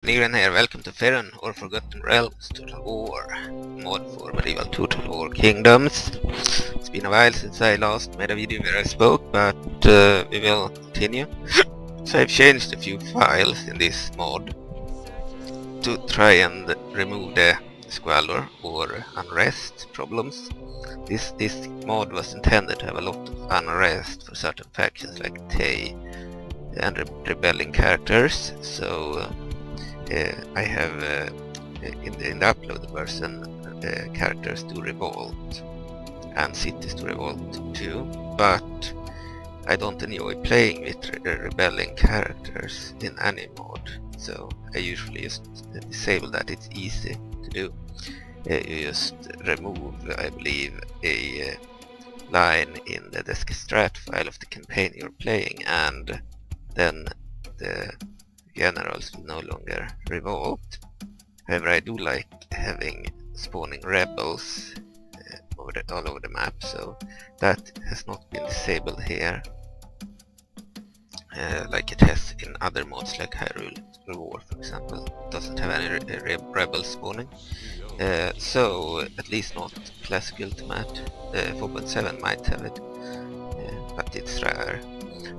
Nigren here, welcome to Faerun, or Forgotten Realms Total War, mod for medieval Total War Kingdoms. It's been a while since I last made a video where I spoke, but we will continue. So I've changed a few files in this mod to try and remove the squalor or unrest problems. This mod was intended to have a lot of unrest for certain factions like Tay and rebelling characters, so I have in the uploaded version characters to revolt and cities to revolt too, but I don't enjoy playing with rebelling characters in any mod, so I usually just disable that. It's easy to do. You just remove, I believe, a line in the strat file of the campaign you're playing, and then the generals will no longer revolt. However, I do like having spawning rebels all over the map, so that has not been disabled here like it has in other mods like Hyrule War, for example. It doesn't have any rebels spawning, so at least not Classic Ultimate. 4.7 might have it, but it's rare.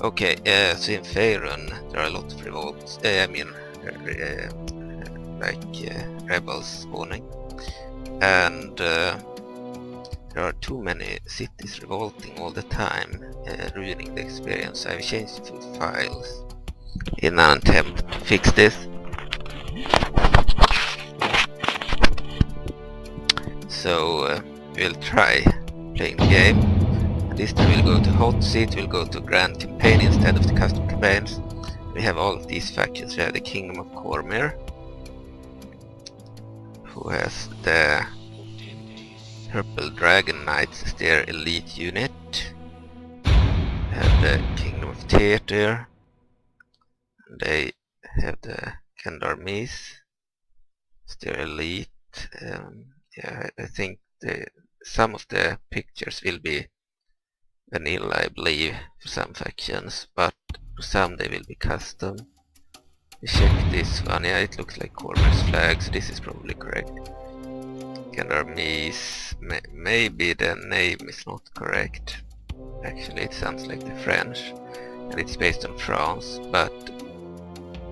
Okay, so in Faerun there are a lot of revolts, rebels spawning, and there are too many cities revolting all the time, ruining the experience. I've changed a few files in an attempt to fix this. So we'll try playing the game. This time we'll go to hot seat, we'll go to grand campaign instead of the custom campaigns. We have all of these factions. We have the Kingdom of Cormyr, who has the Purple Dragon Knights as their elite unit. We have the Kingdom of Theater. They have the armies as their elite. Yeah, I think some of the pictures will be vanilla, I believe, for some factions, but for some they will be custom. We check this one. Yeah, it looks like Cormyr's flag, so this is probably correct. Armies, maybe the name is not correct. Actually, it sounds like the French, and it's based on France, but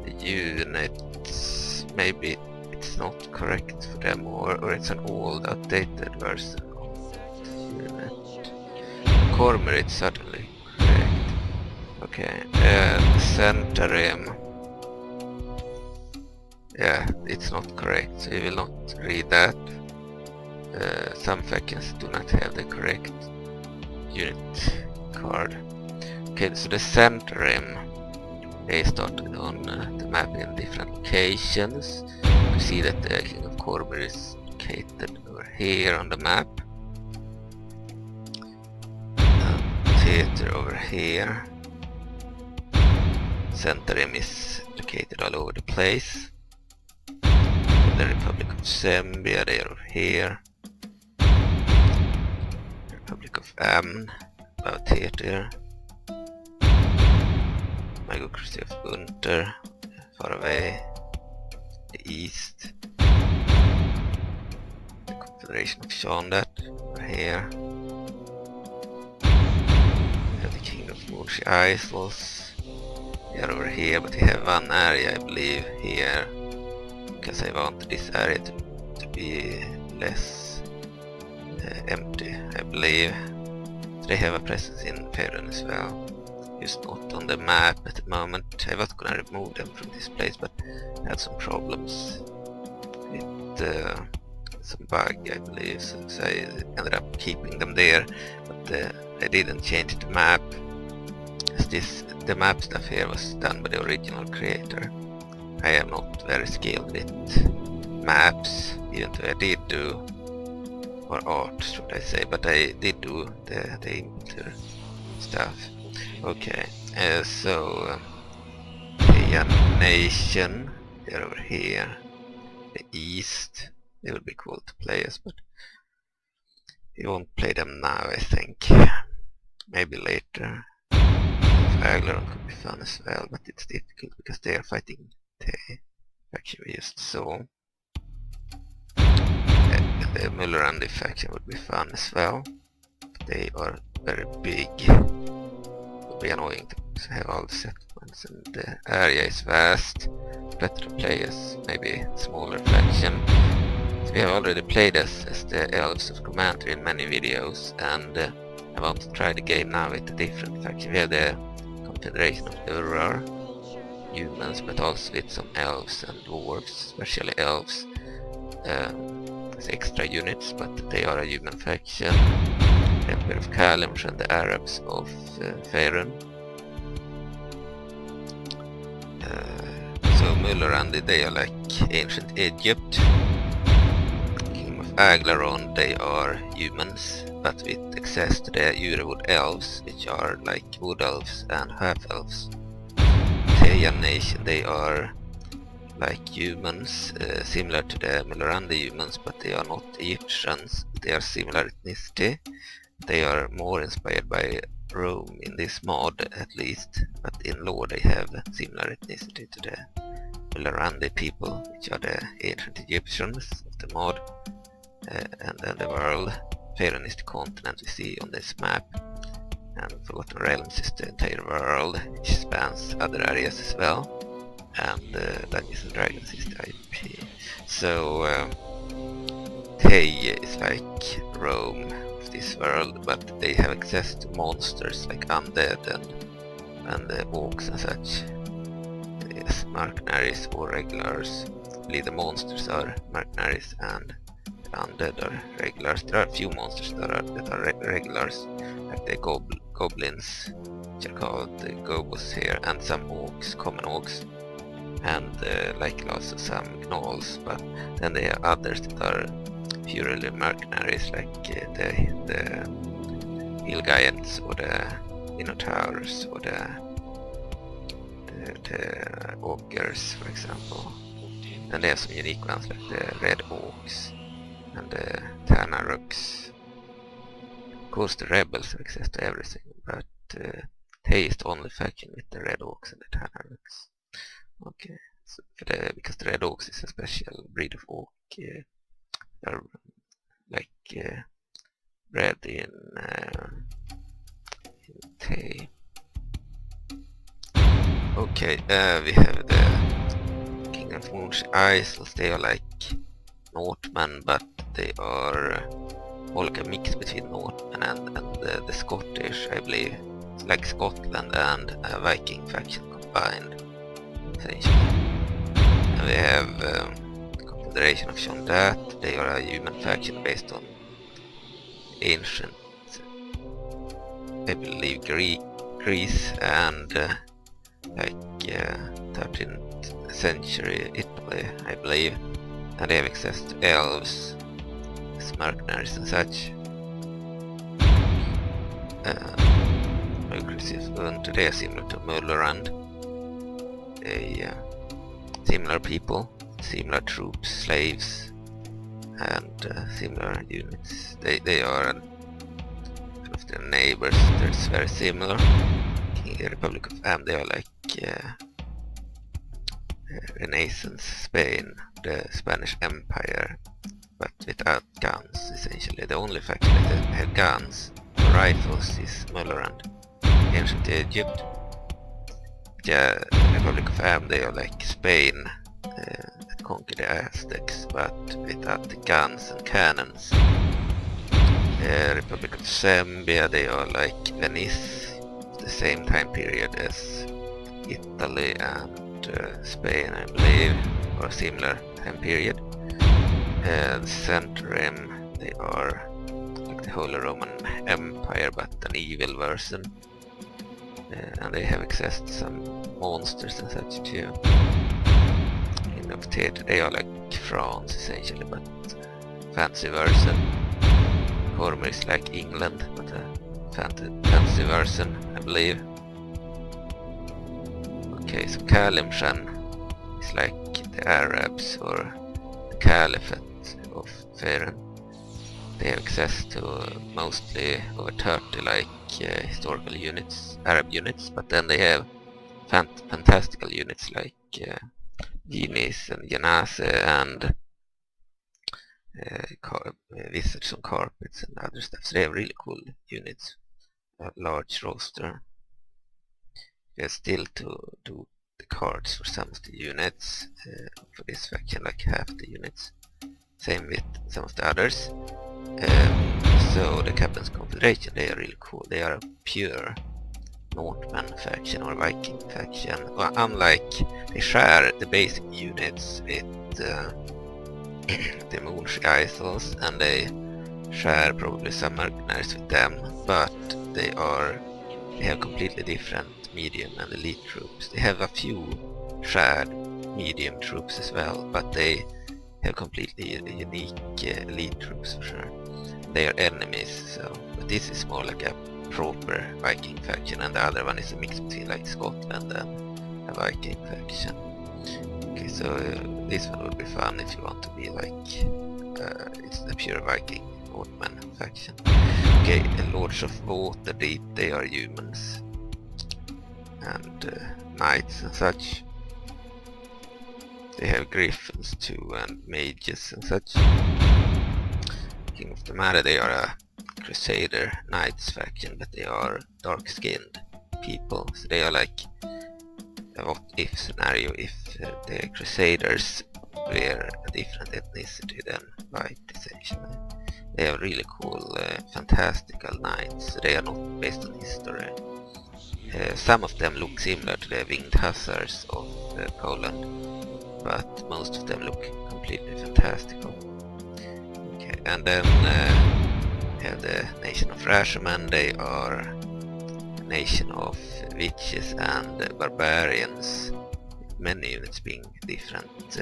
the units, maybe it's not correct for them, or it's an old, outdated version of the unit. Cormyr, it's certainly correct. Okay, the center rim. Yeah, it's not correct, so you will not read that. Some factions do not have the correct unit card. Okay, so the center rim, they started on the map in different locations. You can see that the King of Cormyr is located over here on the map. Theater over here. Center rim is located all over the place. The Republic of Zambia, they are over here. Republic of Amn, about theater. Magocracy of Gunter, far away. The east. The Confederation of Shandat, over here. We have the Kingdom of Moorshi Isles. They are over here, but they have one area, I believe, here. Because I want this area to be less empty, I believe. So they have a presence in Faerun as well, just not on the map at the moment. I was gonna remove them from this place, but I had some problems with some bug, I believe, so I ended up keeping them there, but I didn't change the map, as the map stuff here was done by the original creator. I am not very skilled with maps, even though I did do, or art should I say, but I did do the input stuff. Okay, so the nation, they're over here. The east, they would be cool to play as, but we won't play them now, I think. Maybe later. Faerun could be fun as well, but it's difficult because they are fighting Tay. faction we just saw. The Mullerandi faction would be fun as well. They are very big. It would be annoying to have all the settlements, and the area is vast. Better to play as maybe smaller faction. So we have already played as the Elves of Commander in many videos, and I want to try the game now with a different faction. We have the Confederation of Urrar, humans, but also with some elves and dwarves, especially elves. As extra units, but they are a human faction. The Emperor of Kalimsh and the Arabs of Faerun. So Mullerandi, they are like ancient Egypt. Kingdom of Aglaron, they are humans, but with access to the Urewood elves, which are like wood elves and half elves. Tejan nation, they are like humans, similar to the Mullerandi humans, but they are not Egyptians. They are similar ethnicity. They are more inspired by Rome in this mod, at least, but in lore they have similar ethnicity to the Mullerandi people, which are the ancient Egyptians of the mod. And then the world. Faerun is the continent we see on this map, and Forgotten Realms is the entire world, which spans other areas as well. And Dungeons and Dragons is the IP. So Tej is like Rome of this world, but they have access to monsters like undead and orcs and such. Yes, mercenaries or regulars. I believe the monsters are mercenaries and the undead are regulars. There are a few monsters that are regulars, like the goblins, which are called the gobos here, and some orcs, common orcs. And like also some gnolls, but then there are others that are purely mercenaries, like the Ilgaians or the Minotaurs or the ogres, for example. And they have some unique ones like the red orcs and the Tanaruks. Of course the rebels have access to everything, but Tej is the only faction with the red orcs and the Tanaruks. Okay, so because the red orcs is a special breed of orc, they're like bred in Tej. Okay, we have the King of Moon's Isles. They are like Northmen, but they are more like a mix between Northmen and the Scottish, I believe. It's like Scotland and a Viking faction combined. And we have Confederation of Shondat. They are a human faction based on ancient, I believe, Greece and like 13th century Italy, I believe. And they have access to elves, mercenaries and such. They are similar to Mullerand. Similar people, similar troops, slaves, and similar units. They are kind of their neighbors. They're very similar. The Republic of Am, they are like Renaissance Spain, the Spanish Empire, but without guns, essentially. The only faction that had guns or rifles is Mullerand, ancient Egypt. The Republic of Am, they are like Spain that conquered the Aztecs, but without the guns and cannons. The Republic of Zambia, they are like Venice, the same time period as Italy and Spain, I believe, or a similar time period. The Centrim, they are like the Holy Roman Empire, but an evil version. And they have access to some monsters and such too. In of theater, they are like France essentially, but fancy version. Cormer is like England, but a fancy version, I believe. Okay, so Kalimshan is like the Arabs or the Caliphate of Faerun. They have access to mostly over 30 like historical units, Arab units, but then they have fantastical units like genies and genasi and wizards on carpets and other stuff. So they have really cool units, a large roster. We have still to do the cards for some of the units for this faction, like half the units. Same with some of the others. So the Captain's Confederation, they are really cool. They are a pure Northman faction or Viking faction. Well, unlike, they share the basic units with the Moonshires, and they share probably some mercenaries with them, but they have completely different medium and elite troops. They have a few shared medium troops as well, but they have completely unique elite troops for sure. They are enemies, but this is more like a proper Viking faction, and the other one is a mix between like Scotland and a Viking faction. Okay, so this one would be fun if you want to be like it's a pure Viking Northman faction. Okay, the Lords of Waterdeep, they are humans and knights and such. They have griffins too and mages and such. King of the Mara, they are a Crusader Knights faction, but they are dark-skinned people. So they are like a what-if scenario if the Crusaders were a different ethnicity than white, essentially. They are really cool, fantastical knights. So they are not based on history. Some of them look similar to the winged hussars of Poland, but most of them look completely fantastical. Okay, and then we have the nation of Rasherman. They are a nation of witches and barbarians, with many units being different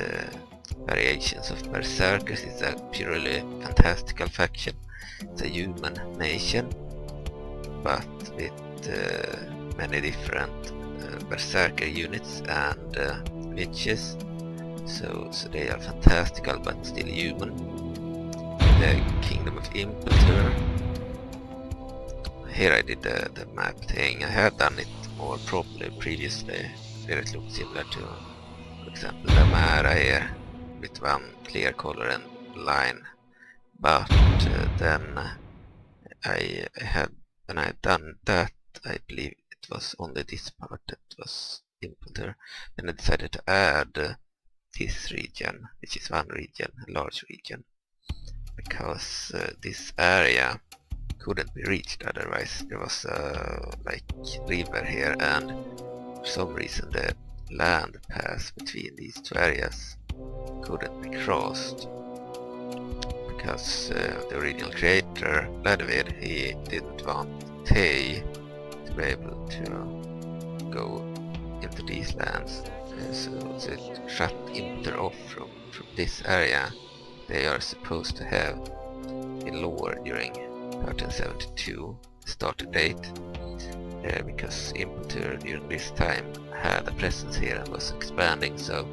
variations of berserkers. It's a purely fantastical faction. It's a human nation, but with many different berserker units and witches. So they are fantastical but still human. The Kingdom of Impoter. Here I did the map thing. I had done it more properly previously, where it looked similar to, for example, the Mara here, with one clear color and line. But then when I had done that, I believe it was only this part that was Impoter. Then I decided to add this region, which is one region, a large region, because this area couldn't be reached otherwise. There was a like river here, and for some reason the land pass between these two areas couldn't be crossed, because the original creator, Vladimir, he didn't want Tay to be able to go into these lands. So it shut Impoter off from this area. They are supposed to have in lore during 1372 started date, because Impoter during this time had a presence here and was expanding, so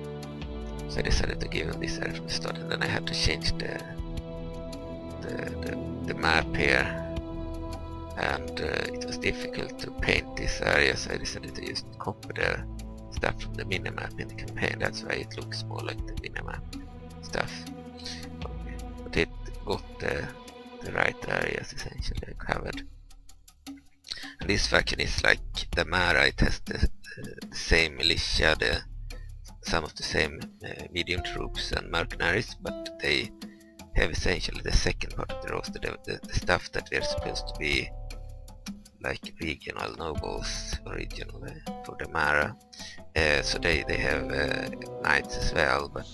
I decided to give him this area from the start, and then I had to change the map here, and it was difficult to paint this area, so I decided to just copy the stuff from the minimap in the campaign. That's why it looks more like the minimap stuff. Okay. But it got the right areas essentially covered. And this faction is like the Mara. It has the same militia, some of the same medium troops and mercenaries, but they have essentially the second part of the roster, the stuff that we're supposed to be like regional nobles originally for the Mara. So they have knights as well, but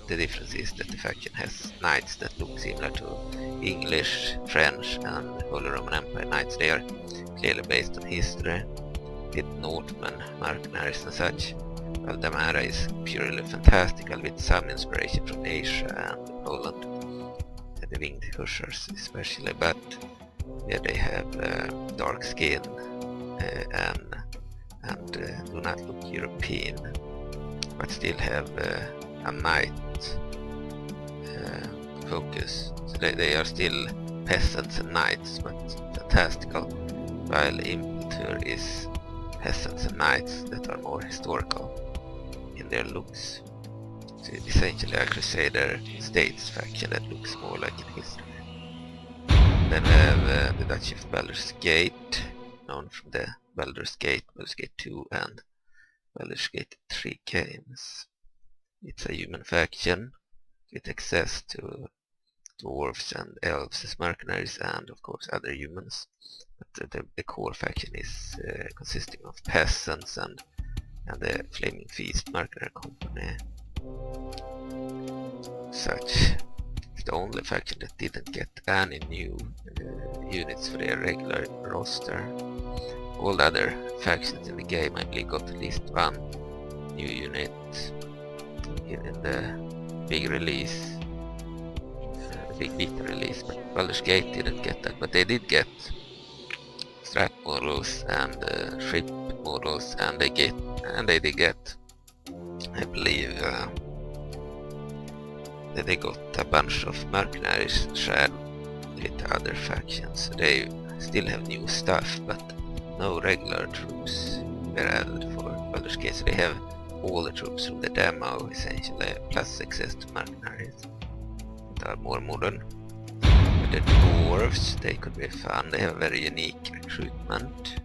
the difference is that the faction has knights that look similar to English, French and Holy Roman Empire knights. They are clearly based on history, with Northmen, mercenaries and such, while the Mara is purely fantastical with some inspiration from Asia and Poland, and the winged hussars especially, but yeah, they have dark skin and do not look European, but still have a knight focus. So they are still peasants and knights, but fantastical, while Impoter is peasants and knights that are more historical in their looks. So it's essentially a Crusader States faction that looks more like in history. Then we have the Duchy of Baldur's Gate, known from the Baldur's Gate 2 and Baldur's Gate 3 games. It's a human faction with access to dwarves and elves as mercenaries and of course other humans. But the core faction is consisting of peasants and the Flaming Feast mercenary company. Such. It's the only faction that didn't get any new units for their regular roster. All the other factions in the game I believe got at least one new unit in the big release, the big beta release, but Baldur's Gate didn't get that, but they did get strat models and ship models, and they did get, I believe, they got a bunch of mercenaries shared with other factions. They still have new stuff, but no regular troops were added for Baldur's Gate, so they have all the troops from the demo essentially, plus access to mercenaries that are more modern. With the Dwarves, they could be fun, they have a very unique recruitment.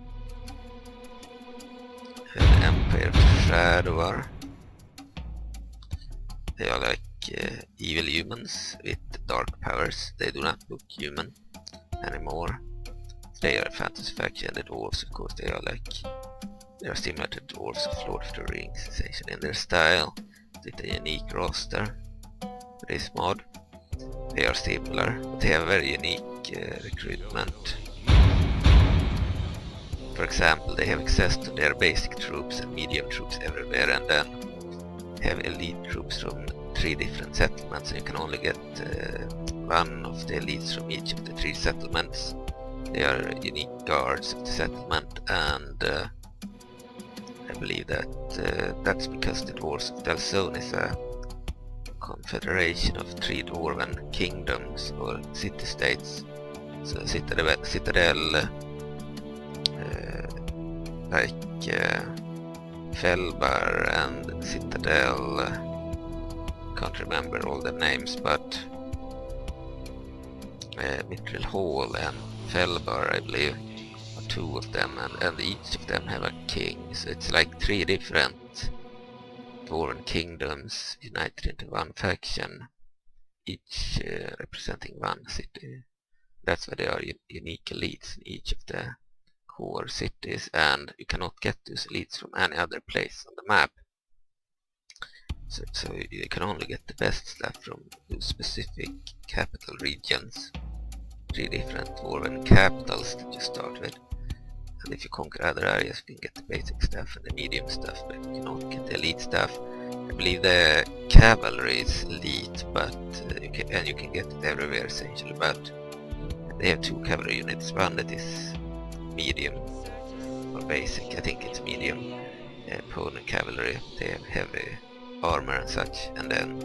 The Empire of Shadowar. They are like evil humans with dark powers. They do not look human anymore. They are a fantasy faction. The Dwarves, of course, they are similar to Dwarves of Lord of the Rings, essentially in their style, with a unique roster. For this mod, they are similar, but they have a very unique recruitment. For example, they have access to their basic troops and medium troops everywhere, and then have elite troops from 3 different settlements, and you can only get one of the elites from each of the 3 settlements. They are unique guards of the settlement, and I believe that that's because the Dwarves of Delzoun is a confederation of 3 dwarven kingdoms or city-states. So Citadel, like Felbar and Citadel, can't remember all the names, but Mithril Hall and Felbar, I believe, are 2 of them, and each of them have a king, so it's like 3 different dwarven kingdoms united into one faction, each representing one city. That's why they are unique elites in each of the core cities, and you cannot get those elites from any other place on the map. So you can only get the best stuff from those specific capital regions. 3 different dwarven capitals that you start with. And if you conquer other areas, you can get the basic stuff and the medium stuff, but you cannot get the elite stuff. I believe the cavalry is elite, but you can get it everywhere essentially, but they have 2 cavalry units, one that is medium or basic, I think it's medium, opponent cavalry, they have heavy armor and such, and then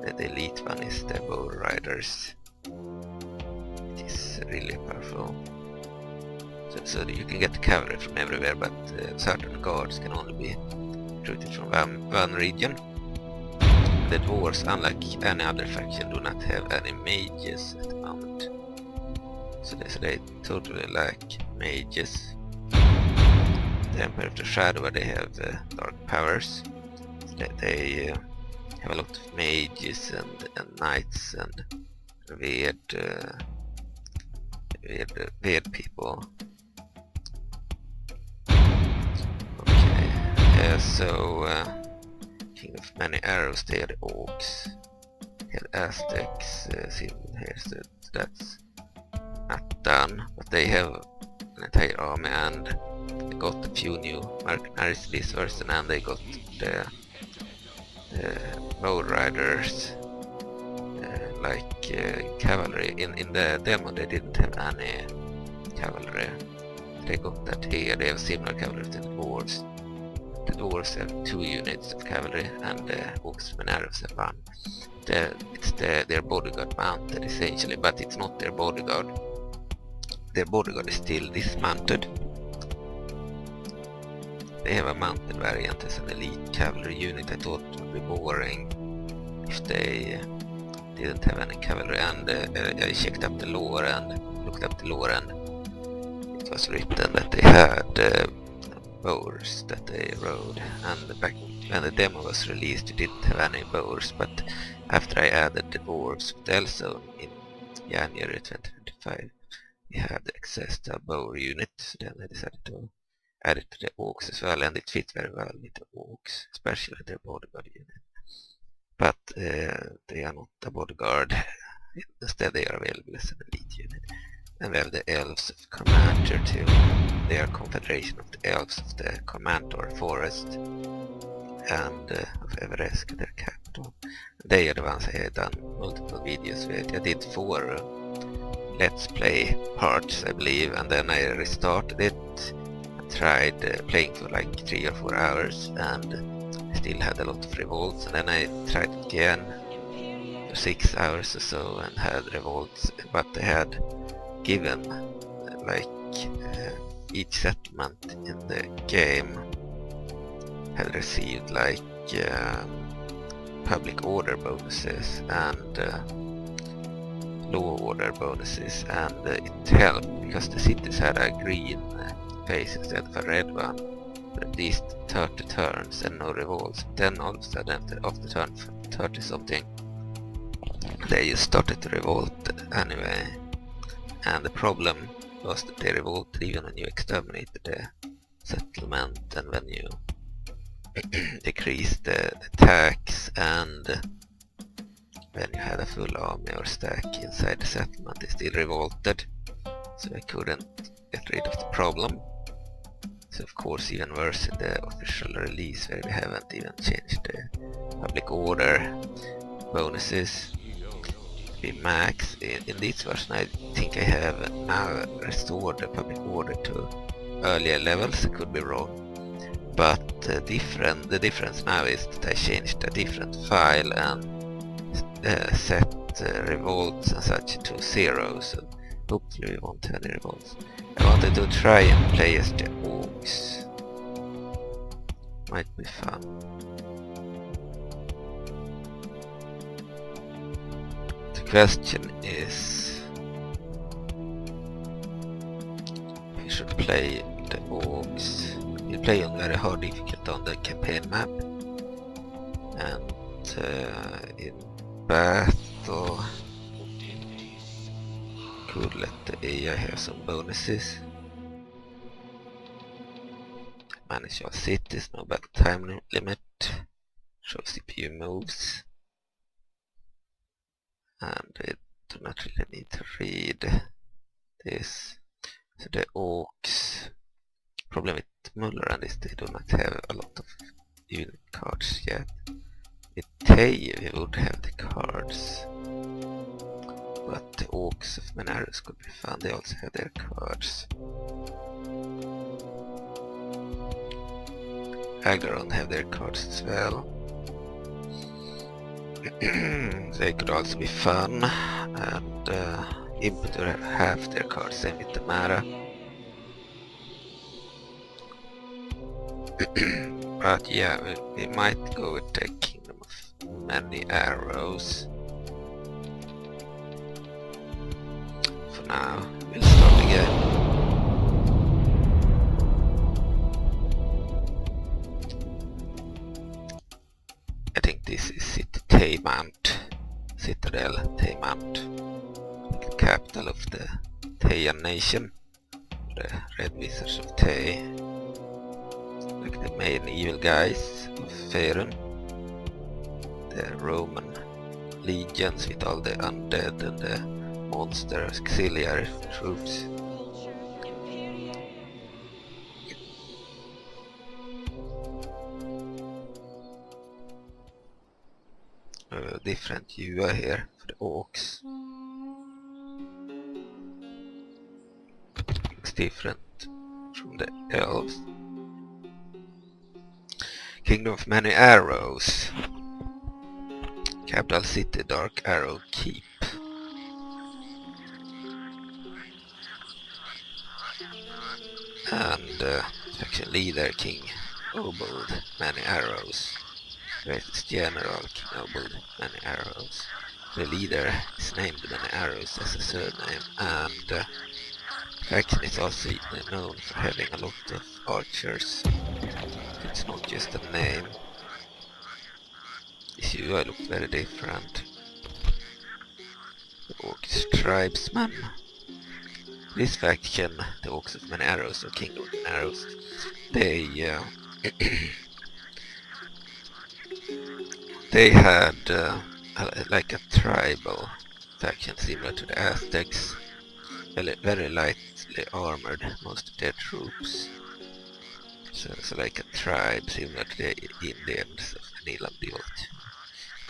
the elite one is the bow riders. It is really powerful. So you can get the cavalry from everywhere, but certain guards can only be recruited from one region. The Dwarves, unlike any other faction, do not have any mages at the moment. So they totally lack mages. The Empire of the Shadow, they have dark powers. They have a lot of mages and knights and weird people. Okay, so King of Many-Arrows, they are the orcs. They have Aztecs symbol here, so that's not done, but they have an entire army, and they got a few new mercenaries this version, and they got the road riders, like cavalry. In the demo they didn't have any cavalry. They got that here. They have similar cavalry to the Dwarves. The Dwarves have 2 units of cavalry, and the Obould Many-Arrows have 1. It's their bodyguard mounted essentially, but it's not their bodyguard. Their bodyguard is still dismounted. They have a mounted variant as an elite cavalry unit. I thought it would be boring if they didn't have any cavalry, and I checked up the lore and looked up the lore, and it was written that they had bows that they rode, and back when the demo was released it didn't have any bows, but after I added the Dwarves of Delzoun in January 2025 we had access to a bow unit, so then I decided to add it to the orcs as well, and it fit very well with the orcs, especially their bodyguard unit. But they are not a bodyguard, instead they are available as an elite unit. And we have the elves of Commander too. They are confederation of the elves of the Commander forest and of Everesk, their capital. They are the ones I had done multiple videos with. I did 4 Let's Play parts, I believe, and then I restarted it and tried playing for like 3 or 4 hours, and I still had a lot of revolts, and then I tried it again for 6 hours or so and had revolts, but I had given like each settlement in the game had received like public order bonuses and law order bonuses, and it helped because the cities had a green face instead of a red one for at least 30 turns and no revolts. Then all of a sudden after turn 30 something they just started to revolt anyway, and the problem was that they revolted even when you exterminated the settlement and when you decreased the tax, and when you had a full army or stack inside the settlement they still revolted, so I couldn't get rid of the problem. So of course even worse in the official release where we haven't even changed the public order bonuses to be max. In this version I think I have now restored the public order to earlier levels, I could be wrong. But the difference now is that I changed a different file and set revolts and such to 0, so hopefully we won't have any revolts. I wanted to try and play as the orcs. Might be fun. The question is if you should play the orcs. You play on very hard difficult on the campaign map, and in battle could let the AI have some bonuses. Manage your cities, no battle time limit, show CPU moves, and I do not really need to read this. So the orcs, problem with Muller is they do not have a lot of unit cards yet. With Tay we would have the cards, but the orcs of Many-Arrows could be fun, they also have their cards. Agleron have their cards as well. They could also be fun, and Impetur have half their cards, same with the Mara. But yeah, we might go with the Kingdom of Many-Arrows. For now, we'll start again. I think this is Citadel Taymount, like the capital of the Tayan nation, the Red Wizards of Tay. Like the main evil guys of Faerun, the Roman legions with all the undead and the monster auxiliary troops. Different UI here for the orcs. Looks different from the elves. Kingdom of Many-Arrows. Capital city, Dark Arrow Keep. And faction leader, King Obould Many-Arrows. Greatest General, King Obould Many-Arrows. The leader is named Many-Arrows as a surname, and faction is also known for having a lot of archers. It's not just a name. This UI looks very different. The Orcs Tribesmen. This faction, the Orcs of Many-Arrows or King of Many-Arrows, they they had like a tribal faction similar to the Aztecs, very lightly armored, most of their troops. So like a tribe similar to the Indians of Neil and Built.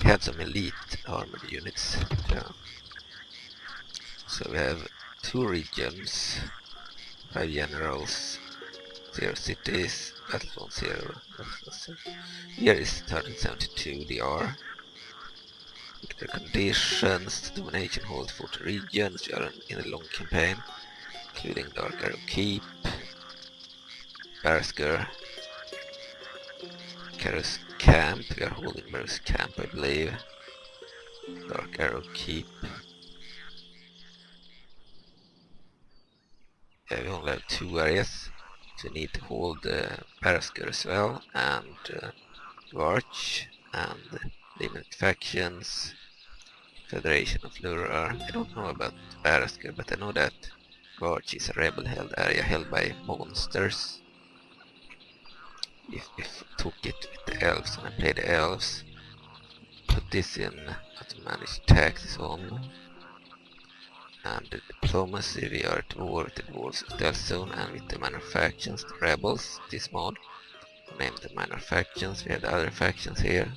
They had some elite armored units. So we have 2 regions, 5 generals, 0 cities, battlezone 0. Here is 1372 DR. Victory conditions, domination holds 40 regions. We are in a long campaign, including Dark Arrow Keep, Barsker, Karus Camp. We are holding Karus Camp, I believe. Dark Arrow Keep. Yeah, we only have 2 areas, so we need to hold Barsker as well, and Varch, and Limited Factions, Federation of Lurar. I don't know about Barsker, but I know that Varch is a rebel-held area held by monsters. If we took it with the elves and I play the elves, put this in to manage taxes on. And the diplomacy, we are at war with the Dwarves of Delzoun and with the minor factions, the rebels, this mod. Name the minor factions, we have the other factions here.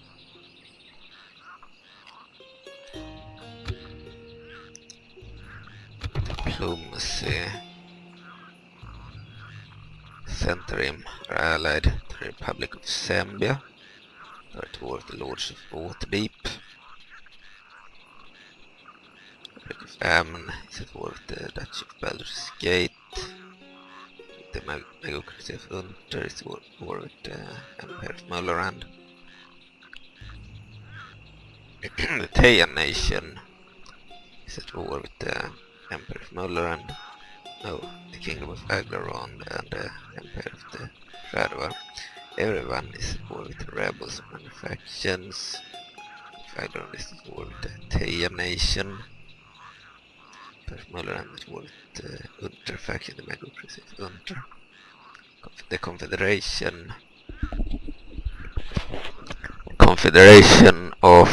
Diplomacy. Centrim are allied to the Republic of Zambia. They are at war with the Lords of Waterdeep. Republic of Amn is at war with the Duchy of Baldur's Gate. The Magocracy of Unter is at war with the Empire of Mullerand. The Teian Nation is at war with the Empire of Mullerand. No, the Kingdom of Aglarond and the Empire of the Shadowar. Everyone is at war with the rebels and manufactions. Aglarond is at war with the Teian Nation. Mullerand is at war with the Unter faction, the Magocracy of Unter. The Confederation of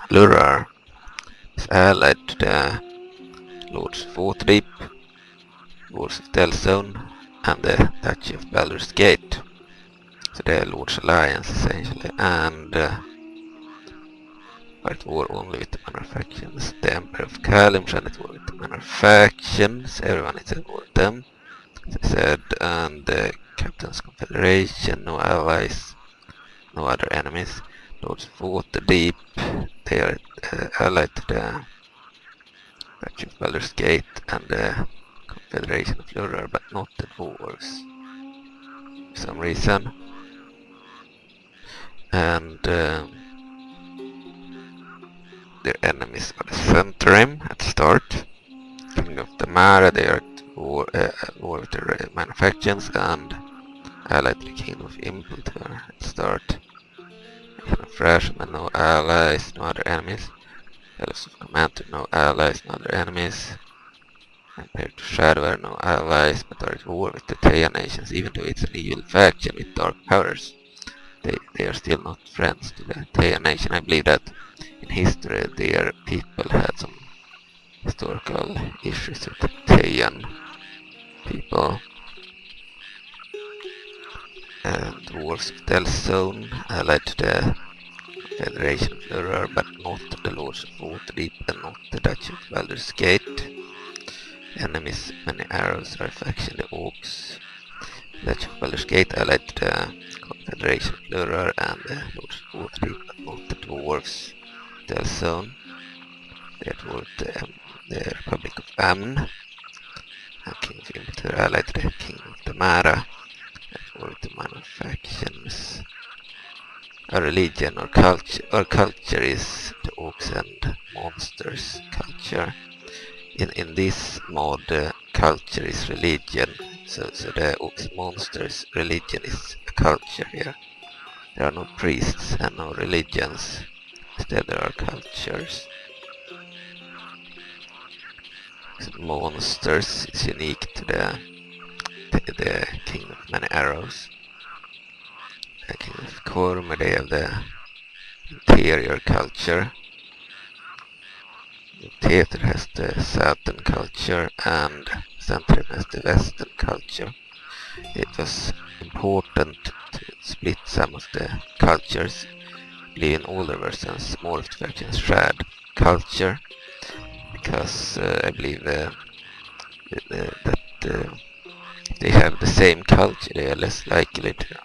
Lurar is allied to the Lords of Waterdeep, Lords of Delzoun, and the Duchy of Baldur's Gate. So they are Lords Alliance essentially, and are at war only with the minor factions. The Emperor of Kalimshan is at war with the minor factions, everyone is at war with them, as I said, and the Captain's Confederation, no allies, no other enemies. Lords of Waterdeep, they are allied to the Duchy of Baldur's Gate and the Confederation of Lurar, but not the Dwarves for some reason. And their enemies are the Centrim at the start. King of the Mara, they are at war with the minor factions, and allied to the Kingdom of Impultor at the start. Kingdom of Rashomon, no allies, no other enemies. Elves of Commander, no allies, no other enemies. Empire to Shadowar, no allies, but are at war with the Teian Nations, even though it's an evil faction with dark powers. They are still not friends to the Teian Nation. I believe that in history their people had some historical issues with the Teian people. And Dwarves of Delzoun, allied to the Federation of Lurar, but not the Lords of Waterdeep and not the Duchy of Baldur's Gate. Enemies, Many-Arrows are a faction, the Orcs. Duchy of Baldur's Gate allied to the Confederation of Lurar and the Lords of Waterdeep, but not the Dwarves. Delzoun, they are toward the Republic of Amn. And King of Impultor allied to the King of the Mara. That were the minor factions. a religion or culture. Or culture is the orcs and monsters culture. In this mod, culture is religion. So the orcs and monsters religion is a culture here. There are no priests and no religions. Instead there are cultures. So monsters is unique to the Kingdom of Many-Arrows. The Kingdom of Korm, they have the interior culture. Theater has the southern culture and Centrum has the western culture. It was important to split some of the cultures. I believe in older versions more of the factions shared culture, because I believe that if they have the same culture they are less likely to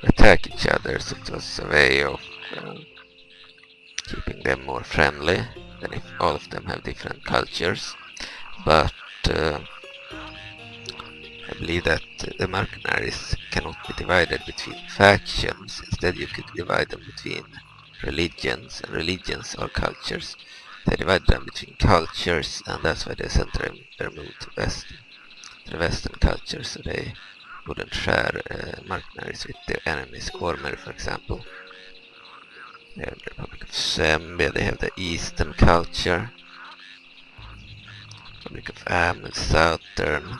attack each other, so it was a way of keeping them more friendly than if all of them have different cultures. But I believe that the mercenaries cannot be divided between factions. Instead you could divide them between religions, and religions are cultures. They divide them between cultures, and that's why they sent their move to the western culture, so they wouldn't share mercenaries with their enemies. Cormer, for example. They have the Republic of Zambia, they have the eastern culture. Republic of Amel, southern.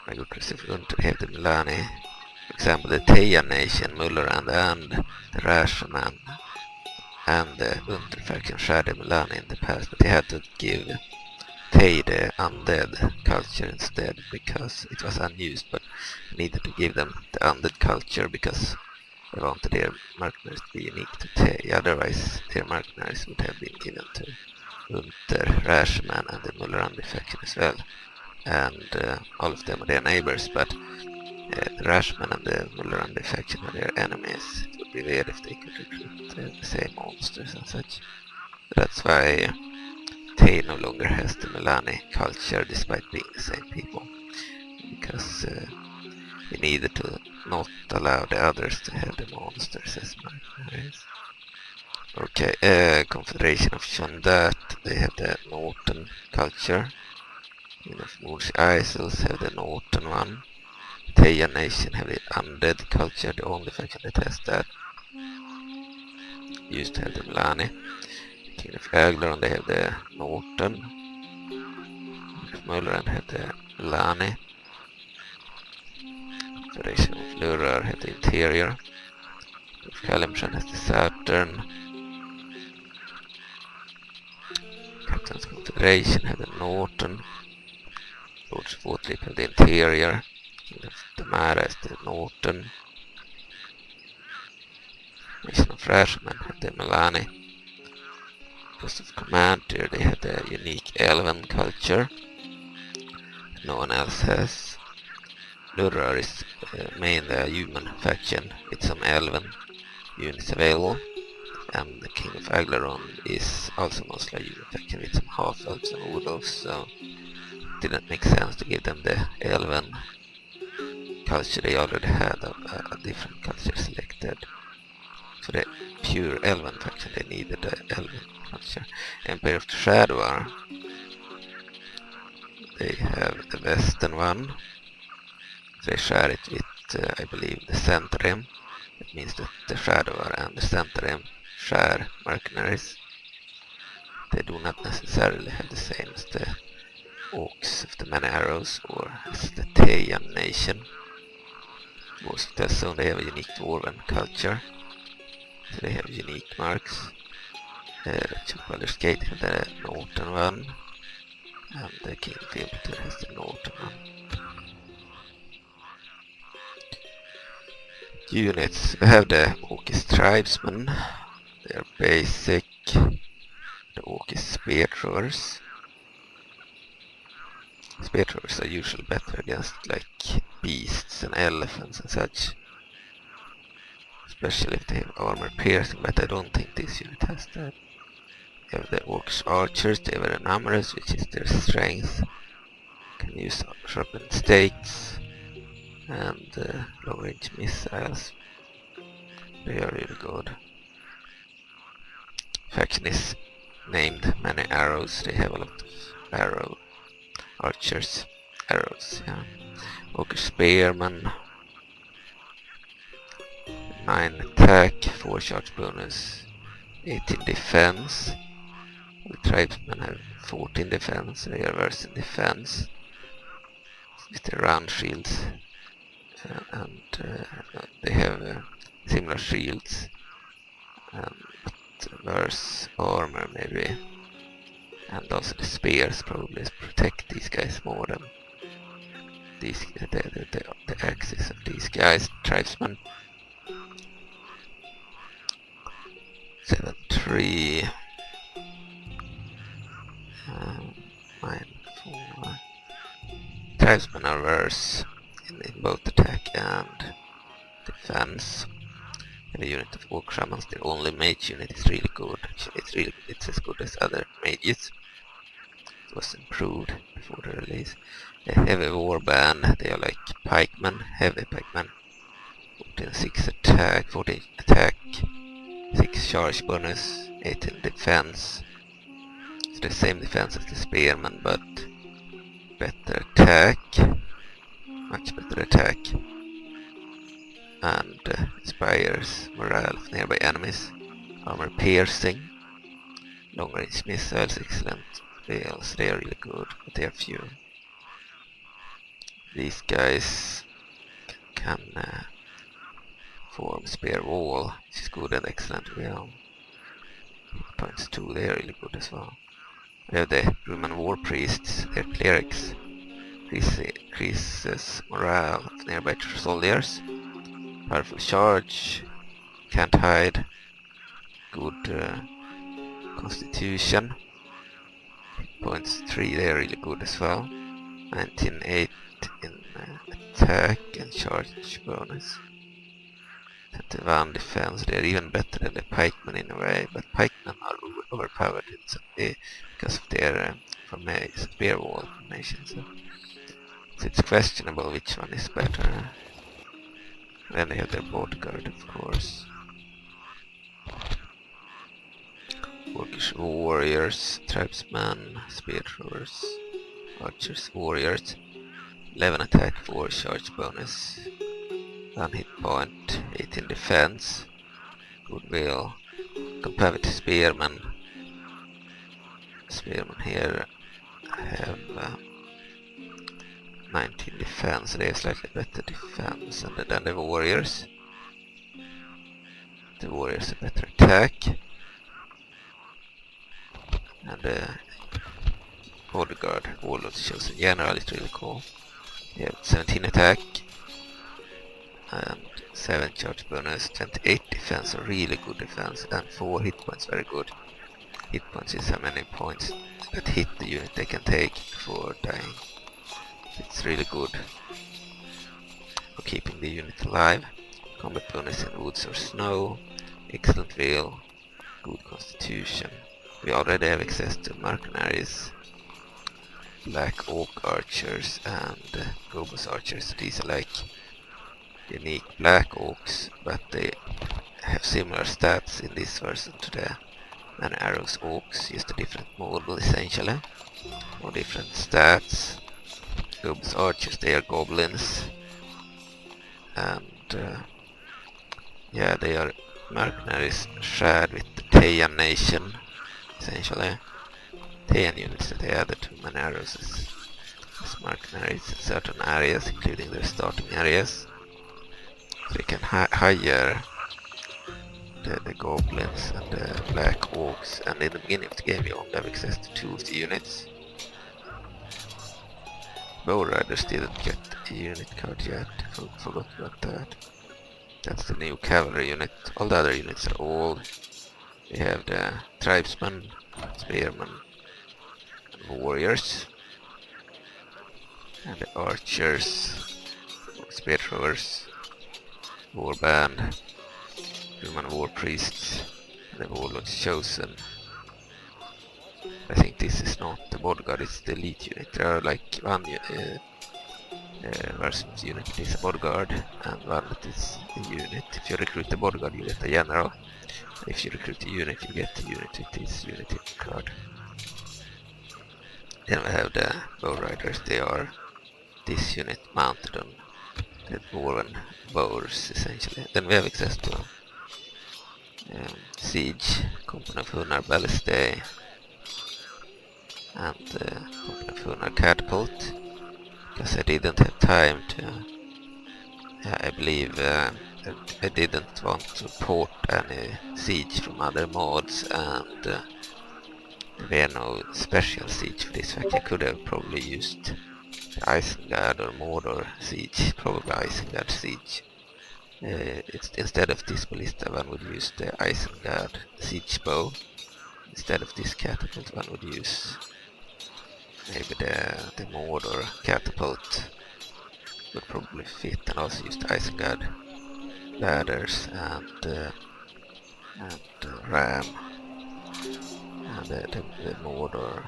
My good Christopher, they have the Milani. For example, the Teja nation, Mullerand and the Rashaman and the Unter faction shared the Milani in the past, but they had to give Tej the undead culture instead because it was unused, but needed to give them the undead culture because they wanted their mercenaries to be unique to Tej. Otherwise their mercenaries would have been given to Unter, Rashaman and the Mullerand faction as well. And all of them are their neighbors, but the Rashman and the Mullerand faction are their enemies. It would be weird if they could recruit the same monsters and such. That's why Tay no longer has the Milani culture despite being the same people, because we needed to not allow the others to have the monsters as mercenaries. Okay, Confederation of Shondat, they have the Northern culture. King of Moor's Isles have the Northern one. Teja Nation have the undead culture, the only faction that has that. Used to have the Milani. King of Agleron, they have the Northern. King of Mullerand have the Milani. Confederation of Lurar have the interior. King of Kalimshan has the southern. Captain's Confederation have the northern. Lords of Waterdeep have the interior. King of Damara has the northern. Nation of Rashman have the Milani. Coast of Commander, they have the unique Elven culture that no one else has. Lurar is mainly a human faction with some Elven units available. And the King of Agleron is also mostly a human faction with some half-elves and wood-elves, so it didn't make sense to give them the Elven culture. They already had a different culture selected. So the pure Elven faction, they needed the Elven culture. Empire of the Shadow, they have the western one. They share it with, I believe, the Centrim. It means that the Shadow and the Centrim share mercenaries. They do not necessarily have the same as the Orcs of the Many-Arrows or as the Tejan nation. Dwarves of Delzoun, they have a unique Dwarven culture. So they have unique marks. Chupalder's Gate have the northern one. And the King of Imperator has the northern one. Units, we have the Orcish Tribesmen. They are basic. The Orcish Spear Throwers. Spear Throwers are usually better against like beasts and elephants and such. Especially if they have armor piercing, but I don't think this unit has that. They have the Orcish Archers, they have the numerous, which is their strength. Can use sharpened stakes and long range missiles. They are really good. Faction is named Many-Arrows. They have a lot of arrow archers. Arrows, yeah. Okay, spearman. 9 attack, 4 charge bonus, 18 defense. The tribesmen have 14 defense, they are worse in defense. With their round shields. And they have similar shields. But worse armor maybe. And also the spears probably protect these guys more than these, the axes of these guys, tribesmen. 7-3 9-4. Tribesmen are worse in both attack and defense. And the unit of orc shamans, their only mage unit is really good. Actually, it's as good as other mages. It was improved before the release. They have a warband. They are like pikemen, heavy pikemen. 14 attack, 6 charge bonus, 18 defense. It's the same defense as the spearman, but better attack. Much better attack. And inspires morale of nearby enemies. Armor piercing. Long range missiles, excellent. They are really good, but they are few. These guys can form spear wall, which is good and excellent. Well, points 2, they are really good as well. We have the Roman war priests, their clerics. Increases morale of nearby soldiers. Powerful charge, can't hide. Good constitution. Points 3, they are really good as well. 19-8 in attack and charge bonus. 21 defense, they are even better than the pikemen in a way, but pikemen are overpowered because of their spear wall formation. So it's questionable which one is better. Then they have their bodyguard, of course. Orcish warriors, tribesmen, spear throwers, archers, warriors. 11 attack, 4 charge bonus. 1 hit point, 18 defense. Goodwill. Compare with spearmen. Spearmen here have 19 defense, they have slightly better defense than the warriors. The warriors have better attack. And the bodyguard, warlords chosen general, is really cool. They have 17 attack and 7 charge bonus, 28 defense, a really good defense, and 4 hit points, very good. Hit points is how many points that hit the unit they can take before dying. It's really good for keeping the unit alive. Combat bonus in woods or snow, excellent will, good constitution. We already have access to mercenaries, black oak archers and gobos archers. These are like unique black oaks, but they have similar stats in this version to the Many-Arrows oaks, just a different model essentially, or different stats. Gobos archers, they are goblins, and yeah, they are mercenaries shared with the Teian nation, essentially. Teian units that they added to Many-Arrows as mercenaries in certain areas, including their starting areas. So you can hire the goblins and the black orcs, and in the beginning of the game you only have access to 2 of the units. Bow Riders didn't get a unit card yet, forgot about that. That's the new cavalry unit. All the other units are old. We have the tribesmen, spearmen, and warriors, and the archers, spear throwers, warband, human war priests, and the warlords chosen. I think this is not the bodyguard, it's the elite unit. There are like versus unit that is a bodyguard, and one that is a unit. If you recruit a bodyguard, you get a general. If you recruit a unit, you get a unit with this unity card. Then we have the bow riders. They are this unit mounted on the dwarven bows, essentially. Then we have access to siege, company of Hunnar Ballistae, and company of Hunnar catapult. Because I didn't have time to, I believe I didn't want to port any siege from other mods, and there were no special siege for this fact. I could have probably used Isengard or Mordor siege, probably Isengard siege. Instead of this ballista, one would use the Isengard siege bow. Instead of this catapult, one would use maybe the Mordor catapult. Would probably fit, and also use the Isengard ladders and ram and the Mordor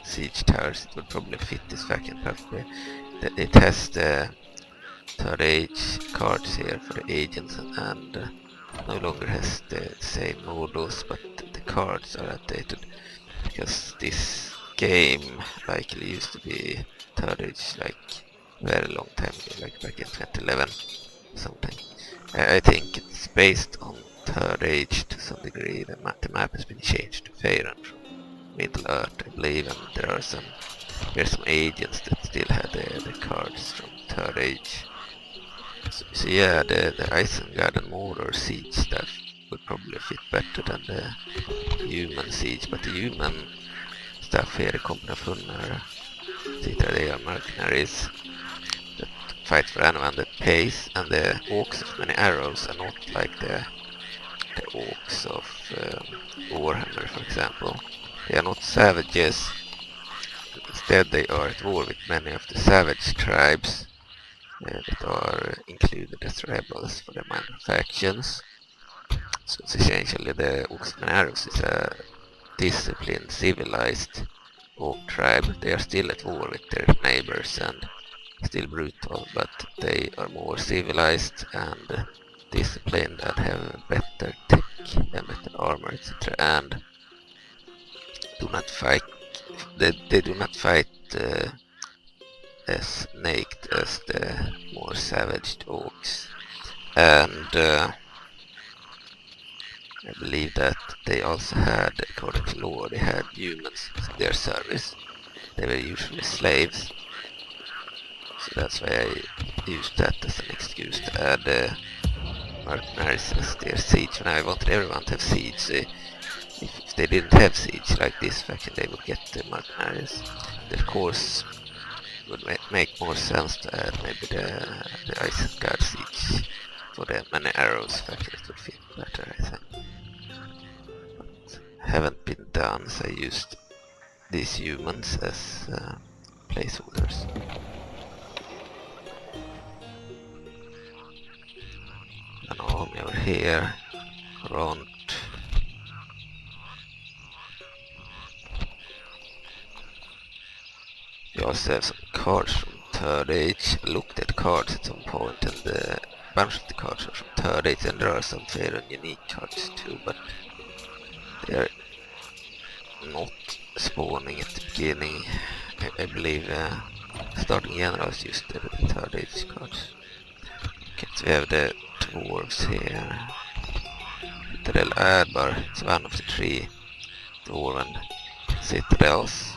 siege towers. It would probably fit this faction perfectly. It has the third age cards here for the agents, and no longer has the same models, but the cards are updated because this game likely used to be third age like very long time ago, like back in 2011 something. I think it's based on third age to some degree. The map has been changed to Faerun from Middle Earth, I believe, and there's some agents that still had the cards from third age. So yeah, the Isengard and Mordor siege stuff would probably fit better than the human siege, but the human stuff here, the company of Hunnar, they are mercenaries that fight for anyone that pays, and the orcs of Many-Arrows are not like the orcs of Warhammer, for example. They are not savages. Instead, they are at war with many of the savage tribes that are included as rebels for the minor factions. So it's essentially the orcs of Many-Arrows is a disciplined, civilized orc tribe. They are still at war with their neighbors and still brutal, but they are more civilized and disciplined and have better tech and better armor, etc. And do not fight. They do not fight as naked as the more savage orcs. And I believe that they also had, according to lore, they had humans in their service. They were usually slaves. So that's why I used that as an excuse to add mercenaries as their siege. When I wanted everyone to have siege, if they didn't have siege like this faction, they would get the mercenaries. Of course, it would make more sense to add maybe the Isengard siege for the Many-Arrows faction. It would fit better, I think. But haven't been done, so I used these humans as placeholders. An army over here, around. We also have some cards from third age. I looked at cards at some point, and a bunch of the cards are from third age, and there are some Faerun unique cards too, but they are not spawning at the beginning. I believe starting generals used the third age cards. Okay, so we have the Dwarves here. Citadel Adbar, it's one of the 3 Dwarven citadels.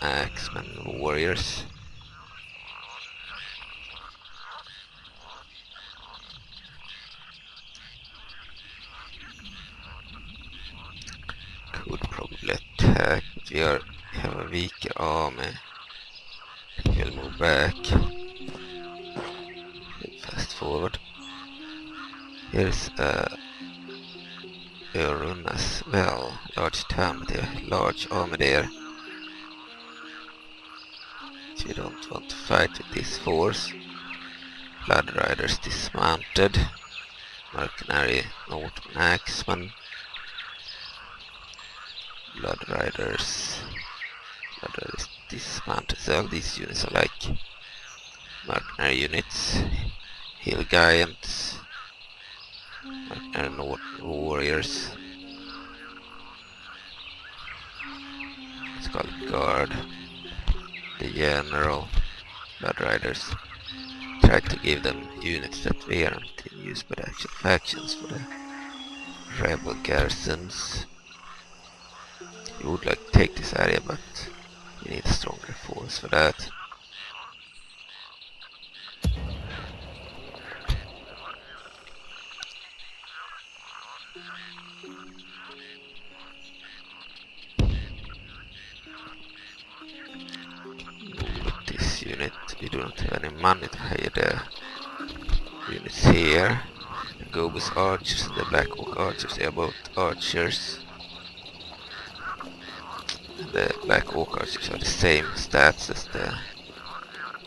Axemen warriors. Could probably attack, but we have a weaker army. We'll move back. Fast forward. Here's Faerun as well. Large town with a large army there. We don't want to fight with this force. Blood Riders dismounted. Mercenary Northern Axemen. Blood Riders dismantle. So these units are like mercenary units, hill giants, mercenary warriors. Let's call it guard, the general, blood riders. Try to give them units that weren't in use by the actual factions for the rebel garrisons. We would like to take this area, but we need a stronger force for that. Move with this unit. We do not have any money to hire the units here. The Gobus archers and the Black Oak archers, they are both archers. The Black Oak archers are the same stats as the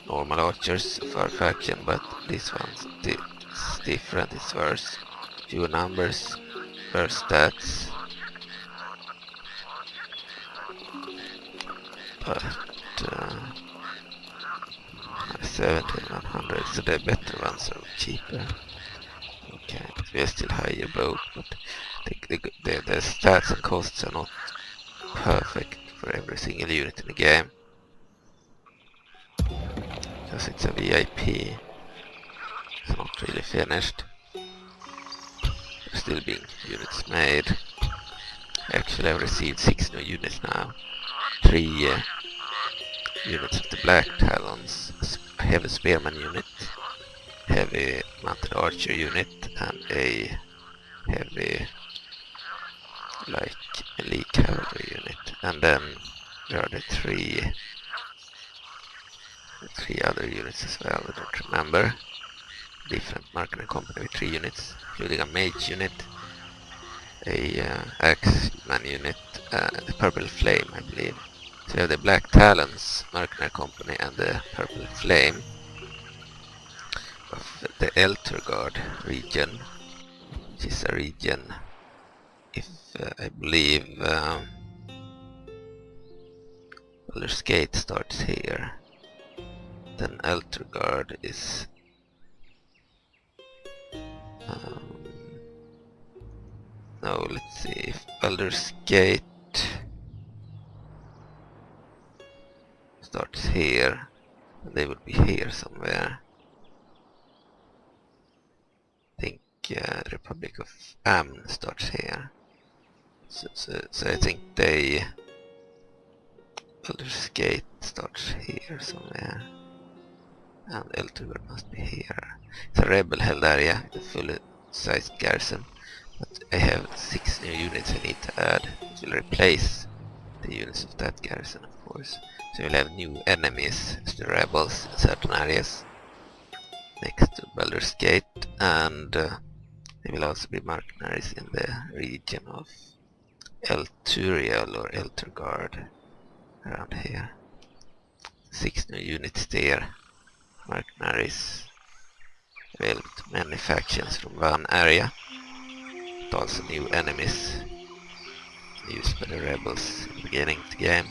normal archers of our faction, but this one's different, it's worse. Fewer numbers, worse stats. But 1700, so the better ones are cheaper. Okay, we are still higher both, but the stats and costs are not perfect for every single unit in the game. Because it's a VIP, it's not really finished. There's still being units made. Actually, I've received 6 new units now. 3 units of the Black Talons, a heavy spearman unit, heavy mounted archer unit, and a heavy like elite cavalry unit. And then there are the three other units as well, I don't remember. Different mercenary company with 3 units, including a mage unit, a axeman unit, the purple flame, I believe. So we have the Black Talons mercenary company and the purple flame of the Eltergard region, which is a region, if I believe Baldur's Gate starts here. Then Eltergard is no, let's see, if Baldur's Gate starts here, they would be here somewhere. I think the Republic of Amn starts here. So I think Baldur's Gate starts here somewhere. And Eltergard must be here. It's a rebel-held area with a full-sized garrison. But I have 6 new units I need to add. It will replace the units of that garrison, of course. So we'll have new enemies as the rebels in certain areas next to Baldur's Gate, and there will also be mercenaries in the region of Elturiel or Eltergard around here. 6 new units there. Mercenaries available to many factions from one area, but also new enemies used by the rebels in the beginning of the game.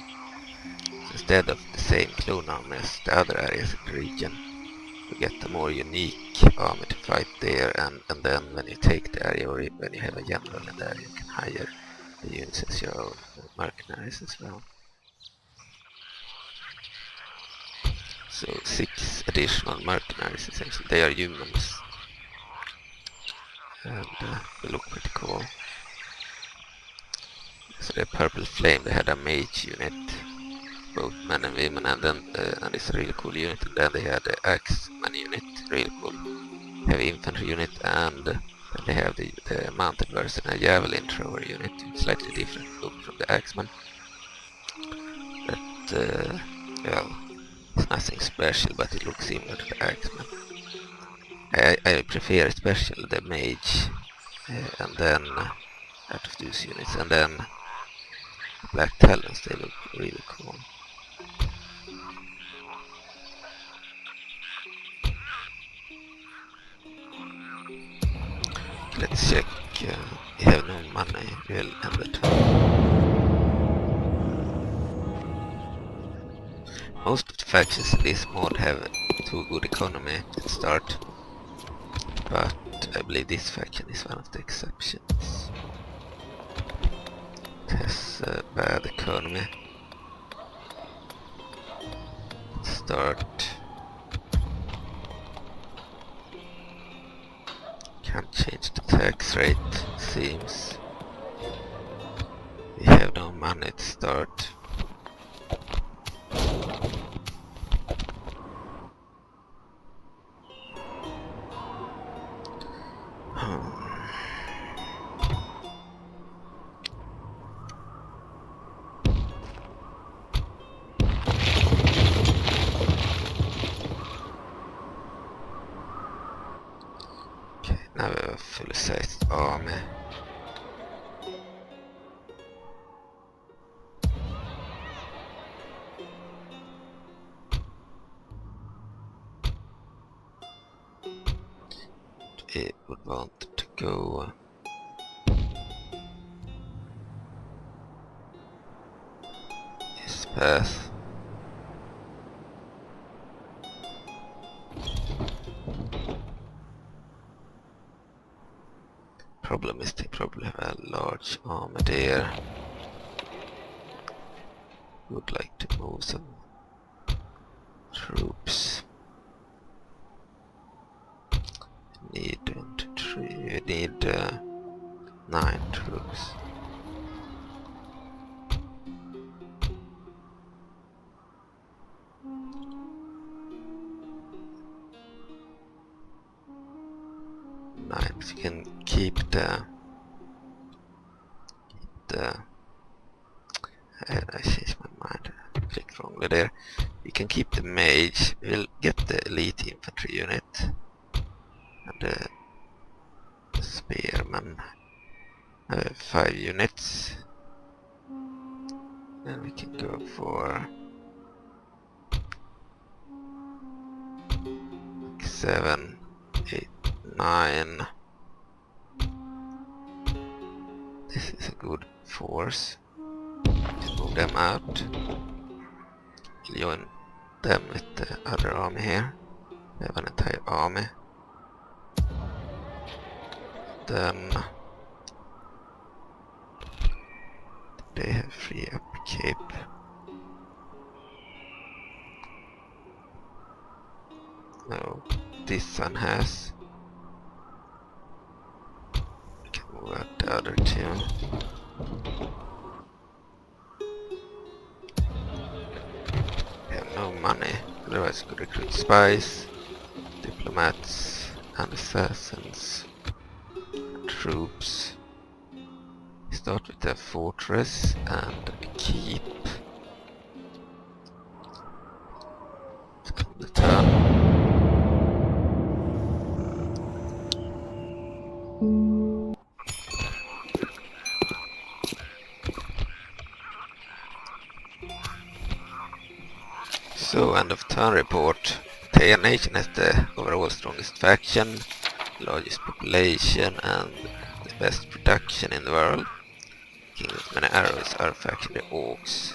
So instead of the same clone army as the other areas in the region, you get a more unique army to fight there, and then when you take the area, or when you have a general in the area, you can hire the units as your own mercenaries as well. So 6 additional mercenaries, essentially. They are humans, and they look pretty cool. So the purple flame, they had a mage unit, both men and women, and then and it's a really cool unit. And then they had the axeman unit, really cool, heavy infantry unit, and then they have the mounted version, a javelin thrower unit, slightly different look from the axeman. But well, it's nothing special, but it looks similar to the axeman. I prefer especially the mage, and then out of those units, and then the Black Talons, they look really cool. Let's check, we have no money, we'll end the turn. Most of the factions in this mod have too good economy at start, but I believe this faction is one of the exceptions. It has bad economy. Start. Can't change the tax rate, seems. We have no money to start. Now we have a full-sized army. We would want to go this path. Problem is they probably have a large army there. Would like to move some troops. Need 1, 2, 3. We need 9 troops. You can keep the I changed my mind. I clicked wrongly there. We can keep the mage. We'll get the elite infantry unit and the spearman. 5 units. Then we can go for 7, 8, 9. This is a good force. Just move them out. Join them with the other army here. We have an entire army. Then they have free upkeep. No, this one has. We can move out the other two. We have no money, otherwise we could recruit spies, diplomats, and assassins, and troops. We start with a fortress and a keep. And the turn. So, end of turn report. The nation has the overall strongest faction, largest population, and the best production in the world. Obould Many-Arrows are faction the orcs.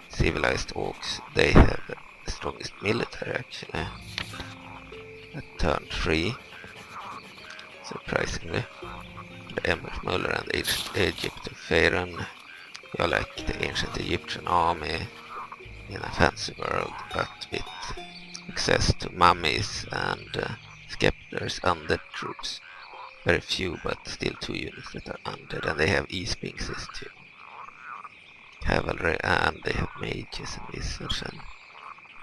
Civilized orcs, they have the strongest military actually. At turn 3, surprisingly. The Emperor Muller and the Egypt of Faerun. You are like the ancient Egyptian army in a fancy world, but with access to mummies and scepters, undead troops. Very few, but still 2 units that are undead, and they have e-sphinxes too. Cavalry, and they have mages and wizards and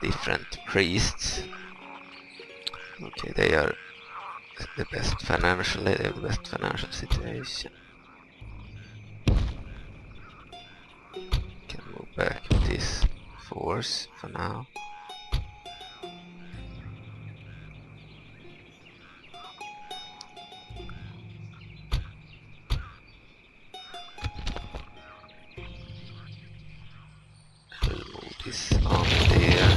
different priests. Okay, they are the best financially, they have the best financial situation. Can move back with this force for now. We'll move this army there.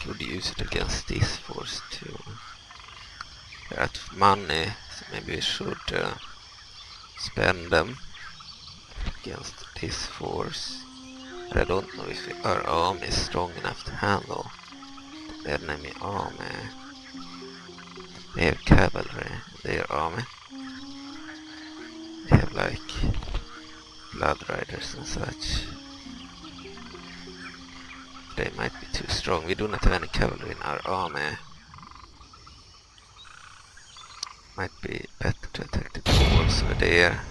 Could use it against this force too. They're out of money, so maybe we should spend them against this force. But I don't know if our army is strong enough to handle the enemy army. They have cavalry in their army. They have like blood riders and such. They might be too strong. We do not have any cavalry in our army. Might be better to attack the dwarves over there.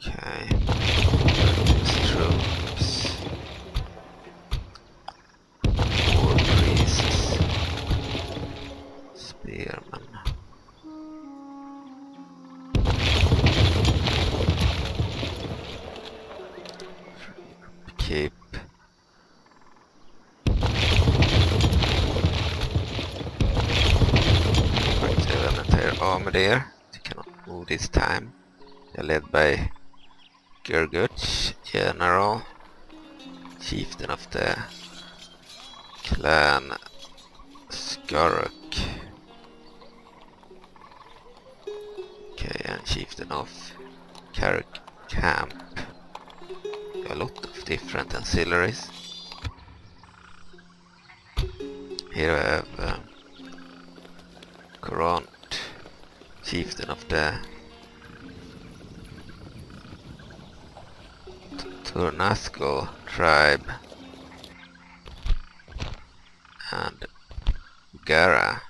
Okay. These troops. War priests. Spearmen. Upkeep. Right, they have an entire army there. They cannot move this time. They're led by Gurguch, general, chieftain of the clan Skaruk. Okay, and chieftain of Carrick Camp. A lot of different ancillaries. Here we have Corant, chieftain of the Turnasco tribe, and Gara,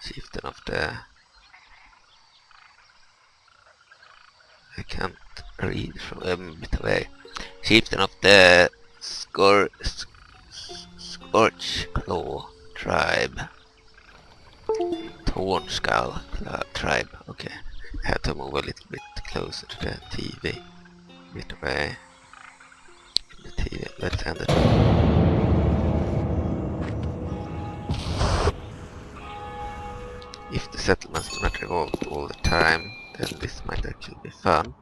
chieftain of the... I can't read from a bit away. Chieftain of the Scorch Claw tribe. Torn Skull tribe. Okay, I have to move a little bit closer to the TV. Bit away. The TV. Let's end it. If the settlements do not revolt all the time, then this might actually be fun.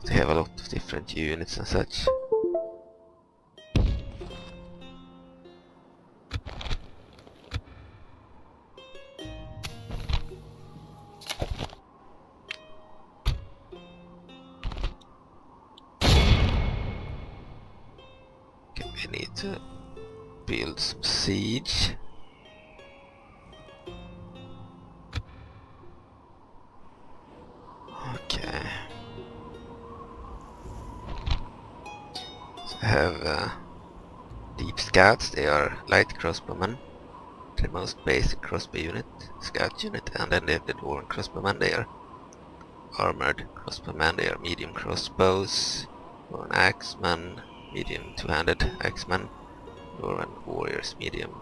They have a lot of different units and such. Okay, we need to build some siege. Okay. So I have deep scouts. They are light crossbowmen, the most basic crossbow unit, scout unit, and then they have the dwarven crossbowmen. They are armored crossbowmen. They are medium crossbows, dwarven axemen, medium two-handed axemen, dwarven warriors, medium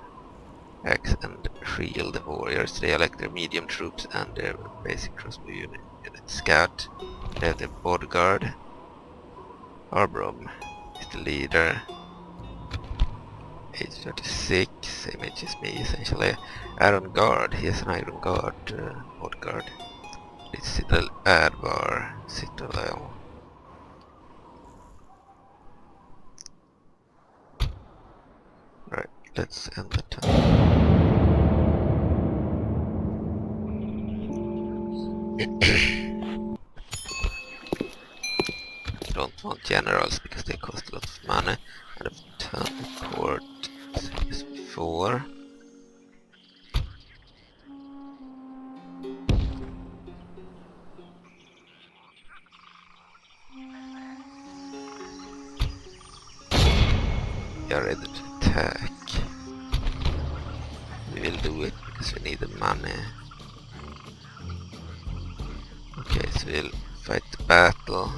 axe and shield warriors. They are like their medium troops and their basic crossbow unit. Scout. They have the bodyguard. Arbrom is the leader. Age 36, same age as me essentially. Iron Guard, he has an Iron Guard bodyguard. It's Citadel Advar, Citadel. Right, let's end the turn. Don't want generals because they cost a lot of money, and I've turned the court as before. We are ready to attack. We will do it because we need the money. Okay, so we'll fight the battle.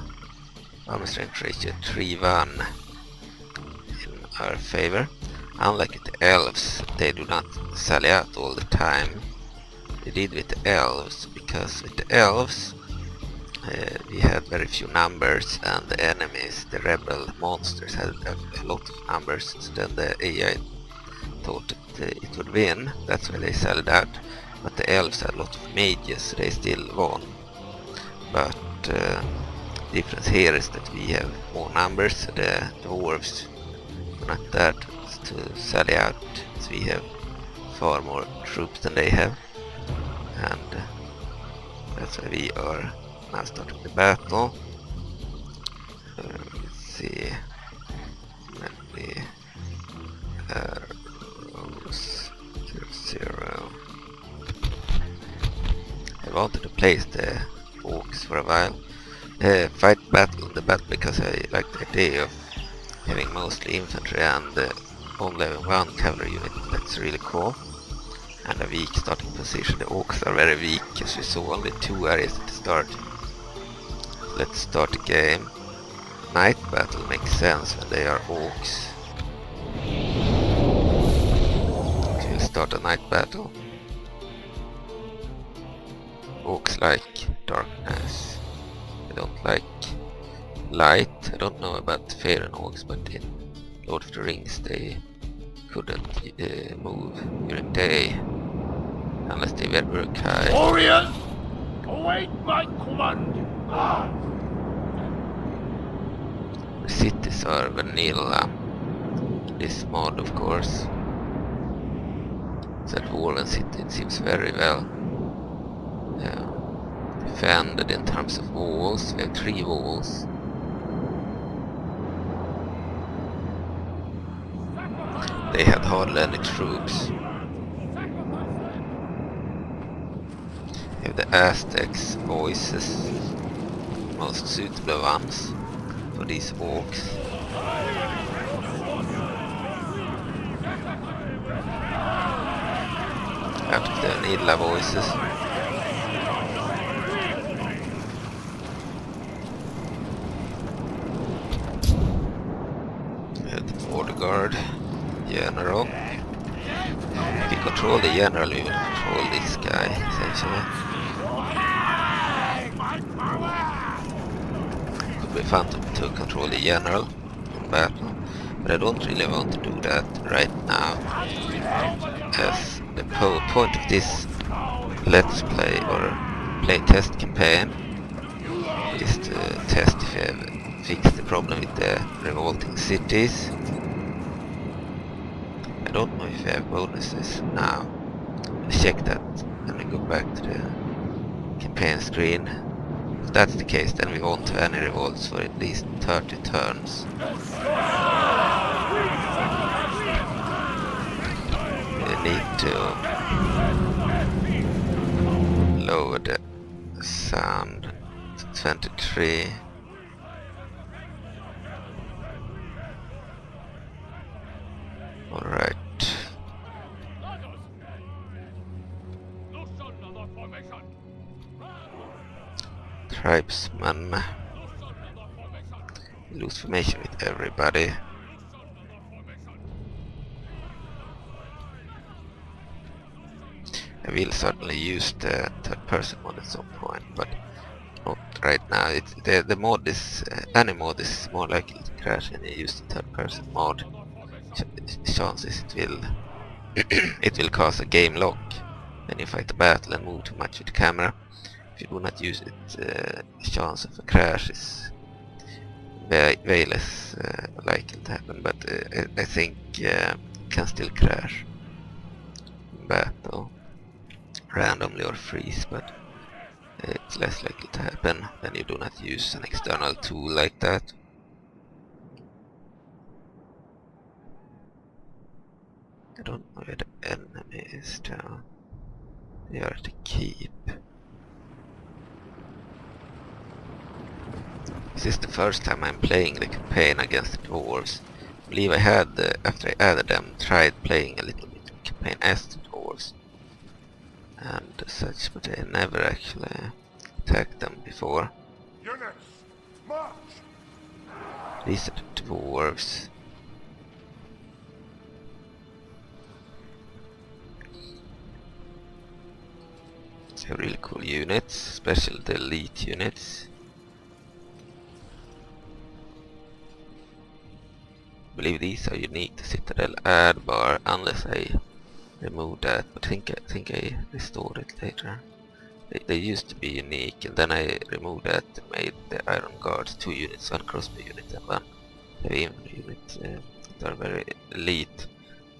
Army strength ratio 3-1 in our favor. Unlike the elves, they do not sally out all the time. We did with the elves, because with the elves we had very few numbers, and the enemies, the rebel monsters, had a lot of numbers, so then the AI thought that it would win. That's why they sallied out. But the elves had a lot of mages, so they still won. But the difference here is that we have more numbers. The dwarves do not to sally out, as we have far more troops than they have, and that's why we are now starting the battle. Let's see, Many-Arrows 0. I wanted to place the orcs for a while, fight battle in the battle, because I like the idea of having mostly infantry and only one cavalry unit. That's really cool. And a weak starting position. The orcs are very weak, as we saw, only 2 areas at the start. Let's start the game. Night battle makes sense when they are orcs. Okay, we'll start a night battle. Orcs like darkness. I don't like light. I don't know about Faerun orcs, but in Lord of the Rings they couldn't move during day unless they were very high. Warriors, await my command. The cities are vanilla. This mod, of course. That Dwarven city, it seems very well defended in terms of walls. We have 3 walls. They had hardly any troops. We have the Aztecs' voices, most suitable ones for these orcs. Out of the Nidla voices. We have the border guard general. If we control the general, we will control this guy, essentially. Could be fun to control the general in battle, but I don't really want to do that right now, as the point of this let's play or playtest campaign is to test if we have fixed the problem with the revolting cities. I don't know if we have bonuses now. I'll check that when we go back to the campaign screen. If that's the case, then we won't have any revolts for at least 30 turns. We need to lower the sound to 23. Alright. Tribesmen. Lose formation with everybody. I will certainly use the third person mod at some point, but not right now. The mod is any mod is more likely to crash when you use the third person mod. Chances it will it will cause a game lock when you fight a battle and move too much with the camera. If you do not use it, the chance of a crash is way less likely to happen, but I think it can still crash in battle randomly or freeze, but it's less likely to happen when you do not use an external tool like that. I don't know where the enemy is now. They are at the keep. This is the first time I'm playing the campaign against the Dwarves. I believe I had, after I added them, tried playing a little bit of campaign as the Dwarves and such, but I never actually attacked them before. Units, march! These are the Dwarves. They have really cool units, especially the elite units. I believe these are unique to Citadel add bar, unless I remove that, but I think I restored it later. They used to be unique, and then I removed that and made the Iron Guards 2 units, 1 crossbow unit and 1 heavy infantry unit that are very elite.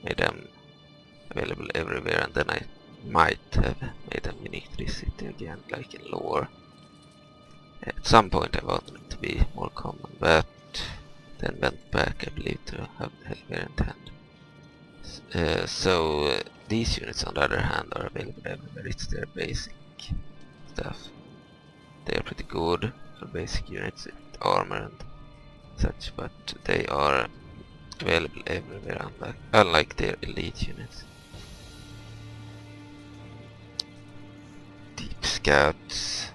made them available everywhere, and then I might have made them unique to this city again, like in lore. At some point I wanted them to be more common, but then went back, I believe, to have the Helverian 10. These units on the other hand are available everywhere. It's their basic stuff. They are pretty good for basic units with armor and such, but they are available everywhere, unlike their elite units. Deep scouts.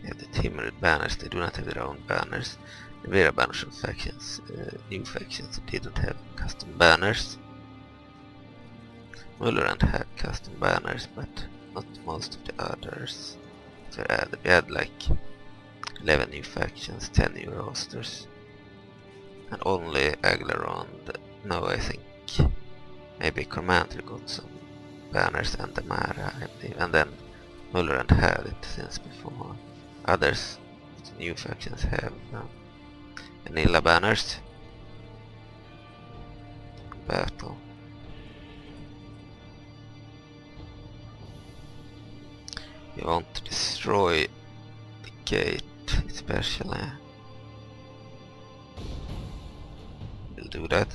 Yeah, the timbered banners, they do not have their own banners. The Vera banners of factions, new factions didn't have custom banners. Mullerand had custom banners, but not most of the others. So we had like 11 new factions, 10 new rosters, and only Aglarond, no, I think maybe Commander got some banners, and the Mara, I believe, and then Mullerand had it since before. Others, the new factions, have vanilla banners. Battle. We want to destroy the gate, especially. We'll do that.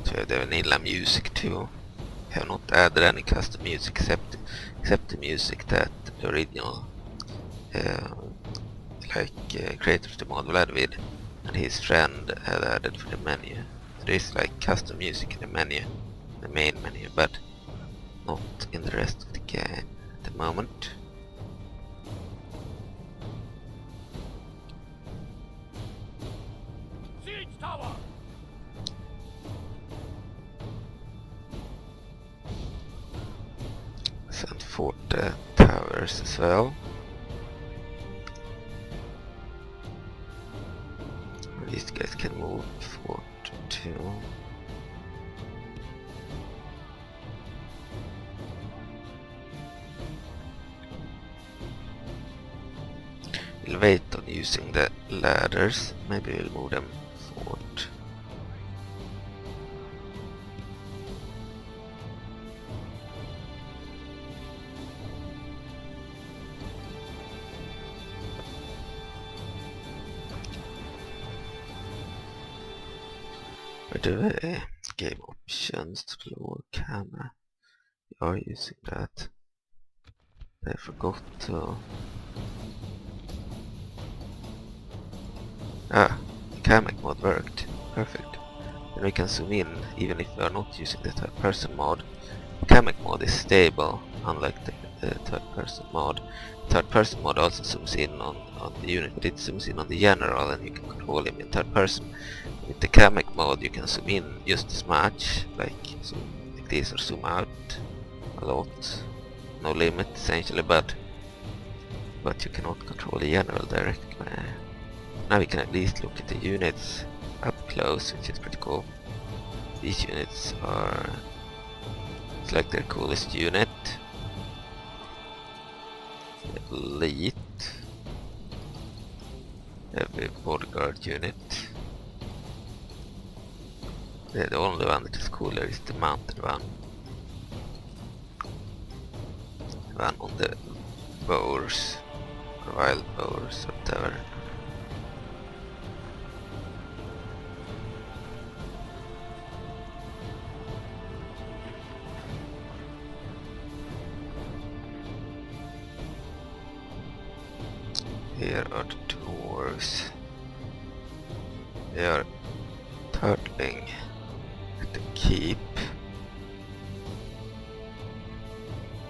So the vanilla music too. I have not added any custom music except the music that the original creator of the mod Vladimir and his friend had added for the menu. There is like custom music in the menu, the main menu, but not in the rest of the game at the moment. Siege tower. Send fort towers as well. These guys can move fort too. We'll wait on using the ladders. Maybe we'll move them fort. By the way, game options to lower camera. We are using that. I forgot to. The camera mod worked. Perfect. Then we can zoom in even if we are not using the third person mode. The camera mod is stable, unlike the third person mode. Third person mode also zooms in on the unit, but it zooms in on the general and you can control him in third person. With the Kamek mode you can zoom in just as much, like zoom like this or zoom out a lot. No limit essentially, but you cannot control the general directly. Now we can at least look at the units up close, which is pretty cool. These units are, it's like their coolest unit. Elite. Every bodyguard unit. The only one that is cooler is the mounted one. One on the boars, or wild boars, or whatever. Here are the dwarves. They are turtling at the keep.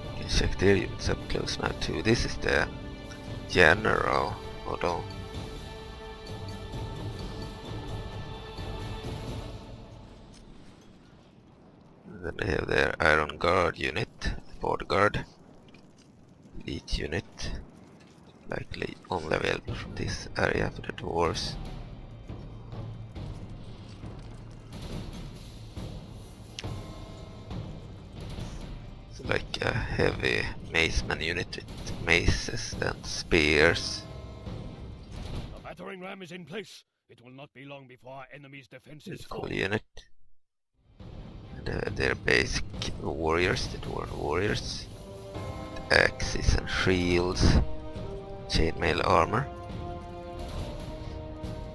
You can check their units up close now too. This is the general model. And then they have their iron guard unit, bodyguard, elite unit. Likely only available from this area for the dwarves. like a heavy maceman unit with maces and spears. A battering ram is in place. It will not be long before our enemy's defenses fall. Cool unit. And they're basic warriors, the dwarf warriors. Axes and shields, chainmail armor.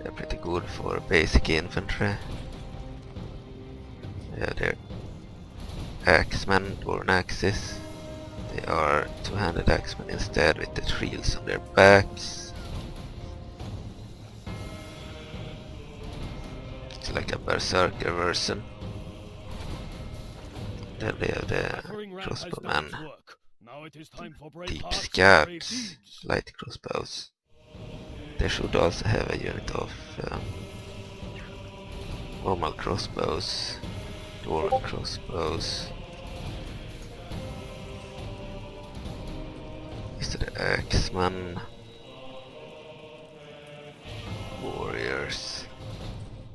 They're pretty good for basic infantry. Yeah, they're axemen, dwarven axes. They are two-handed axemen instead with the shields on their backs. It's like a berserker version. Then they have the crossbowmen. Deep scabs, light crossbows. They should also have a unit of normal crossbows, dwarven crossbows. These are the axemen, warriors.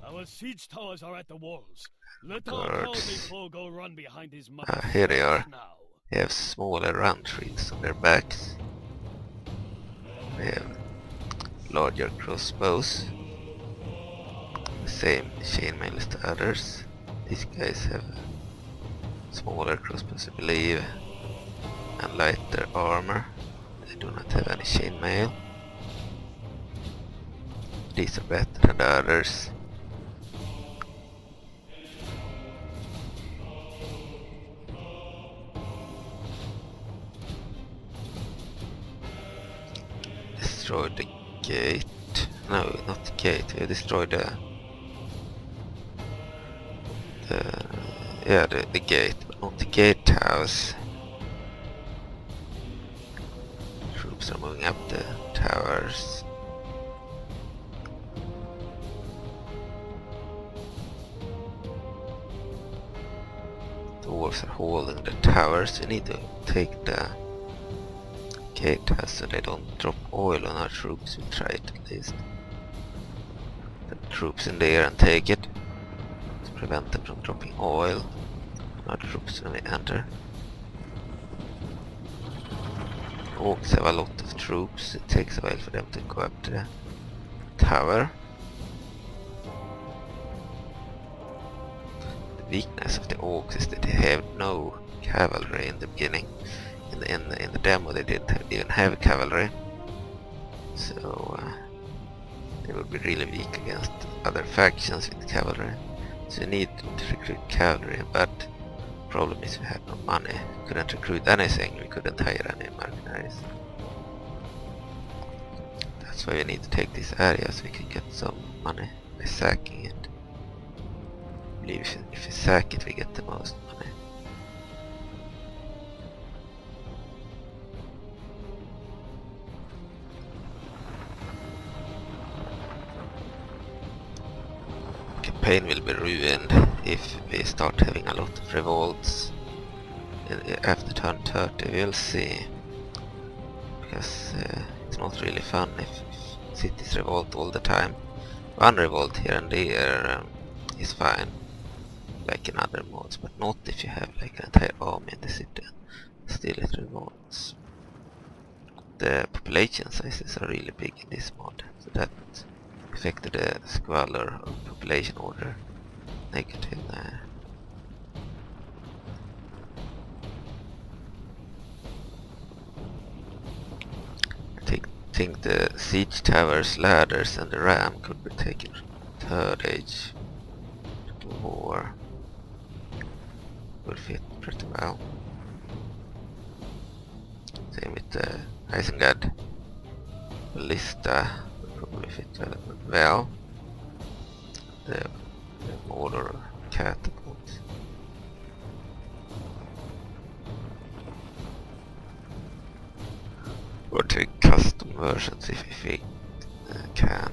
Our siege towers are at the walls. Let our cowardly foe go run behind his mother. Here they are. Now. They have smaller round shields on their backs. They have larger crossbows. The same chainmail as the others. These guys have smaller crossbows, I believe, and lighter armor. They do not have any chainmail. These are better than the others. Destroyed the gate. No, not the gate. We destroyed the gate, but not the gatehouse. Troops are moving up the towers. The dwarves are holding the towers. We need to take the gatehouse so they don't drop oil on our troops. We'll try it at least. The troops in there and take it to prevent them from dropping oil on our troops when we enter. Orcs have a lot of troops. It takes a while for them to go up to the tower. The weakness of the orcs is that they have no cavalry in the beginning. In the demo they didn't even have cavalry, so they would be really weak against other factions with cavalry. So you need to recruit cavalry, but the problem is we had no money. We couldn't recruit anything, we couldn't hire any mercenaries. That's why we need to take this area so we can get some money by sacking it. I believe if we sack it we get the most money. Campaign will be ruined if we start having a lot of revolts after turn 30. We'll see, because it's not really fun if cities revolt all the time. One revolt here and there is fine, like in other mods, but not if you have like an entire army in the city. Still it revolts. The population sizes are really big in this mod, so that affected the squalor of population order negative there. I think the siege towers, ladders and the ram could be taken from 3rd age to war. Would fit pretty well. Same with the Isengard ballista. Probably fit well. The mortar catapult. Or take custom versions if we can.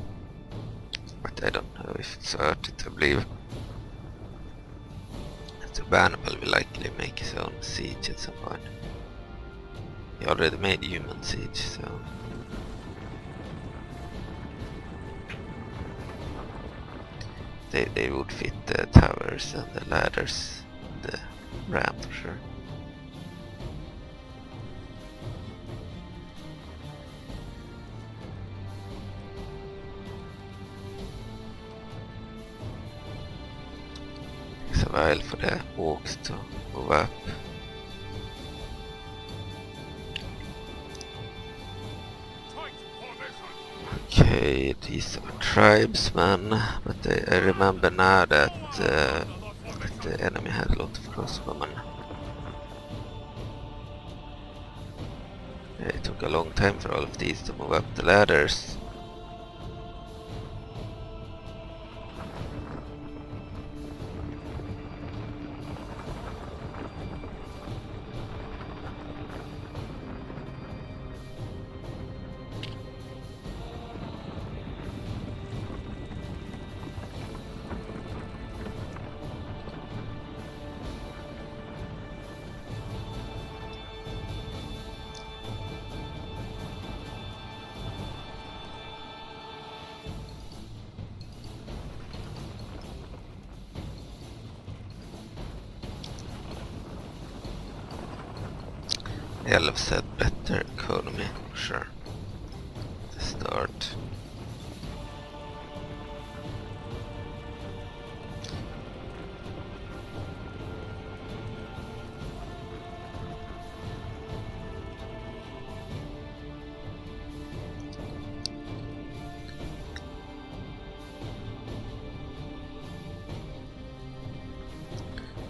But I don't know if it's worth it, I believe. So Bannable will likely make his own siege at some point. He already made human siege, so they would fit the towers and the ladders, the ram for sure. a while for the orcs to move up. Okay, these are tribesmen, but I remember now that the enemy had a lot of crossbowmen. It took a long time for all of these to move up the ladders. Elves had better economy, sure. To start.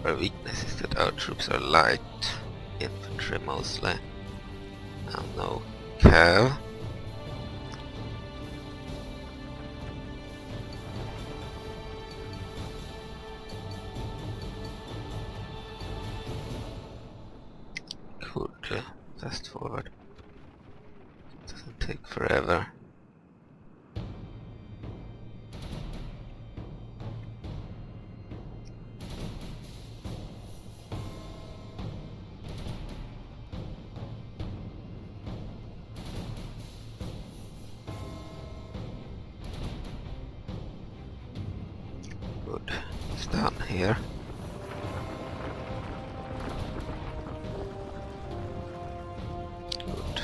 Our weakness is that our troops are light infantry mostly, and no cav. Could fast forward. Doesn't take forever. Good. It's done here. Good.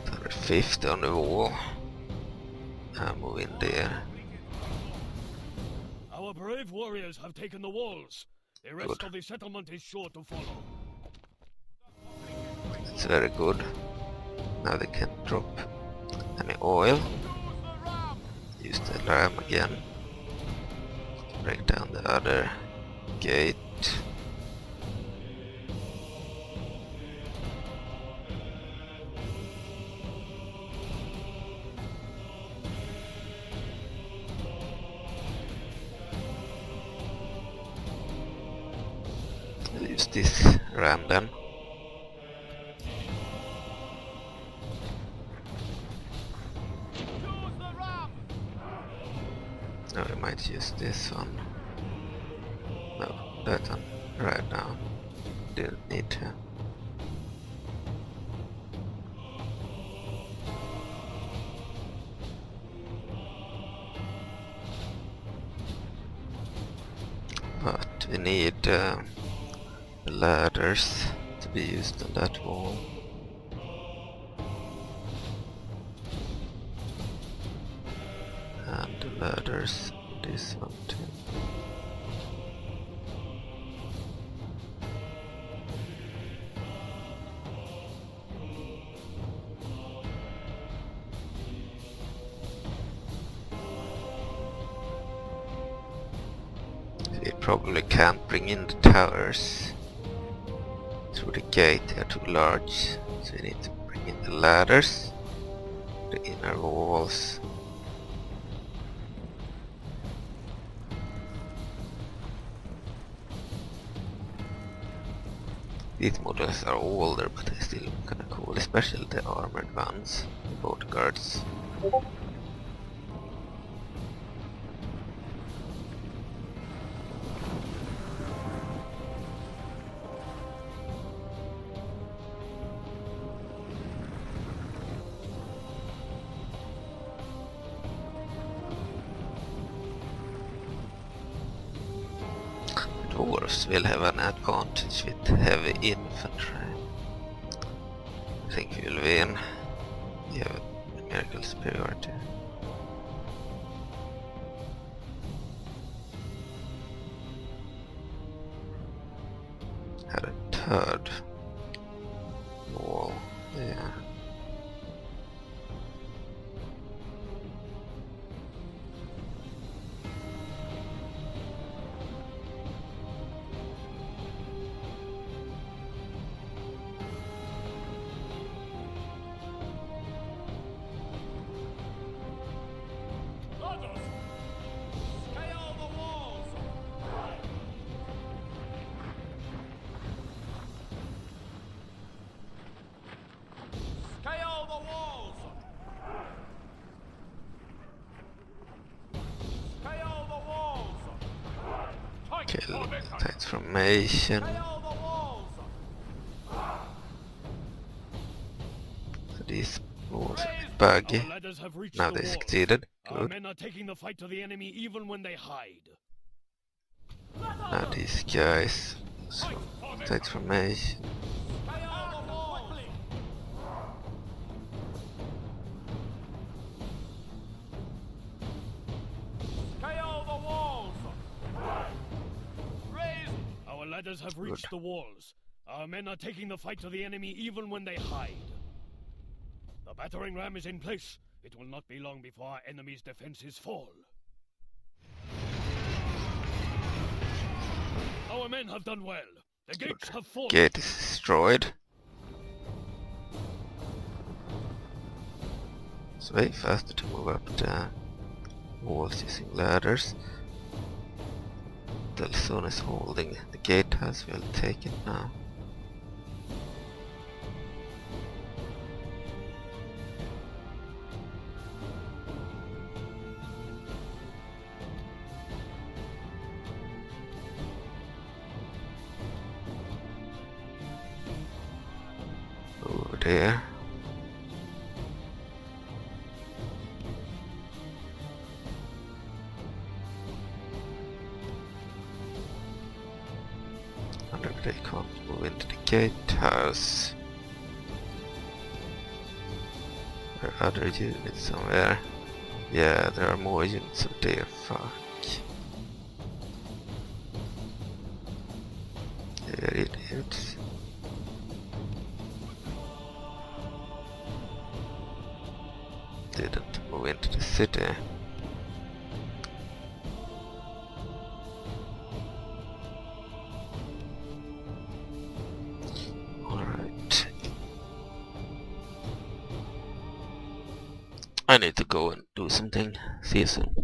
Third, fifth on the wall. Move in there. Our brave warriors have taken the walls. The rest of the settlement is sure to follow. That's very good. Now they can drop any oil. Use the alarm again. Break down the other gate. Use this ram then. No, we might use this one. No, that one right now. Didn't need to. But we need the ladders to be used on that wall. And the ladders on this one too. We probably can't bring in the towers through the gate, they are too large, so we need to bring in the ladders, the inner walls. These models are older, but they still look kinda cool, especially the armored ones, the bodyguards. Dwarves will have an advantage with heavy infantry. I think we will win. We have numerical superiority. had a third wall. Yeah. Kill transformation. So these walls are a bit buggy. Our ladders have reached Now the they walls. succeeded. Our Good. men are taking the fight to the enemy even when they hide. Now these guys. So, transformation. Our ladders have reached the walls. Our men are taking the fight to the enemy even when they hide. The battering ram is in place. It will not be long before our enemy's defenses fall. Our men have done well. The gates have fallen. Gate is destroyed. It's way faster to move up the walls using ladders. Delzoun is holding the gatehouse. We'll take it now. Over there. Under they can't move into the gatehouse. There are other units somewhere. Yeah, there are more units up there. Fuck. They're idiots. Didn't move into the city. Alright. I need to go and do something. See you soon.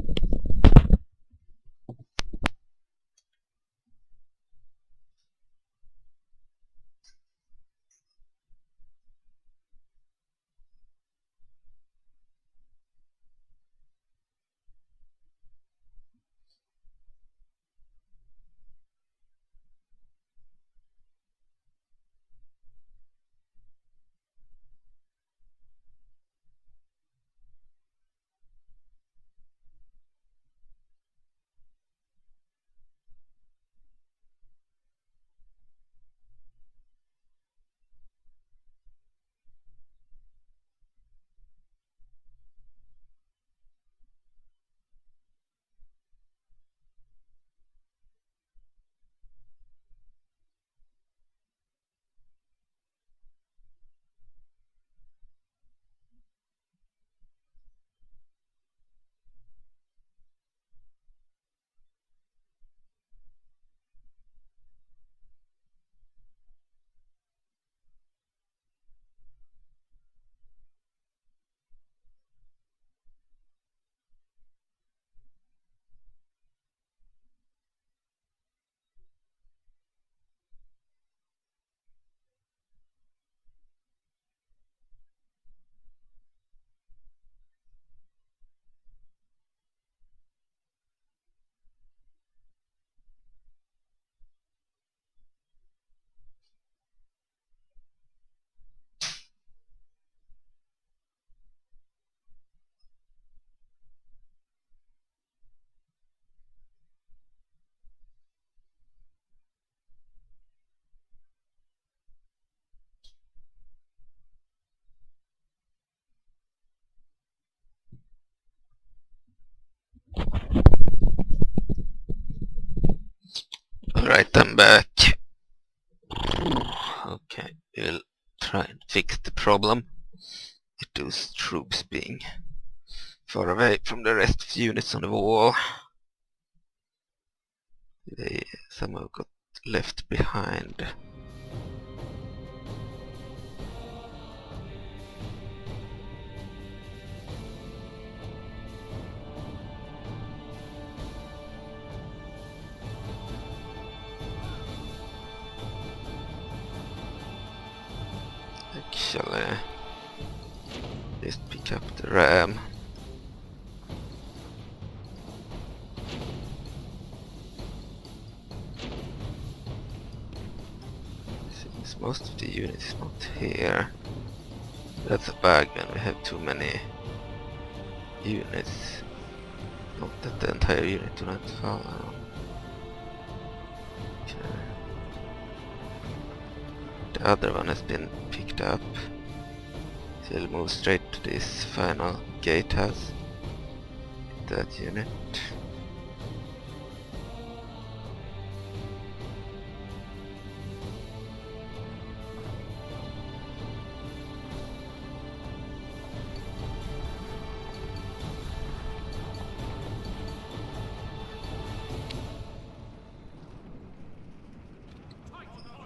Alright, I'm back. problem with those troops being far away from the rest of the units on the wall. They somehow got left behind. Actually, just pick up the ram. Since most of the unit is not here, that's a bug when we have too many units. Not that the entire unit do not follow. Okay. The other one has been picked up. So we'll move straight to this final gatehouse. That unit.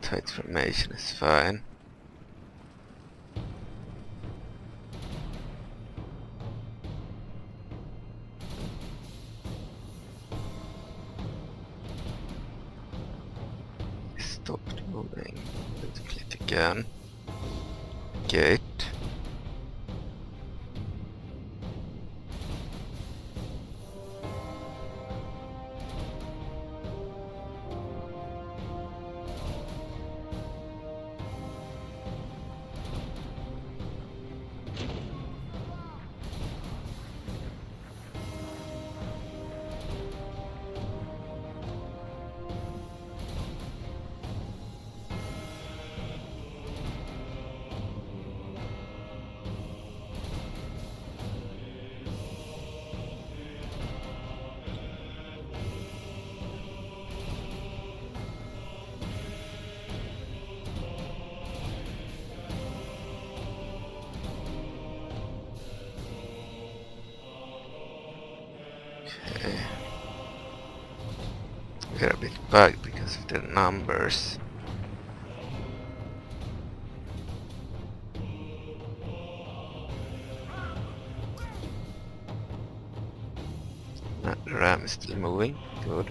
Tight formation is fine. Stopped moving. Let's click again. Gate. Okay. We're a bit bugged because of the numbers. The ram is still moving. Good.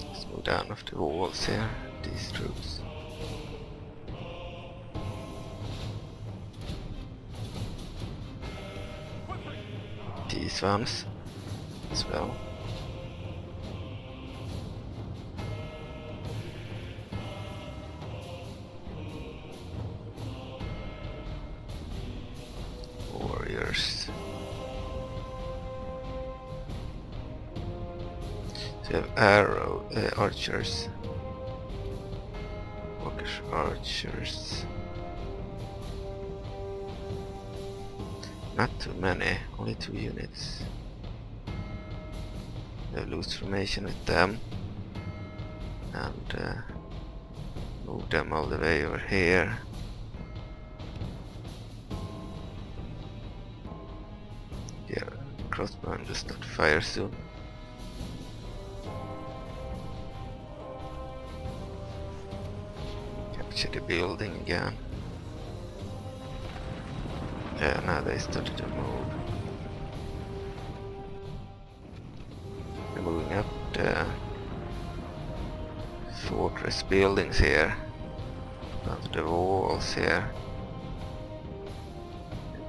Let's move down off the walls here. These troops. These ones as well. Warriors. So we have archers. Walkers, archers. Not too many, only 2 units. We have loose formation with them. And move them all the way over here. Yeah, crossbow will start fire soon. Capture the building again. Yeah, now they started to move. They're moving up the fortress buildings here. Down to the walls here.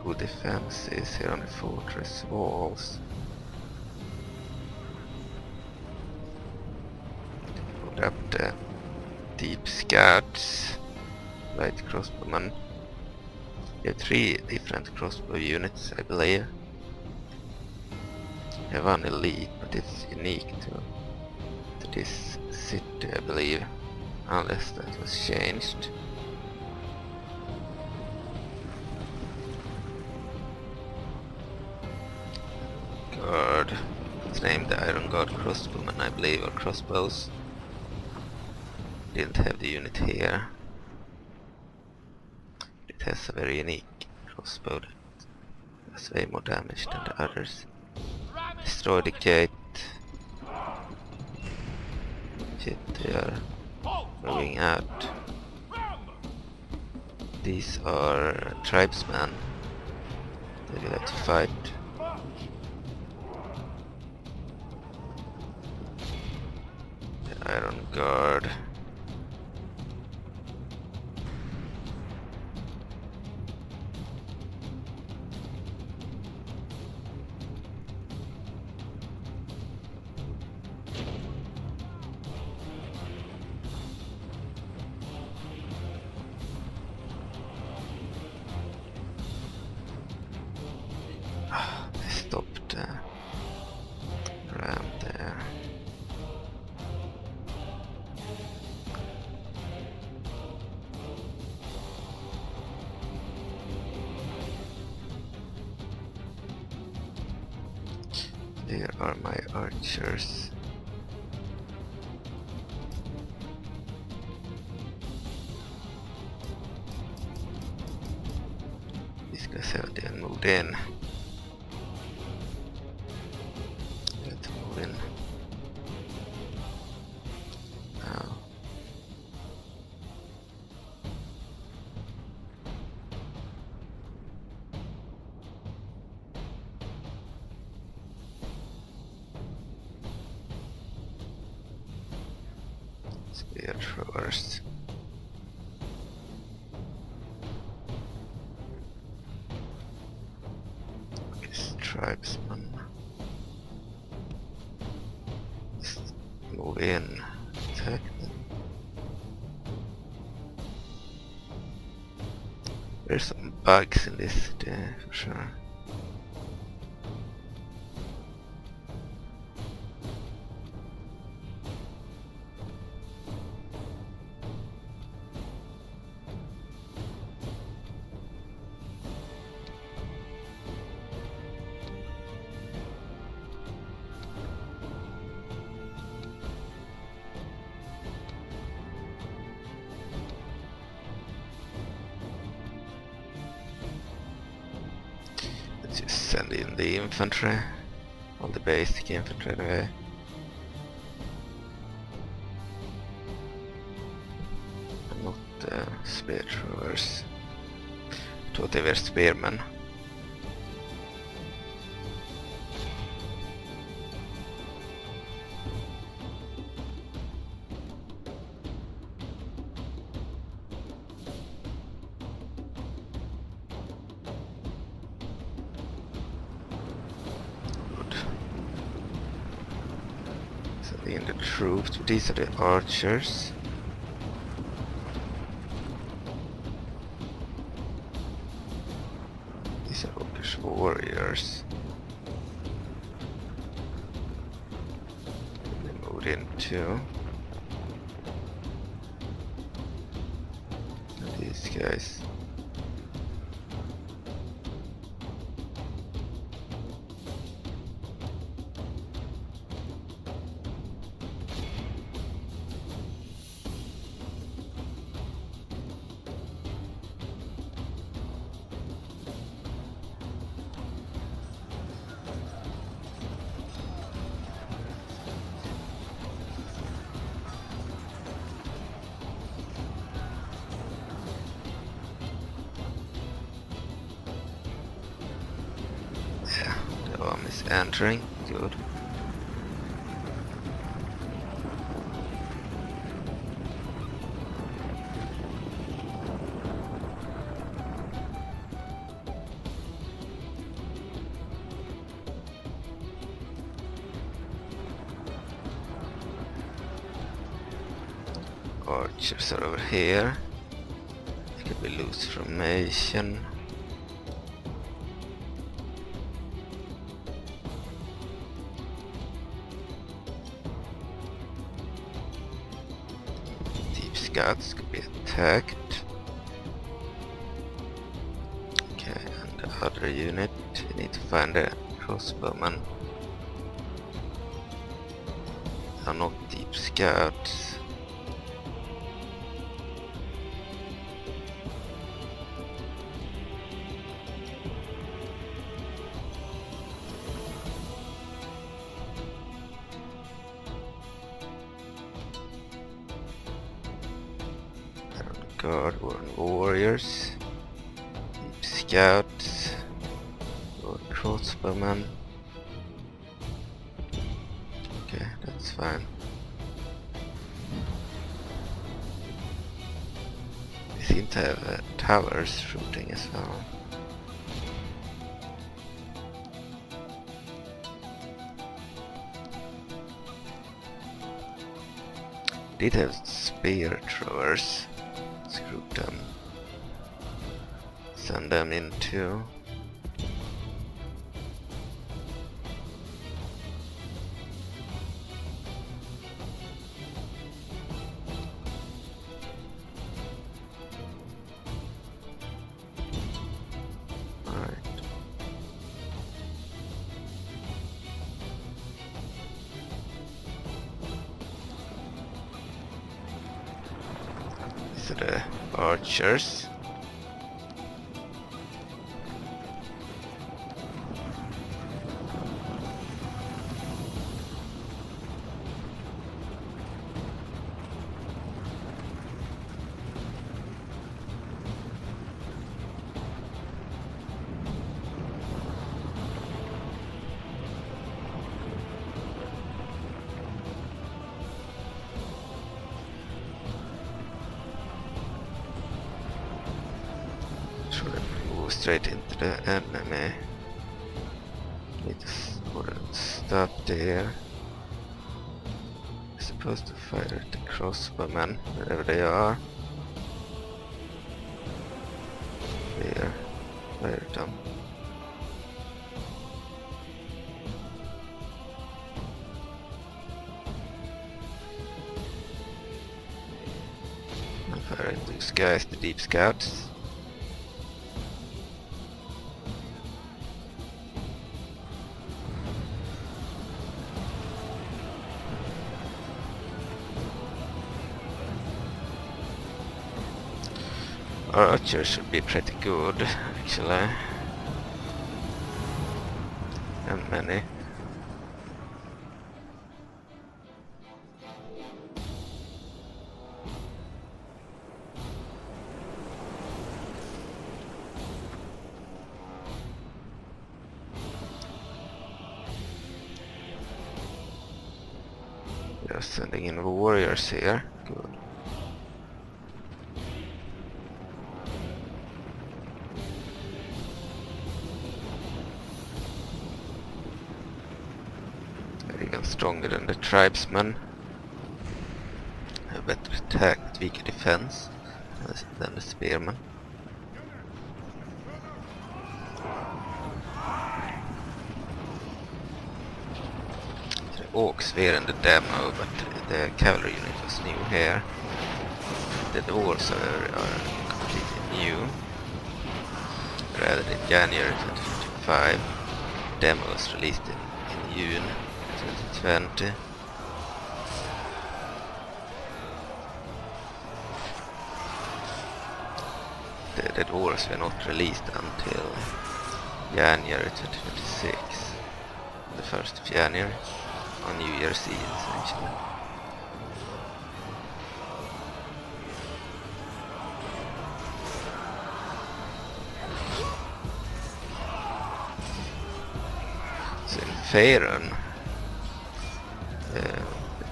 Good defenses here on the fortress walls. Put up the deep scouts. Light crossbowmen. We have 3 different crossbow units, I believe. We have one elite, but it's unique to this city, I believe. Unless that was changed. Guard. It's named the Iron Guard crossbowmen, I believe, or crossbows. Didn't have the unit here. It has a very unique crossbow that does way more damage than the others. Destroy the gate. Shit, they are moving out. These are tribesmen. They will have to fight. The Iron Guard. They stopped ram there. There are my archers. These guys haven't moved in. Let's move in. Now. Spear throwers. These tribesmen. Just move in. Attack them. There's some bugs in this city for sure. Let's just send in the infantry. All the basic infantry anyway. Not spear throwers. Thought they were spearmen. In the troops, these are the archers. These are Orcish warriors. They moved in too. And these guys. Yeah, the army's entering. Good. Archers are over here. Could be loose formation. Deep scouts could be attacked. Okay, and the other unit, we need to find a crossbowman. are not deep scouts. Guard warriors, deep scouts, or crossbowmen. Okay, that's fine. They seem to have towers shooting as well. Did have spear throwers. Let's group them. Send them into. Alright. These are the archers. Should I go straight into the enemy? Need to stop there. I'm supposed to fire at the crossbowmen wherever they are. There, fire at them. And fire at these guys, the deep scouts. Our archers should be pretty good, actually. And many. We are sending in warriors here. Good. Even stronger than the tribesmen. Have better attack but weaker defense than the spearmen. The orcs were in the demo, but the cavalry unit was new here. The dwarves are completely new. Rather in January 2025. Demo was released in June 2020. The Dwarves were not released until January 2026. The 1st of January, on New Year's Eve essentially. So in Faerun, the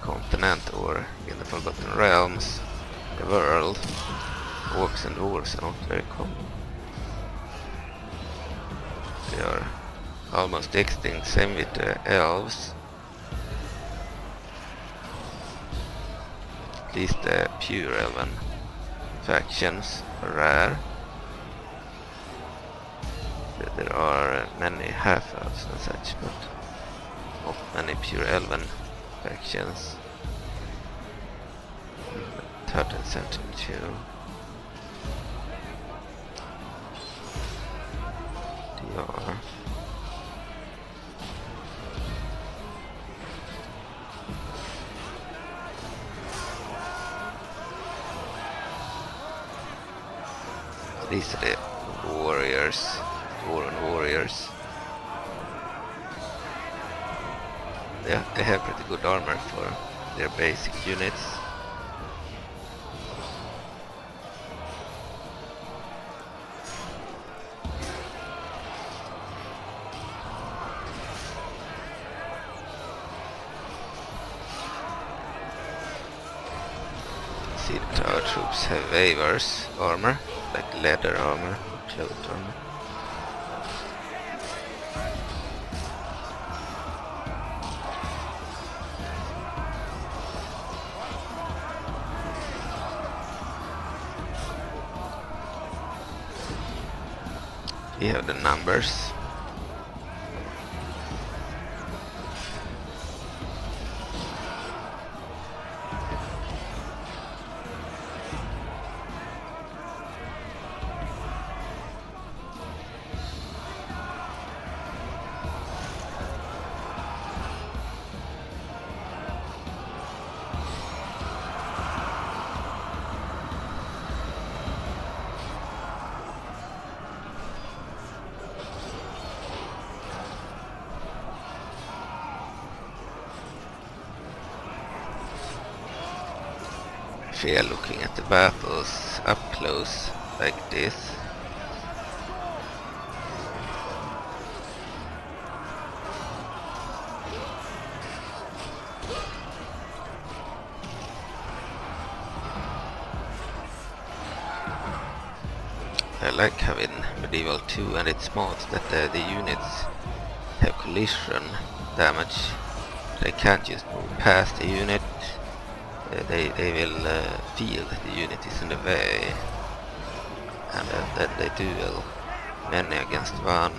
continent, or in the Forgotten Realms, the world, orcs and dwarves are not very common. They are almost extinct, same with the elves. At least the pure Elven factions are rare. There are many half-elves and such, but not many pure Elven factions. 13th century too. DR. These are the warriors, Dwarven warriors. Yeah, they have pretty good armor for their basic units. See that our troops have waivers armor, like leather armor, cloth armor. We have the numbers. If we are looking at the battles up close, like this, I like having medieval 2 and it's mods that the units have collision damage. They can't just move past the unit. They will feel that the unit is in the way, and then they duel many against one.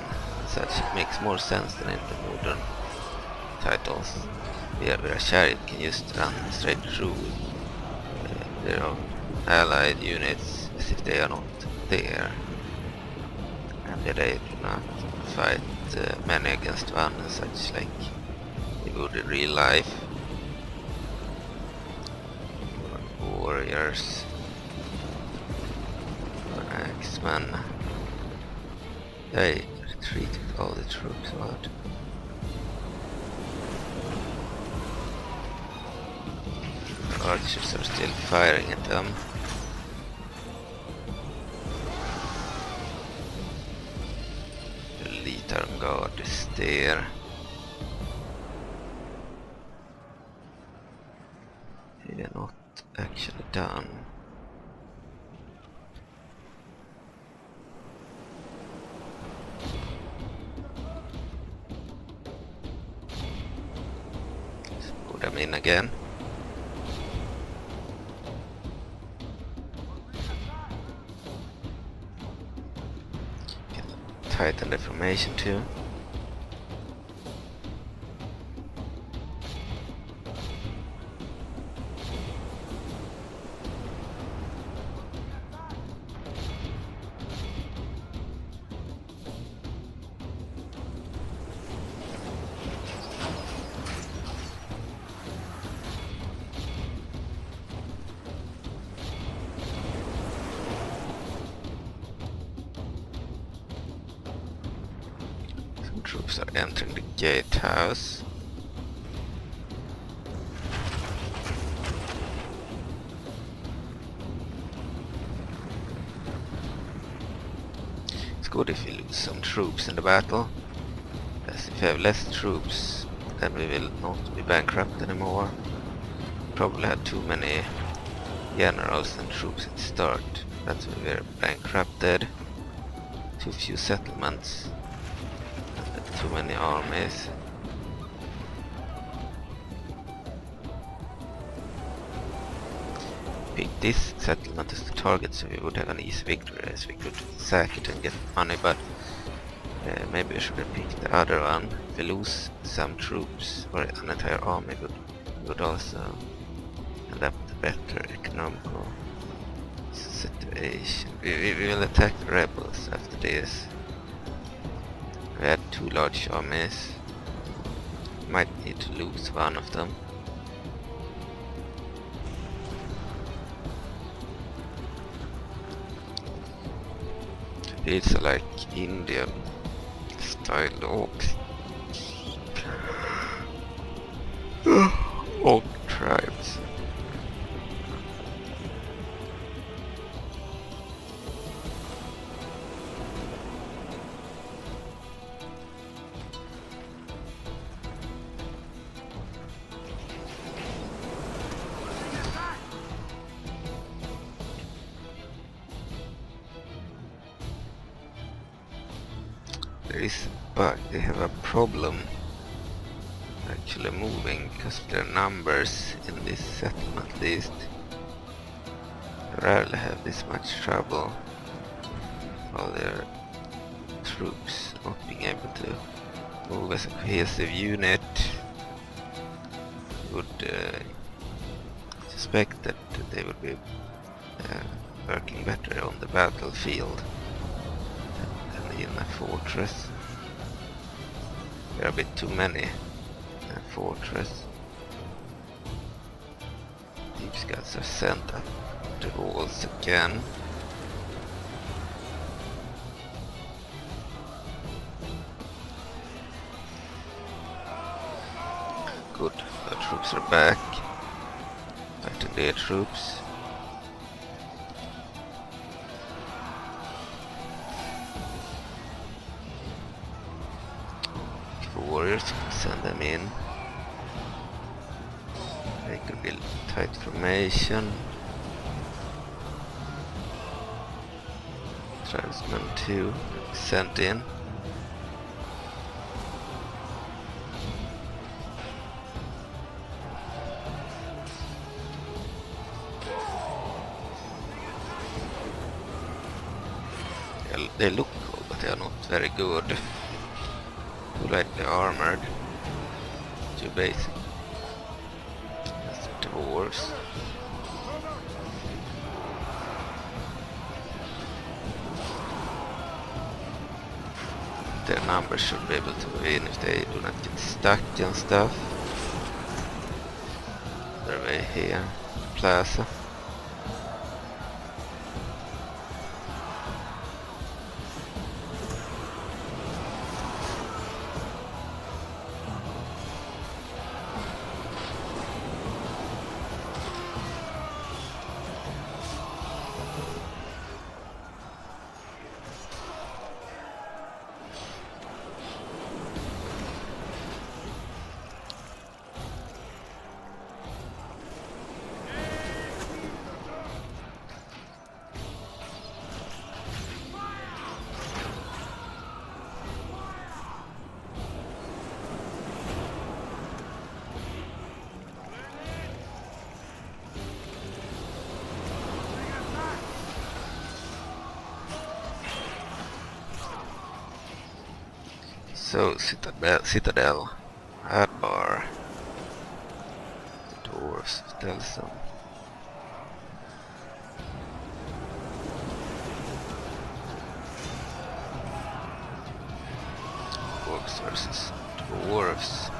Such makes more sense than in the modern titles, where a chariot can just run straight through their own allied units as if they are not there, and they do not fight many against one and such like they would in real life. Warriors, Axemen, they retreated all the troops out. Archers are still firing at them. The Leader Guard is there. They are not actually done. Let's put them in again. Tighten the formation too. Troops are entering the gatehouse. It's good if we lose some troops in the battle, as if we have less troops then we will not be bankrupt anymore. Probably had too many generals and troops at the start, that's why we were bankrupted. Too few settlements. Too many armies. Pick this settlement as the target so we would have an easy victory, as we could sack it and get money, but maybe we should have picked the other one. If we lose some troops or an entire army would also end up with a better economical situation. We will attack the rebels after this. We had 2 large armies. Might need to lose one of them. These are like Indian style dogs. Orc tribes. There is a bug, they have a problem actually moving because of their numbers in this settlement at least. They rarely have this much trouble. All their troops not being able to move as a cohesive unit. Would suspect that they would be working better on the battlefield than in a fortress. There are a bit too many in a fortress. Deep scouts are sent up the walls again. Good, our troops are back. Back to their troops. Warriors, send them in. They could build tight formation. Tribesmen 2 sent in. They look cool, but they are not very good. Too lightly armored. Too basic. That's Dwarves. Their numbers should be able to win if they do not get stuck and stuff. They're way here. Plaza. So, Citadel, Adbar, the Dwarves, Delzoun. Orcs versus Dwarves.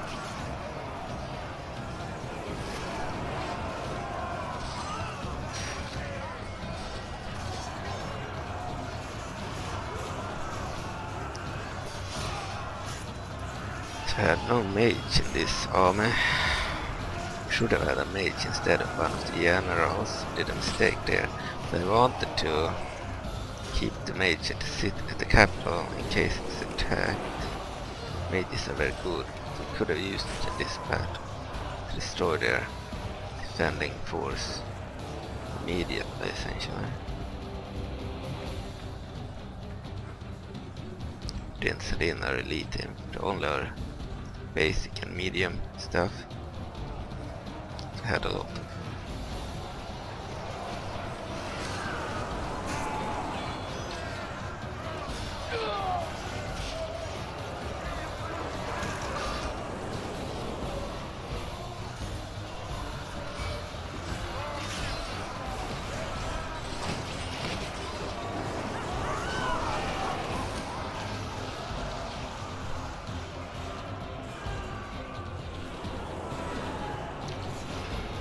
I had no mage in this army. Should have had a mage instead of one of the generals. Did a mistake there. But I wanted to keep the mage at the capital in case it's attacked. Mages are very good. We could have used it in this battle to destroy their defending force immediately, essentially. Didn't send in our elite team, but only our basic and medium stuff. I had a lot of.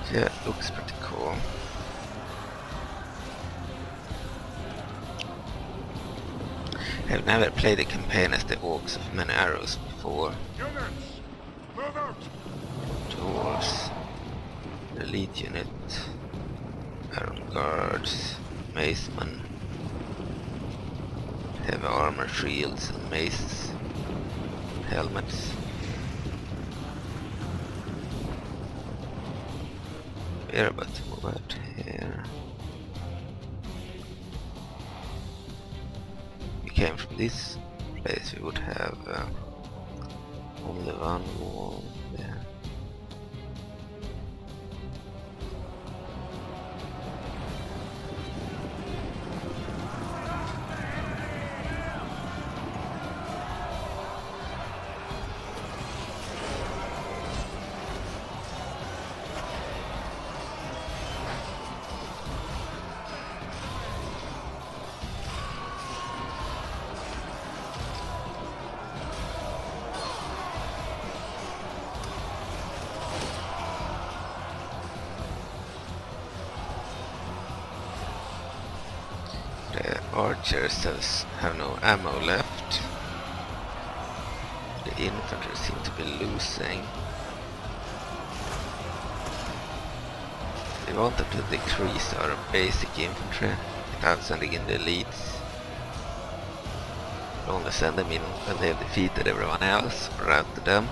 Yeah, it looks pretty cool. I've never played a campaign as the Obould Many-Arrows before. Units, move out! Dwarves, elite unit, Iron Guards, Macemen, heavy armor, shields and maces, helmets. We're about to move out here. We came from this place, we would have only one wall there. The archers have no ammo left. The infantry seem to be losing. We wanted to decrease our basic infantry without sending in the elites. We only send them in when they have defeated everyone else or routed them.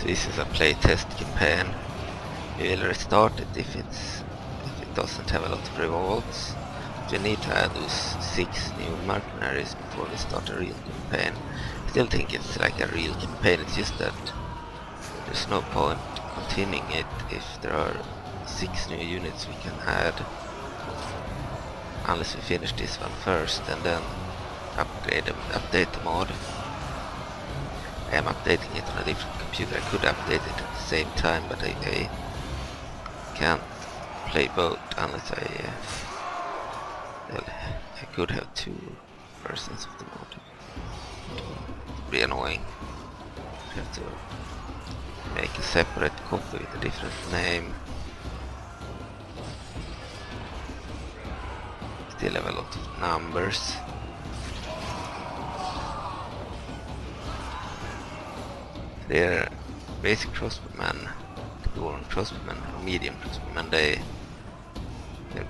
This is a playtest campaign. We will restart it if it doesn't have a lot of revolts. We need to add those 6 new mercenaries before we start a real campaign. I still think it's like a real campaign, it's just that there's no point continuing it if there are 6 new units we can add. Unless we finish this one first and then update the mod. I am updating it on a different computer. I could update it at the same time, but I can't play both unless well, I could have 2 versions of the mod. It would be annoying. I have to make a separate copy with a different name. Still have a lot of numbers. They're basic crossbowmen, Dwarven crossbowmen or medium crossbowmen. They're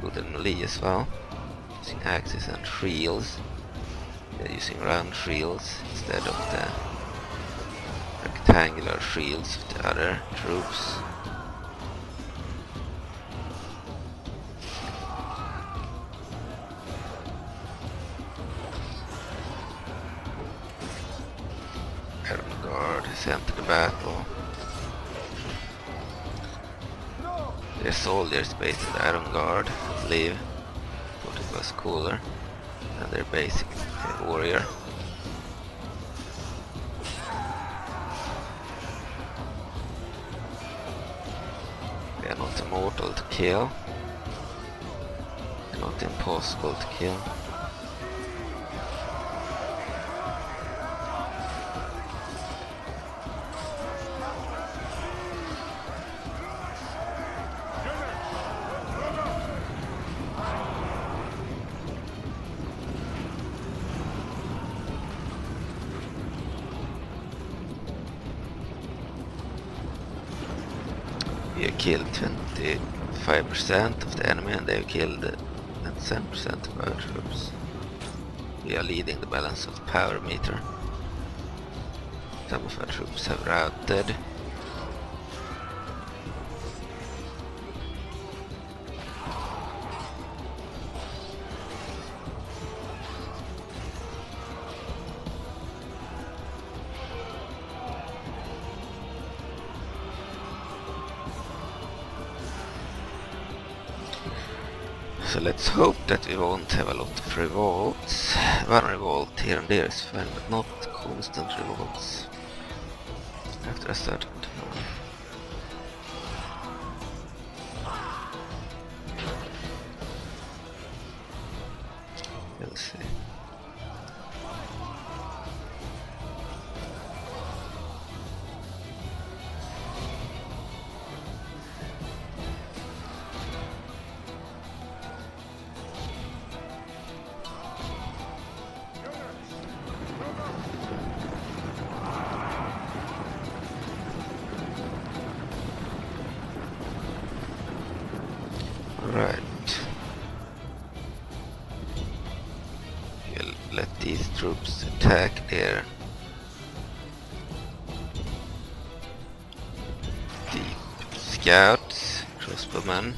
good at melee as well, using axes and shields. They're using round shields instead of the rectangular shields of the other troops. Iron Guard has entered the battle. Their soldiers based in the Iron Guard, I believe. Thought it was cooler than their basic warrior. They are not immortal to kill. They're not impossible to kill. We have killed 25% of the enemy and they have killed 10% of our troops. We are leading the balance of power meter. Some of our troops have routed. So let's hope that we won't have a lot of revolts. One revolt here and there is fine, but not constant revolts after a certain time. Right. We'll let these troops attack their deep scouts, crossbowmen.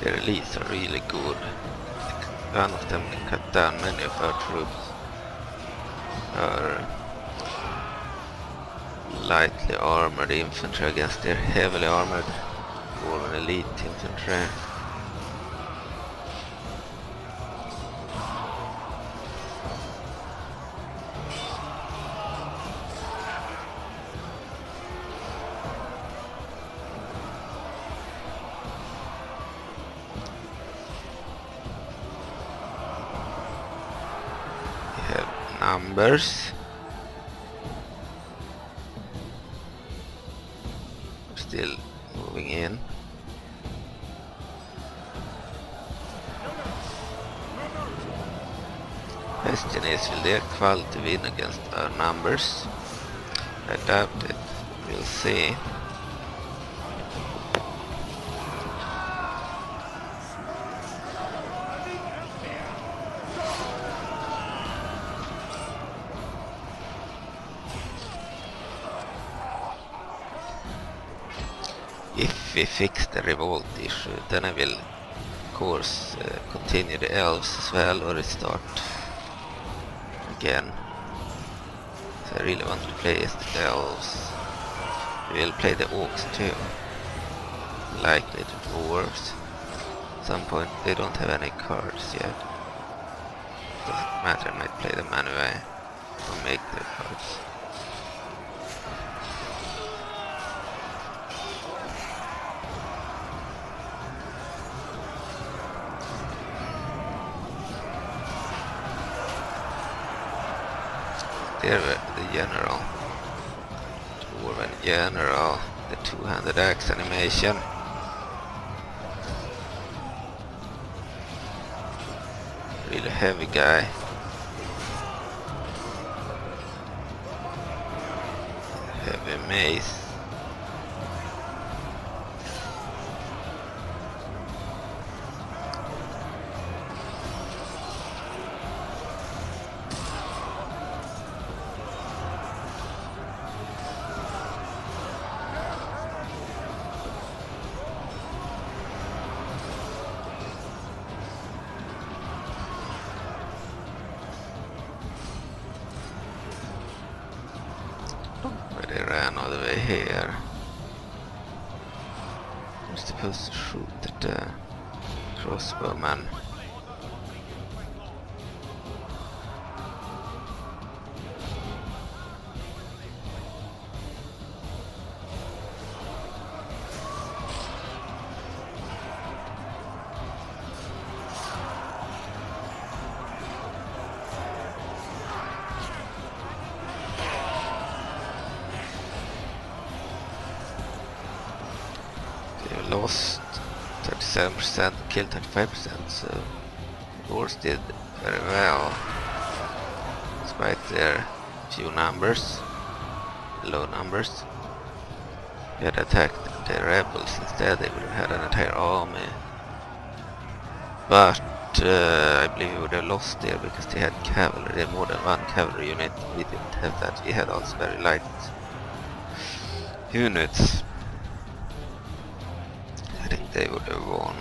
Their elites are really good. One of them can cut down many of our troops. Our lightly armored infantry against their heavily armored Dwarven elite infantry. Numbers. We're still moving in. Question is, will their quality win against our numbers? I doubt it. We'll see. If we fix the revolt issue, then I will of course continue the elves as well, or restart again. So I really want to play as the elves. We will play the orcs too. Likely the dwarves. At some point they don't have any cards yet. Doesn't matter, I might play them anyway. Or make their cards. There the general. Dwarven general. The two-handed axe animation. Really heavy guy. Heavy mace. They ran all the way here. I'm supposed to shoot at the crossbowman. Lost 37%, killed 35%, so Dwarves did very well despite their few numbers, low numbers. They had attacked the rebels instead, they would have had an entire army. But I believe we would have lost there because they had cavalry, they had more than one cavalry unit. We didn't have that, we had also very light units. I think they would have won.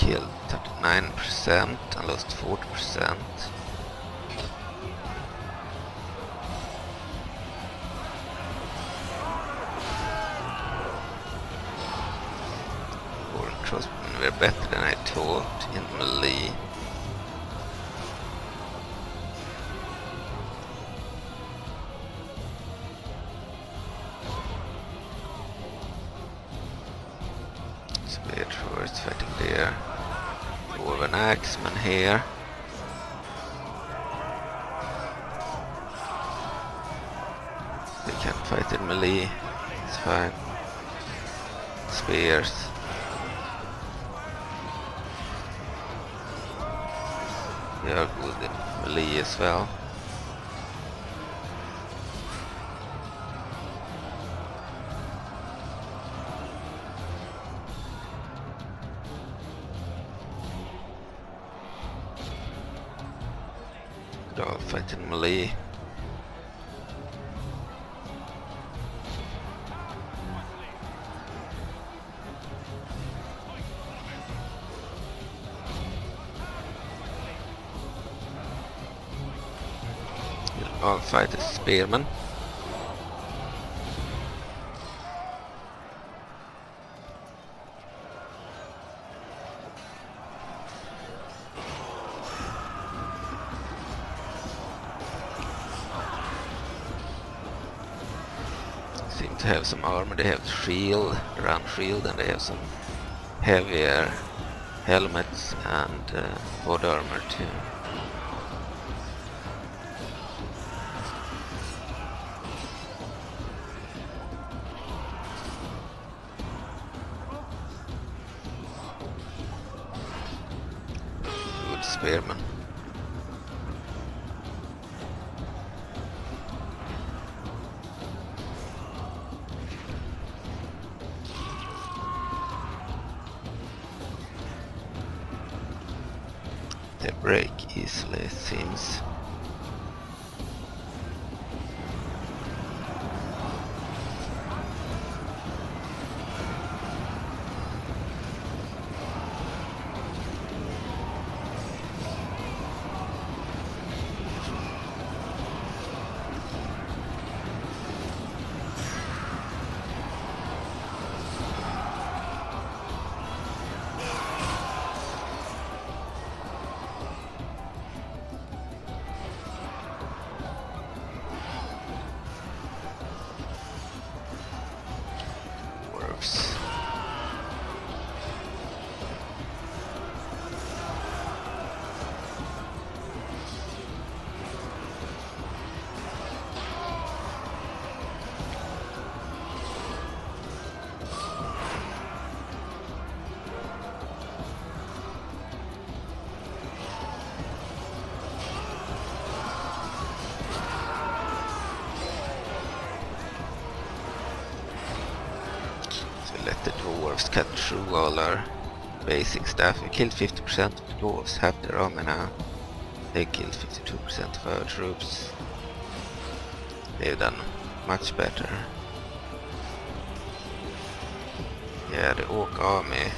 killed 39% and lost 40%. Or crossbowmen were better than I thought in melee. Spear throwers fighting there. Dwarven axeman here. They can't fight in melee. It's fine. Spears. They are good in melee as well. Good all fight in melee. All fight as spearmen. Seem to have some armor. They have shield, round shield, and they have some heavier helmets and body armor too. Good spearmen. They break easily, it seems. Dwarves. Let the dwarves cut through all our basic stuff. We killed 50% of the dwarves, half their army now. They killed 52% of our troops. They've done much better. Yeah, the orc army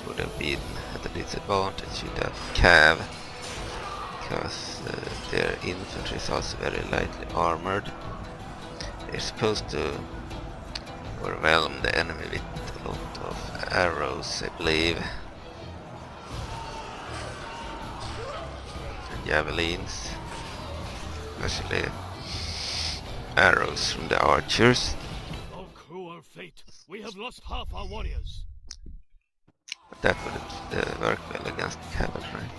would have been at a disadvantage with that cav, because their infantry is also very lightly armored. They're supposed to overwhelm the enemy with a lot of arrows, I believe, and javelins, especially arrows from the archers. Oh, cruel fate! We have lost half our warriors. But that wouldn't work well against cavalry.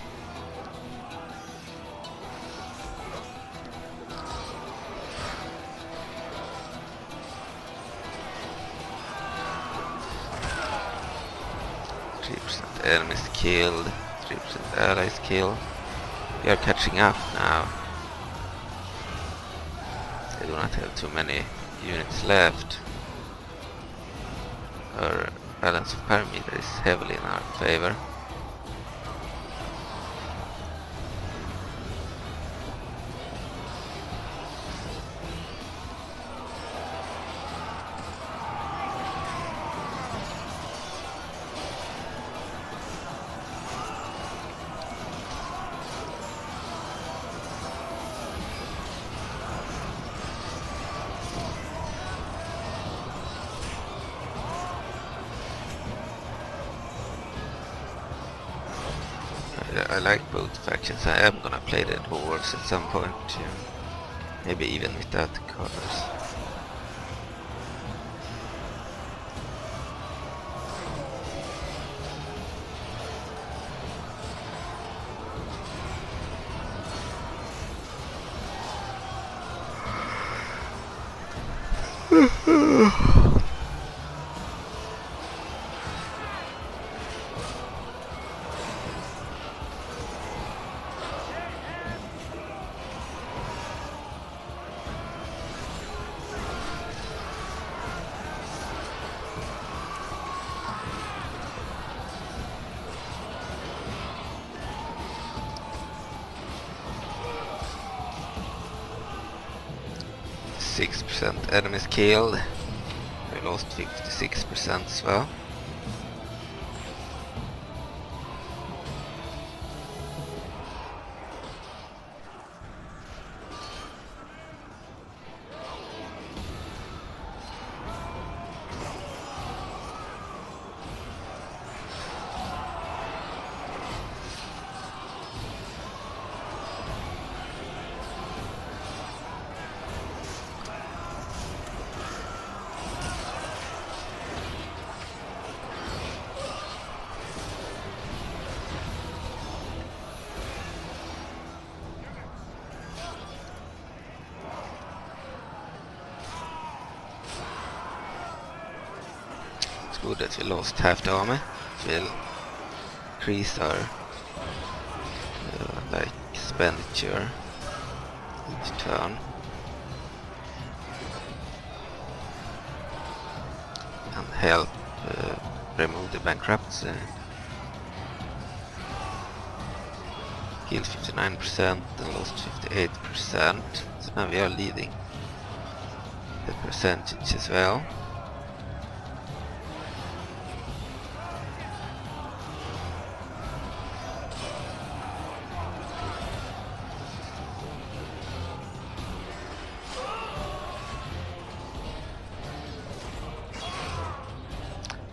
Enemies killed, 3% allies killed. We are catching up now. They do not have too many units left. Our balance of parameter is heavily in our favor. I like both factions. I am gonna play the Dwarves at some point too. Maybe even without the colors. Enemies killed. We lost 56% as well. It's good that we lost half the army. It will increase our like expenditure each turn. And help remove the bankruptcy. Killed 59% and lost 58%. So now we are leading the percentage as well.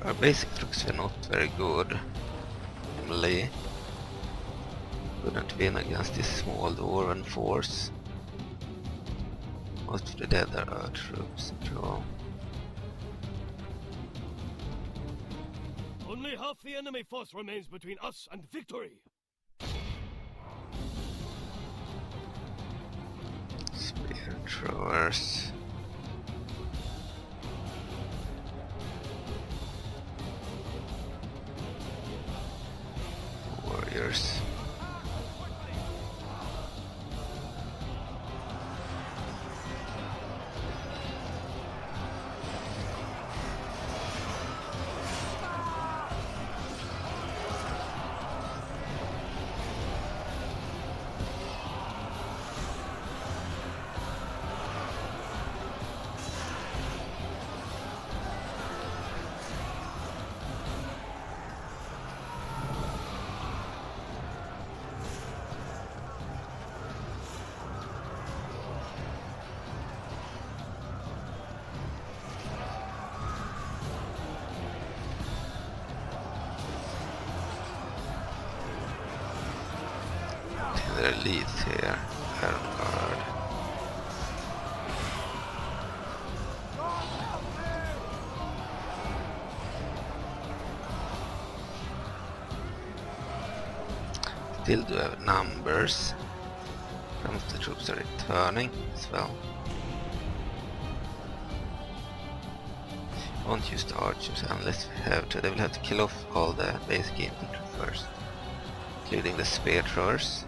Our basic troops were not very good. Emily couldn't win against this small Dwarven force. Most of the dead are our troops after all. Only half the enemy force remains between us and victory. Spear throwers. Warriors. Their leads here, Faerun. Still do have numbers. Some of the troops are returning as well. Won't use the archers unless we have to. They will have to kill off all the basic infantry first, including the spear throwers.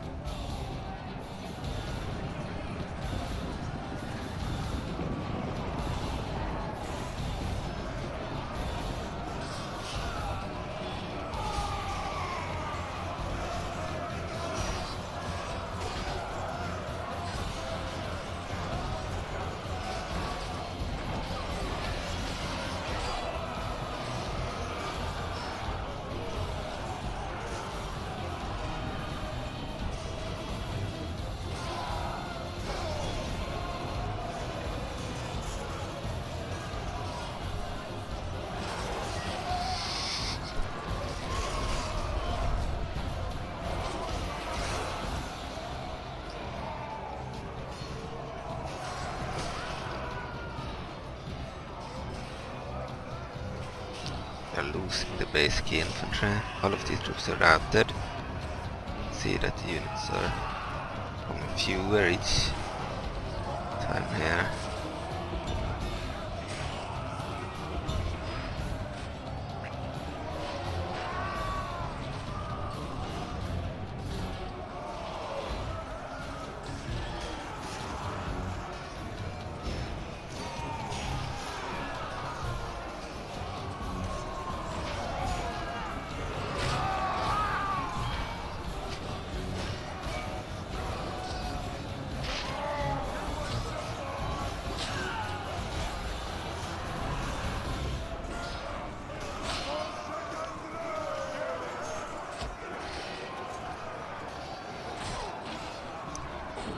losing the basic infantry. All of these troops are routed. See that the units are becoming fewer each time here.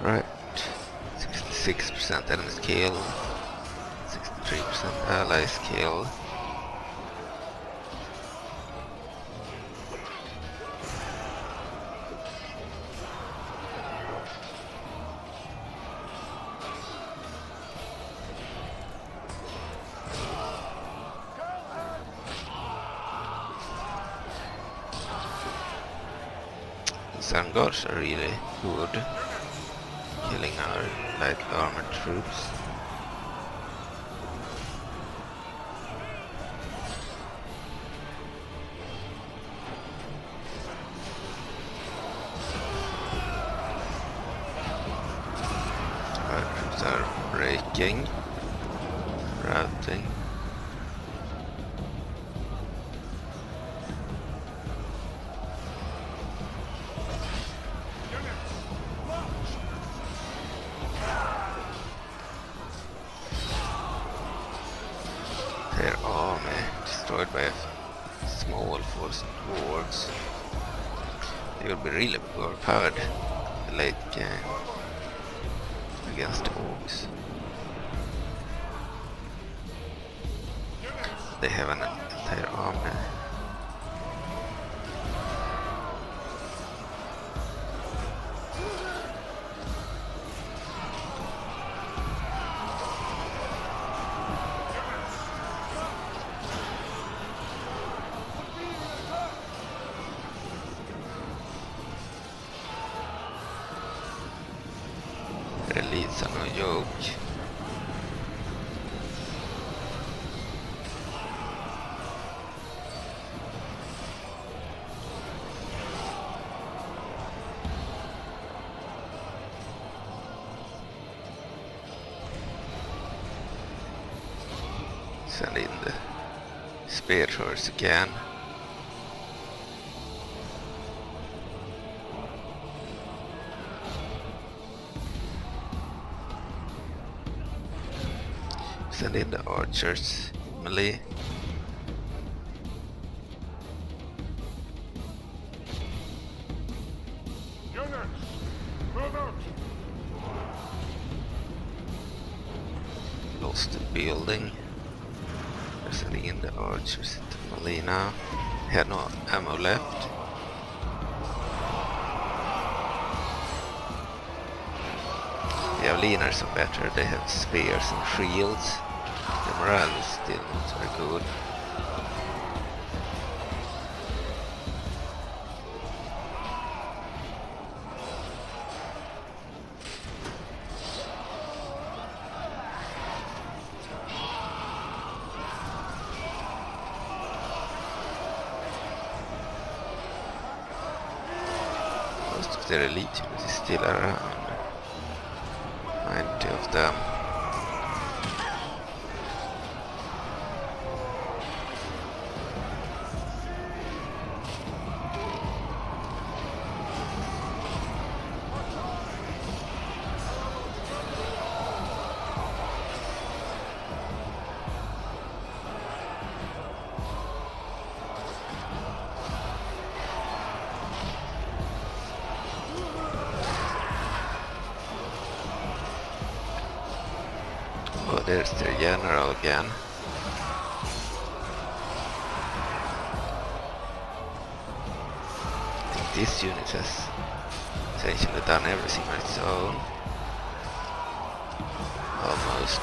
Right, 66% enemies killed, 63% allies killed. The Sun Guards are really good, killing our light armored troops. Our troops are breaking, routing. Their army destroyed by a small force of dwarves. They will be really overpowered in the late game against the orcs. They have an entire army. Their elites are no joke. Send in the spear horse again. Send in the archers, melee. Units, move out! Lost the building. They're sending in the archers into melee now. Had no ammo left. The Javeliners are better, they have spears and shields. The morale is still not very good. Most of their elite units is still around. 90 of them. Oh, there's their general again. I think this unit has essentially done everything on its own. Almost.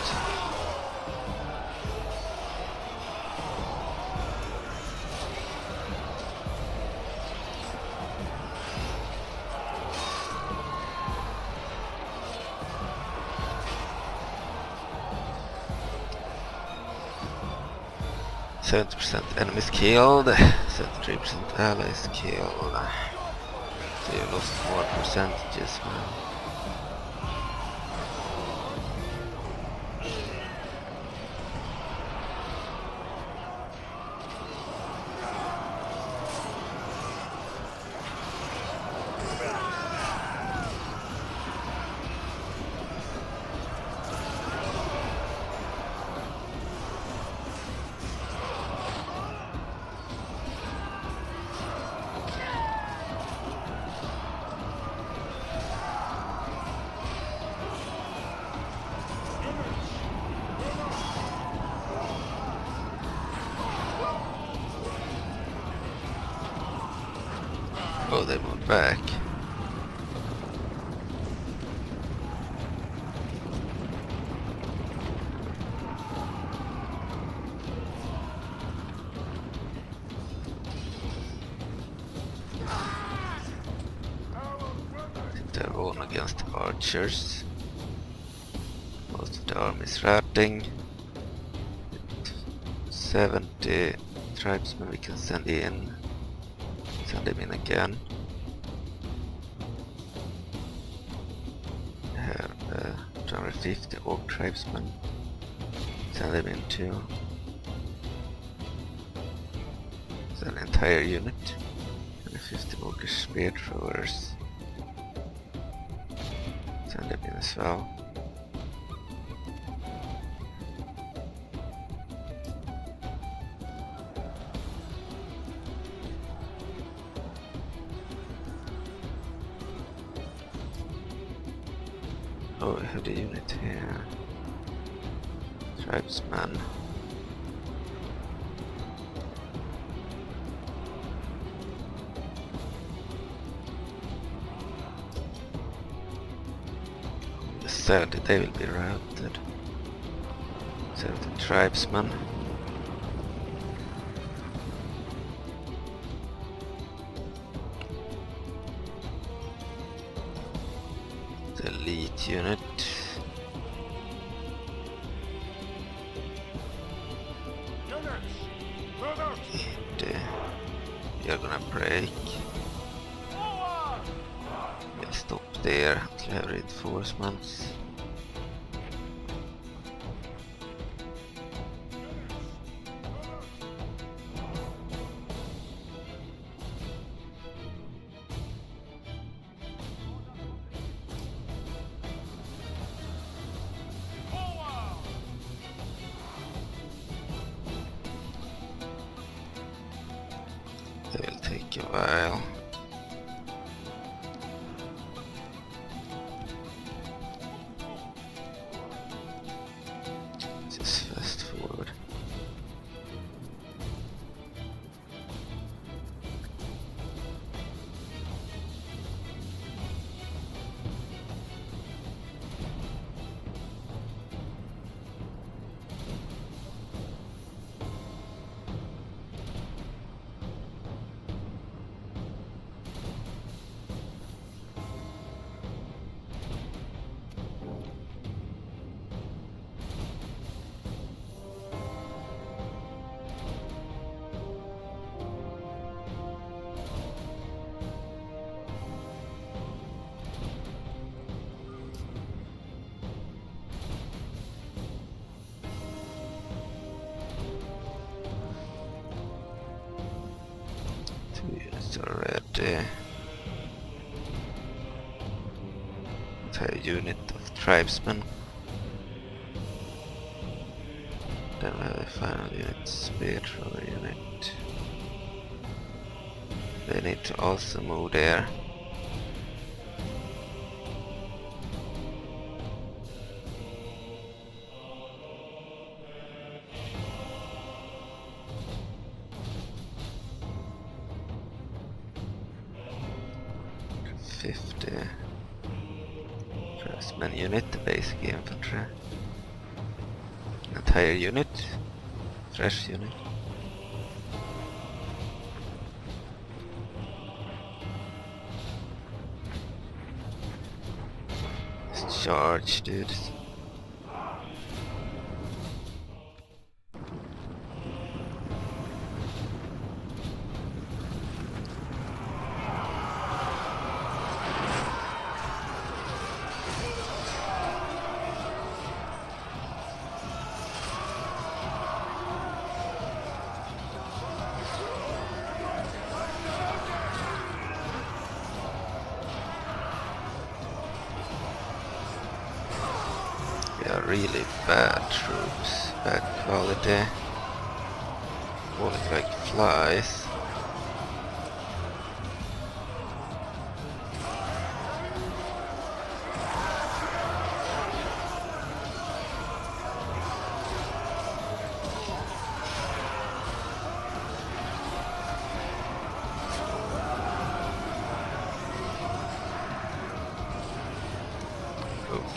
70% enemies killed, 73% allies killed. So you lost 4 percentages, man. Oh, they moved back. They're on against the archers. Most of the army is ratting. 70 tribesmen we can send in. Send them in again. We have 250 orc tribesmen. Send them in too. Send an entire unit. 250 orcish spear throwers. Send them in as well. Oh, we have the unit here. Tribesman. The 70, they will be routed. 70 tribesmen. The elite unit. You're gonna break. We'll stop there until I have reinforcements. It will take a while. Just fast forward. Units already. Entire unit of tribesmen. Then we have a final unit, spear thrower unit. They need to also move there. Tribesman unit, the basic infantry. Entire unit, fresh unit. Let's charge, dude. They are really bad troops, bad quality. Falling like flies.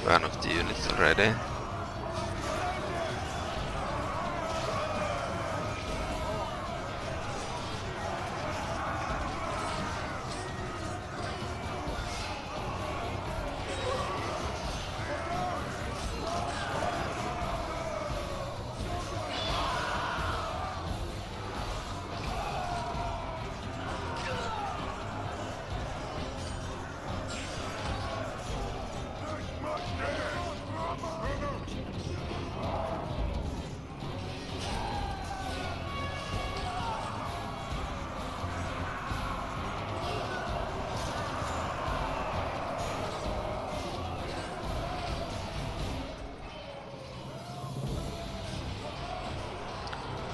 One of the units already.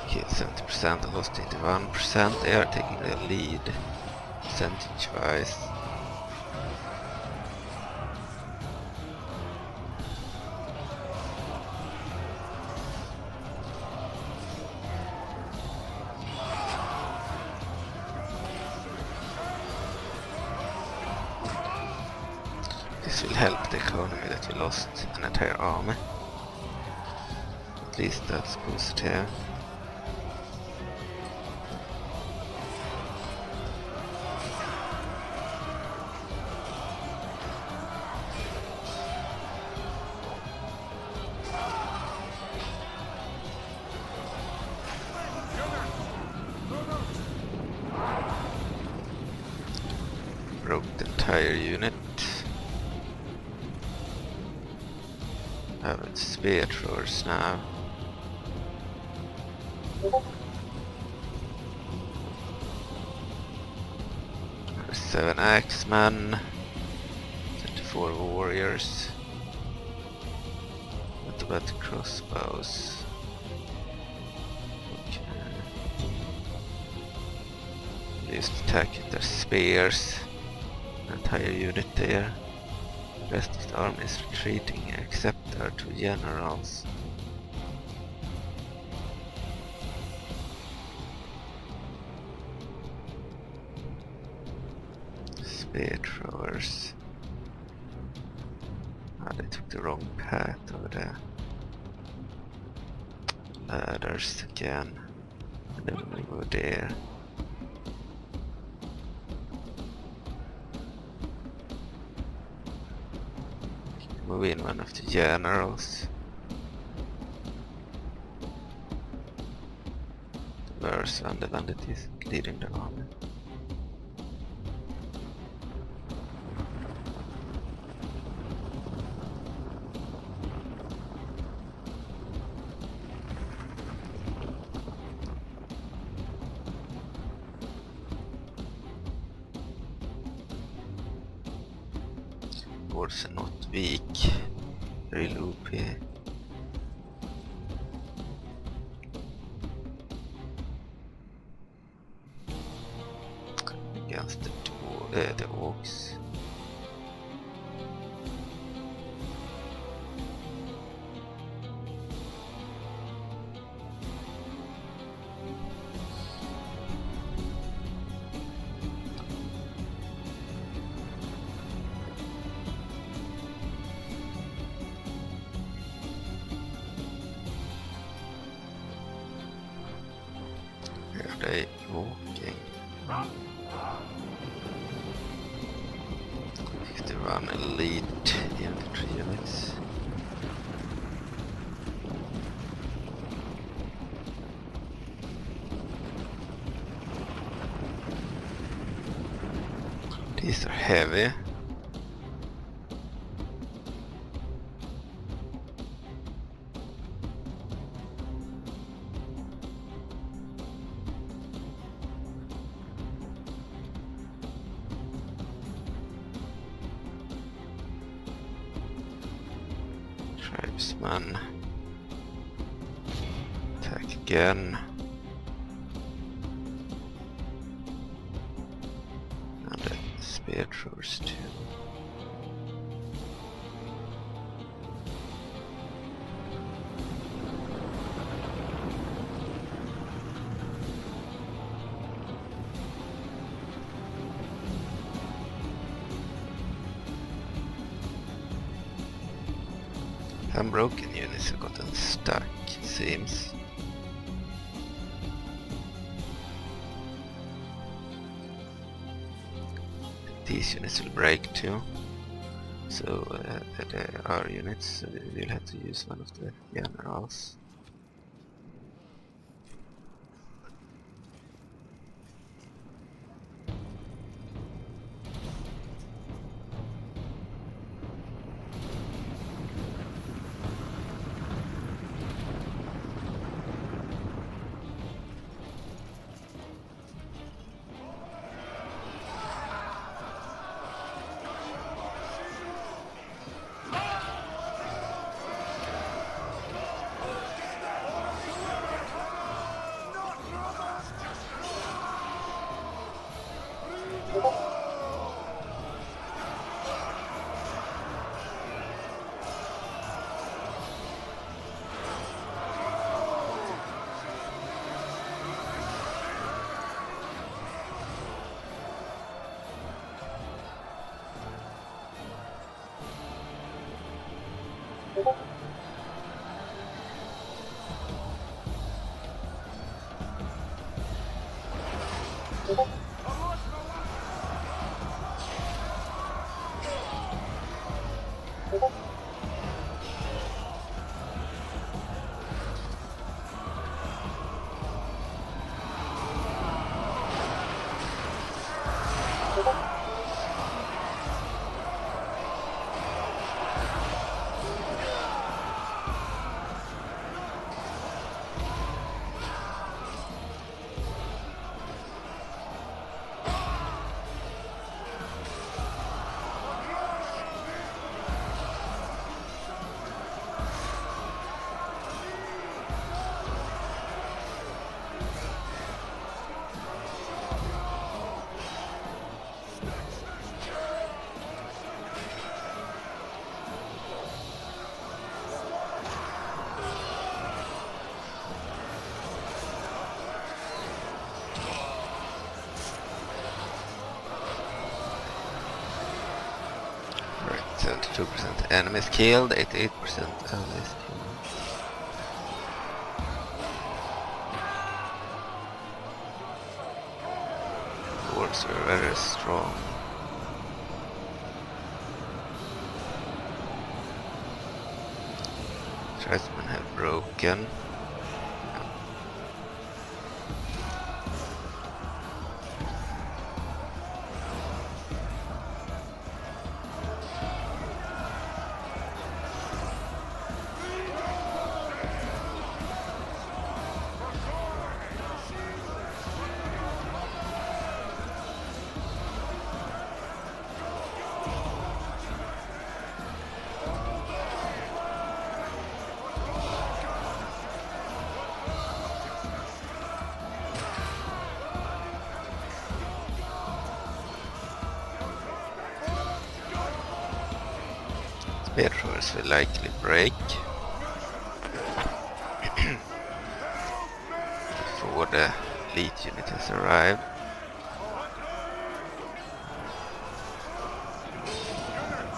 Killed 70%, I lost 81%. They are taking the lead percentage-wise. This will help the economy that we lost an entire army. At least that's positive. Broke the entire unit. Have its spear throwers now. There's 7 axemen, 24 warriors. What about the crossbows? Okay. Just attack with their spears. Entire unit there. The rest of the army is retreating except our 2 generals. Spear throwers. Ah, they took the wrong path over there. Ladders again. And then we go there. Move in one of the generals. Where's one the bandit is leading the army. Dwarves are not weak, very loopy. Against the orcs. They walking. If they run elite infantry units. These are heavy. tribesmen. Attack again. And the spear throwers too. Unbroken units have gotten stuck, it seems. These units will break too. So there are units, so we will have to use one of the generals. Right, 72% enemies killed, 88% allies killed. Dwarves were very strong. Tribesmen have broken. Spear throwers will likely break before the elite unit has arrived.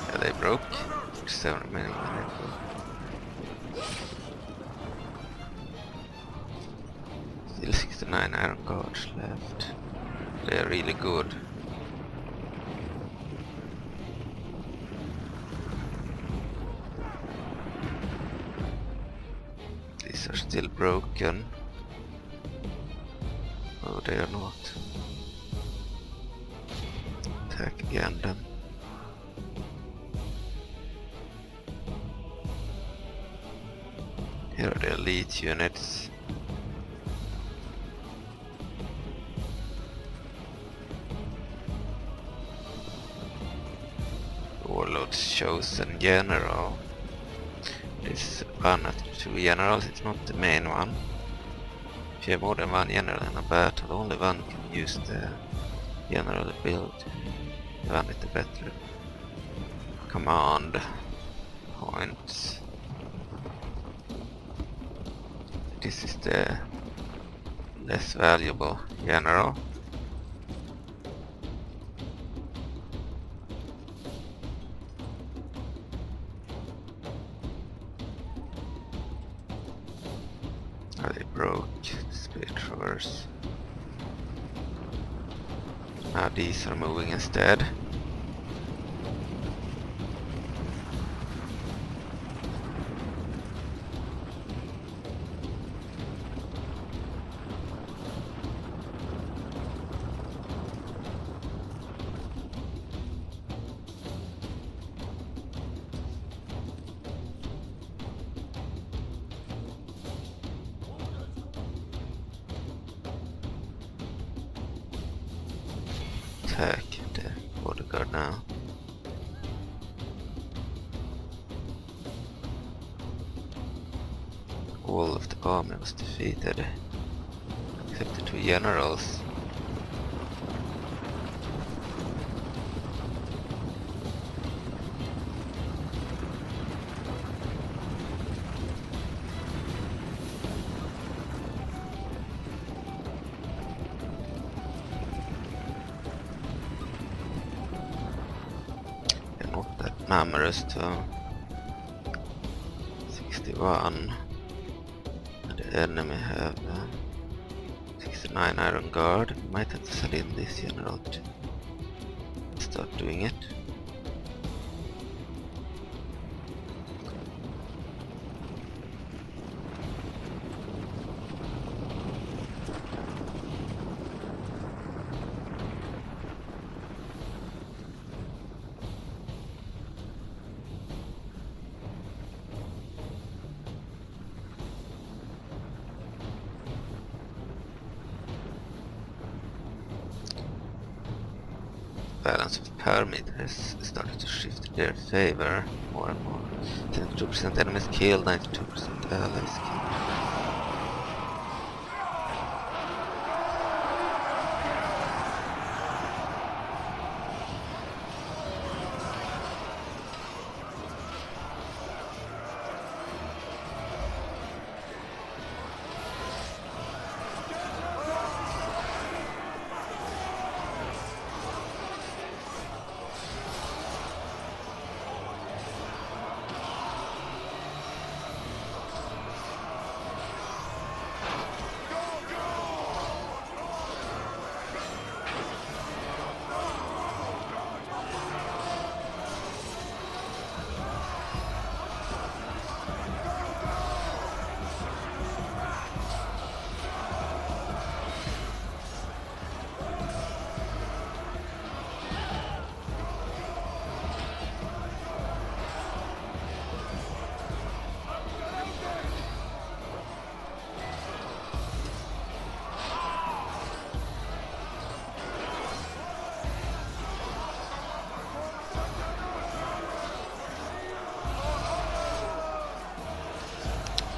Yeah, they broke. 47 remaining units. Still 69 iron guards left. They are really good. These are still broken. Oh, they are not. Attack again then. Here are the elite units. Warlord's chosen general. This one at 2 generals, it's not the main one. If you have more than one general in a battle, only one can use the general build. The one with the better command points. This is the less valuable general. They broke speed throwers. Now these are moving instead. Attack the bodyguard now. All of the army was defeated, except the 2 generals. Numbers to 61, and the enemy have 69 iron guard. We might have to sell in this general to start doing it. Balance of parameters started to shift in their favor more and more. 72% enemies killed, 92% allies killed.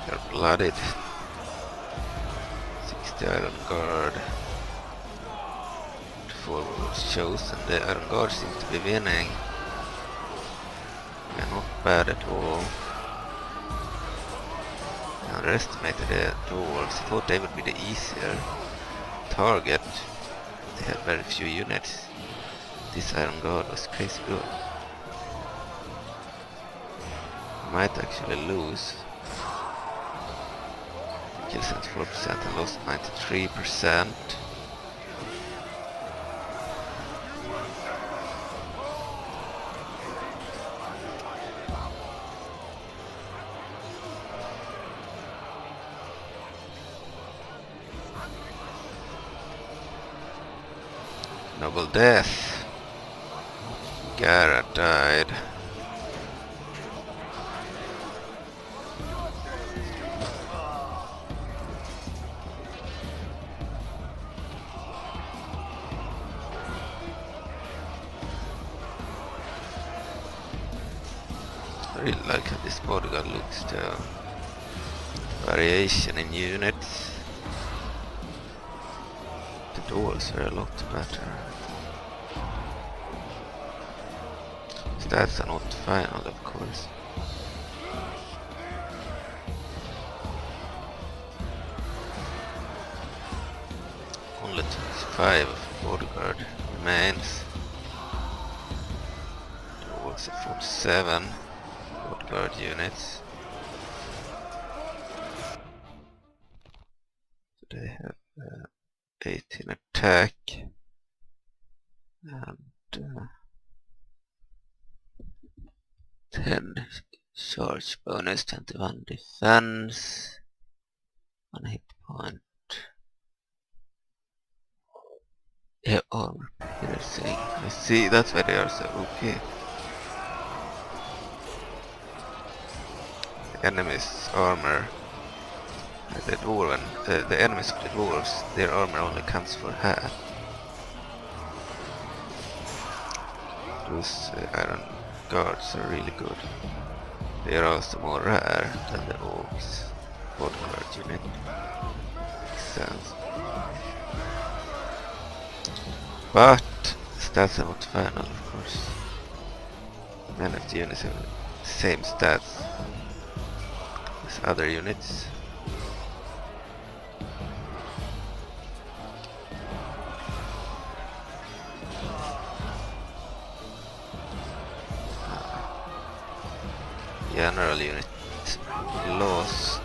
They're blooded. 60 iron guard. 4 was chosen. The iron guard seems to be winning. They're not bad at all. I underestimated the dwarves. I thought they would be the easier target. They had very few units. This iron guard was crazy good. Might actually lose. Kill 74% and lost 93%. Noble death. Gara died. I really like how this bodyguard looks though. Variation in units. The Dwarves are a lot better. Stats are not final, of course. Only 25 of bodyguard remains. Dwarves are 47 bodyguard units. So they have 18 attack and 10 charge bonus, 21 defense, 1 hit point. Yeah, armor piercing. I see, that's why they are so OP. The enemy's armor, the enemies of the dwarves, their armor only counts for half. Those iron guards are really good. They are also more rare than the orcs bodyguard unit. Makes sense. But stats are not final, of course. Many of the units have the same stats as other units. General unit lost.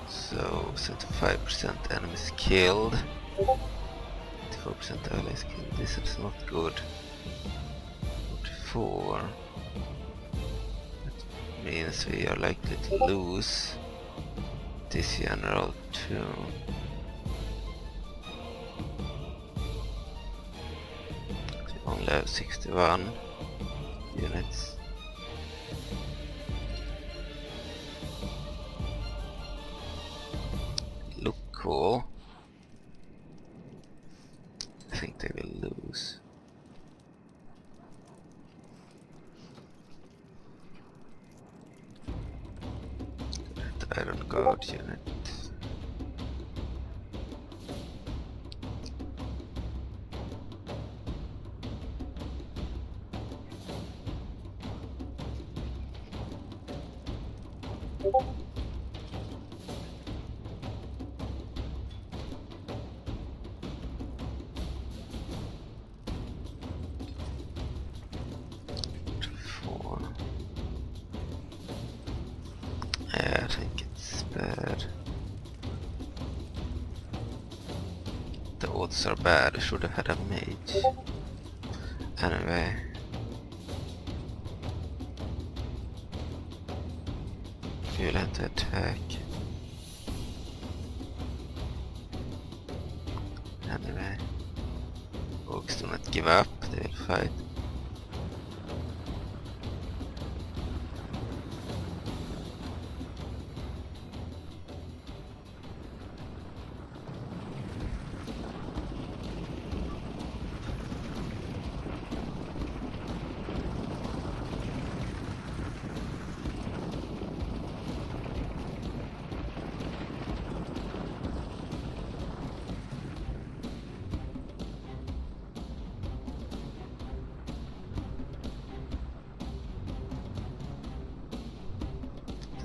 So 75% enemies killed, 24% allies killed. This is not good. 44. That means we are likely to lose this general too. We only have 61 units. Look cool. I think they will lose. The Iron Guard unit. Yeah, I think it's bad. The odds are bad, I should have had a mage. Anyway. Violent attack. Anyway. Orcs do not give up, they will fight.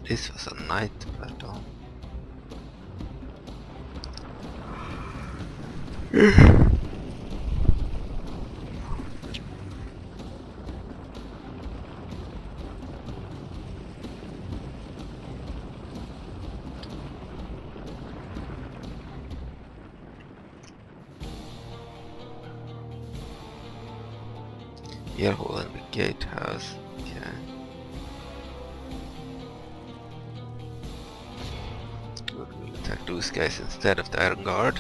This was a night battle. Here holding the gatehouse. Okay. We'll attack those guys instead of the Iron Guard.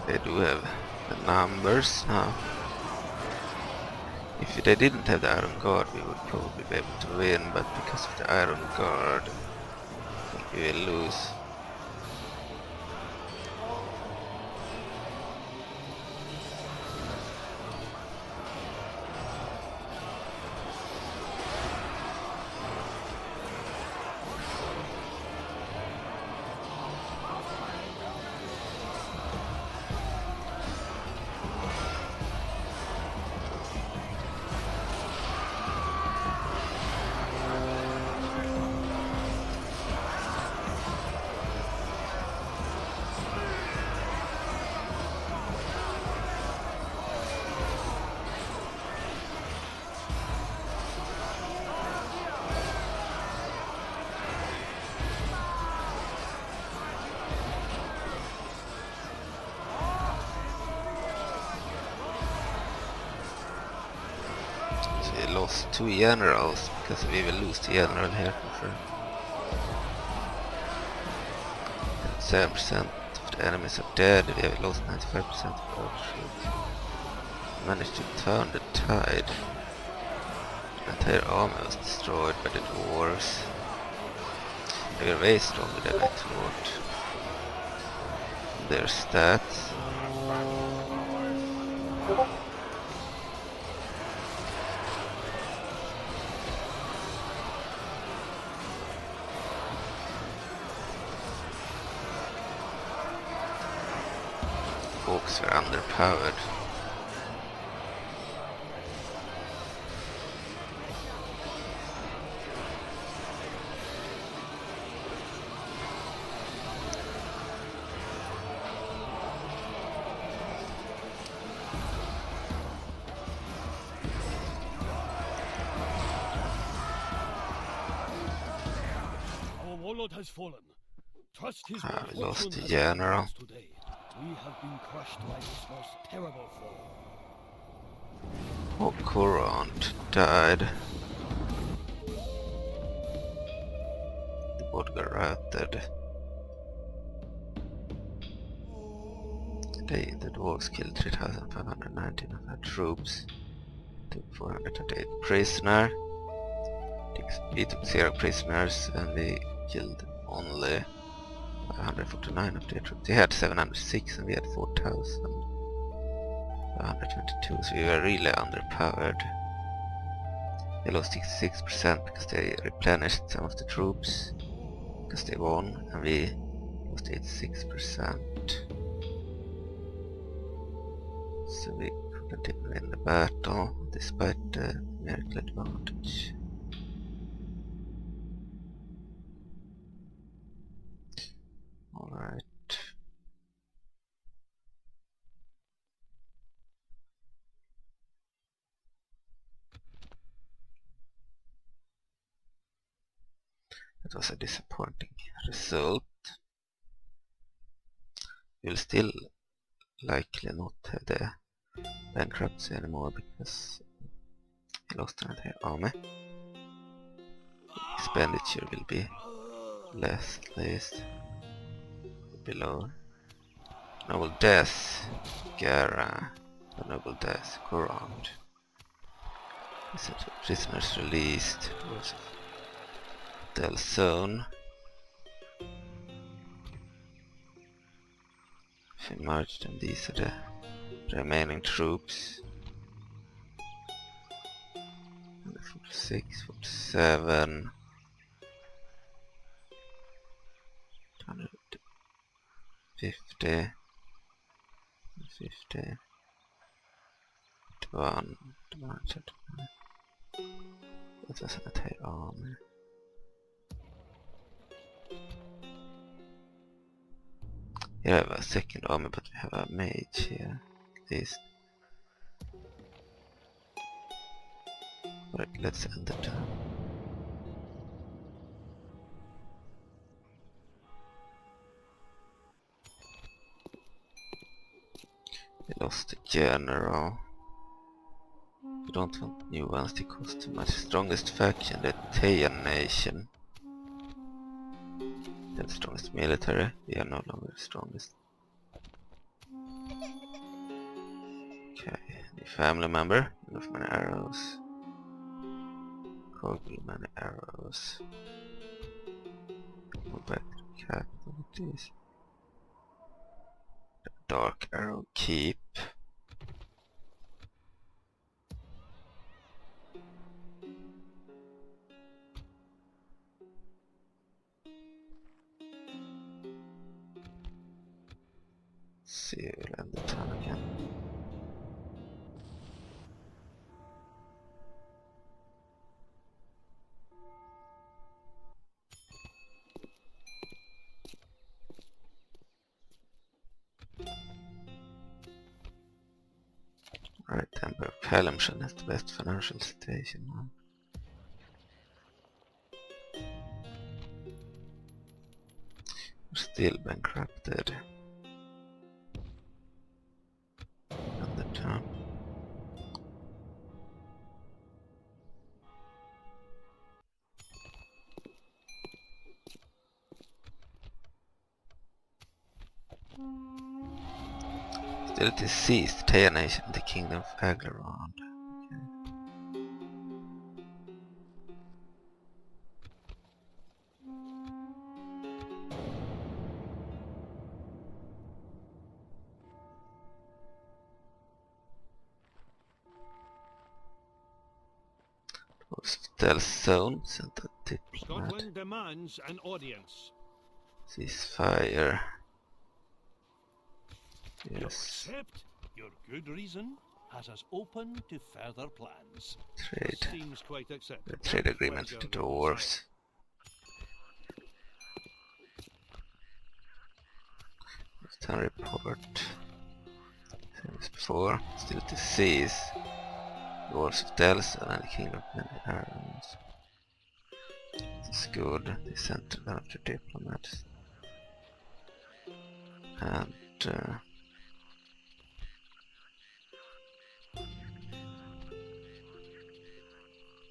They do have the numbers now. If they didn't have the Iron Guard, we would probably be able to win, but because of the Iron Guard, I think we will lose. We lost 2 generals because we will lose the general here for sure. 7% of the enemies are dead. We have lost 95% of our troops. We managed to turn the tide. The entire army was destroyed by the Dwarves. They were way stronger than I thought. Their stats. Orcs are underpowered. Our warlord has fallen. Trust his We lost fortune the has general. us today. We have been crushed by this most terrible fall. Courant died. The board got routed. The Dwarves killed 3,519 of our troops. Took 438 prisoners. We took 0 prisoners and we killed only 149 of their troops. They had 706 and we had 4,122, so we were really underpowered. They lost 66% because they replenished some of the troops, because they won, and we lost 86%. So we couldn't even win the battle, despite the numerical advantage. Alright. That was a disappointing result. We'll still likely not have the bankruptcy anymore because he lost an entire army. Expenditure will be less at least. Below. Noble death. Gara. The noble death. Courant. Prisoners released. Delzoun. If we merge them, these are the remaining troops. 46, 47. 150. 50. 1. That was an entire army. Here I have a second army, but we have a mage here, at least. Alright, let's end the turn. We lost the general. We don't want new ones, they cost too much. Strongest faction, the Taiyan nation. They have the strongest military, we are no longer the strongest. family member. Of many arrows. Obould Many-Arrows. Go back to the capital with this. Dark arrow keep. See, we'll end the turn again. Right, Emperor Kalimshan has the best financial situation now. We're still bankrupted. And the turn. Still deceased, Taya Nation, the Kingdom of Aglarond. Okay. Was Delzoun sent a diplomat. Scotland demands an audience. Ceasefire. You Yes. accept? Your good reason has us open to further plans. Trade. Seems quite acceptable. The trade agreement with the Dwarves. Return report. Same as before. Still to seize. Dwarves of Delzoun and the Kingdom of Many-Arrows. This is good. They sent another diplomat. And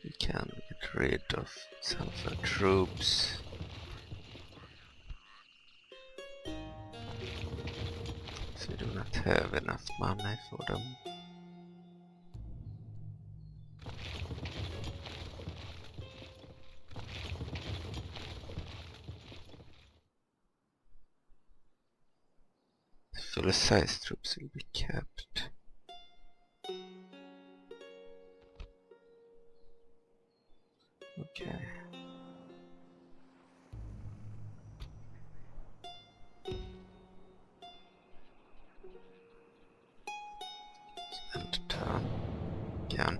we can get rid of some of our troops. So we do not have enough money for them. Fully sized troops will be kept. Okay. And turn again.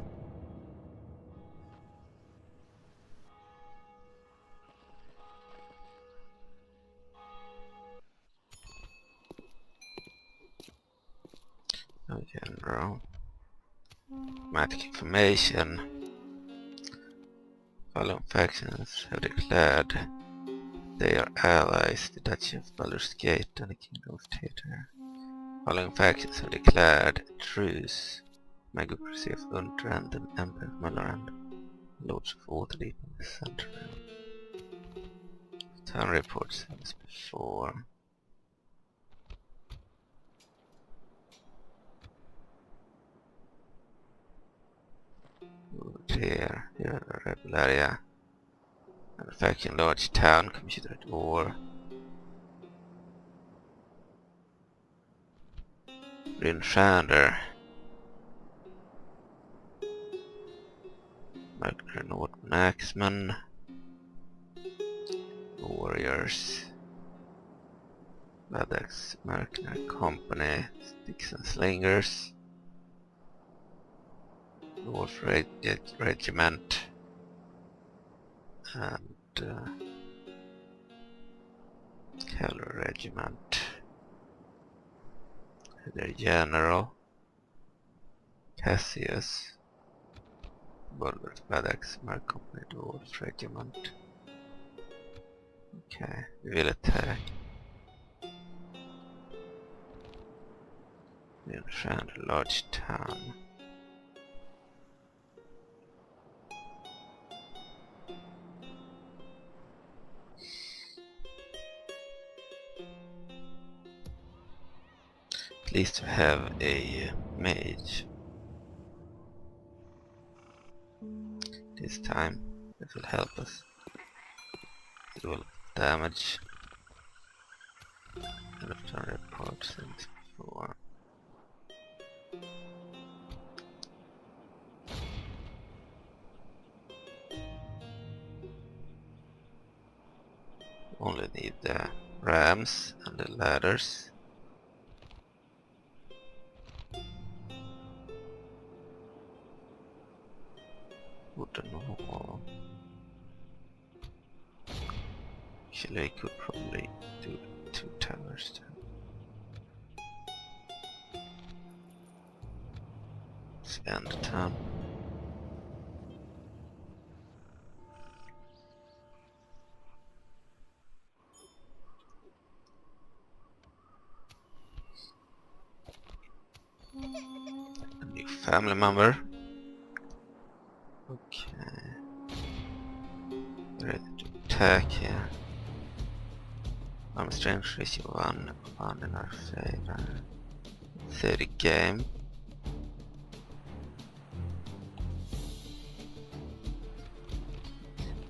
General. Dramatic information. Following factions have declared they are allies, the Duchy of Baldur's Gate and the Kingdom of Theatre. Following factions have declared a truce. Magocracy of Untrand and Emperor of Mullerand, Lords of Waterdeep and the Center Realm. Turn reports as before. Here a rebel area. And faction large town, computer at war. Rinchander. Mercury Northern Axeman. Warriors. Badax Mercenary Company. Sticks and Slingers. Dwarf Regiment. And Cavalry Regiment. Their General Cassius. Bulwark Badax Merc Company Dwarf Regiment. Okay, we will attack. We'll find a large town. At least we have a mage. this time. That will help us. It will damage. And return report since before. Only need the rams and the ladders. Wooden wall. Actually, I could probably do 2 towers then. Let's end the town. A new family member. Okay. Ready to attack here. Army strength ratio 1 in our favor. 30 game.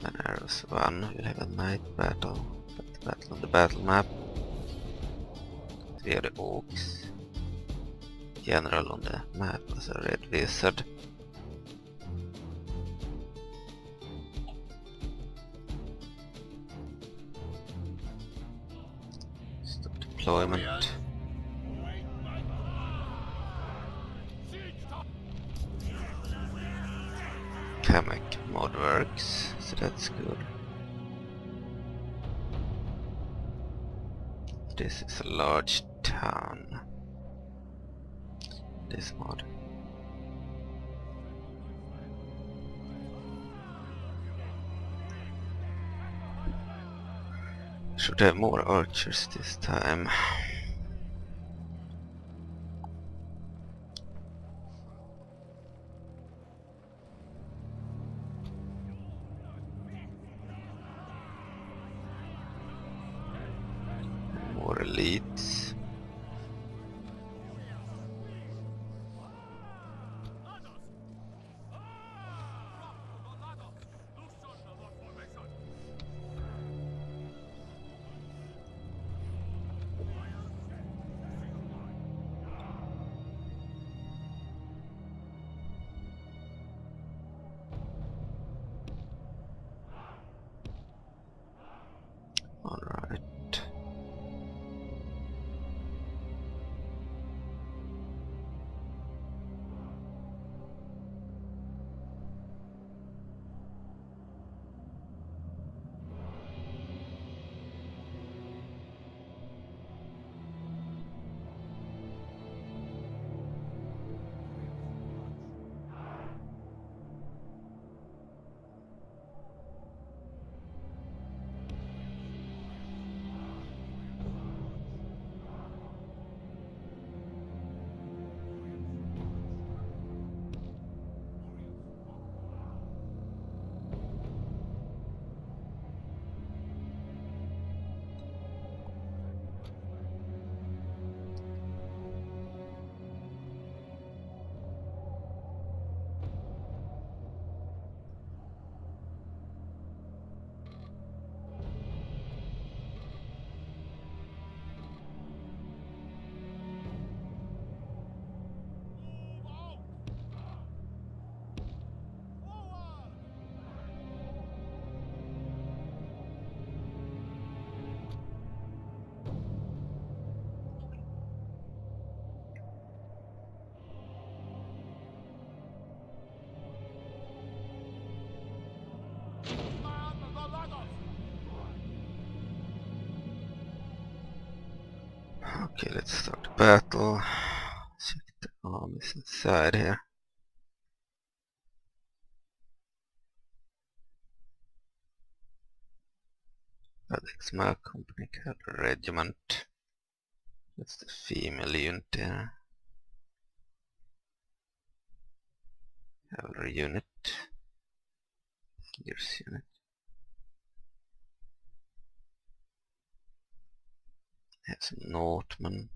Many-Arrows 1 will have a night battle. But the battle on the battle map. 3 of the orcs. General on the map was a red wizard. Stop deployment. Kamek mod works, so that's good. This is a large town. This mod. Should have more archers this time. More elites. Alright. Okay, let's start the battle. Check the armies inside here. Adexma Company Cavalry Regiment. That's the female unit there. Cavalry unit. Gears unit. Have some Northmen.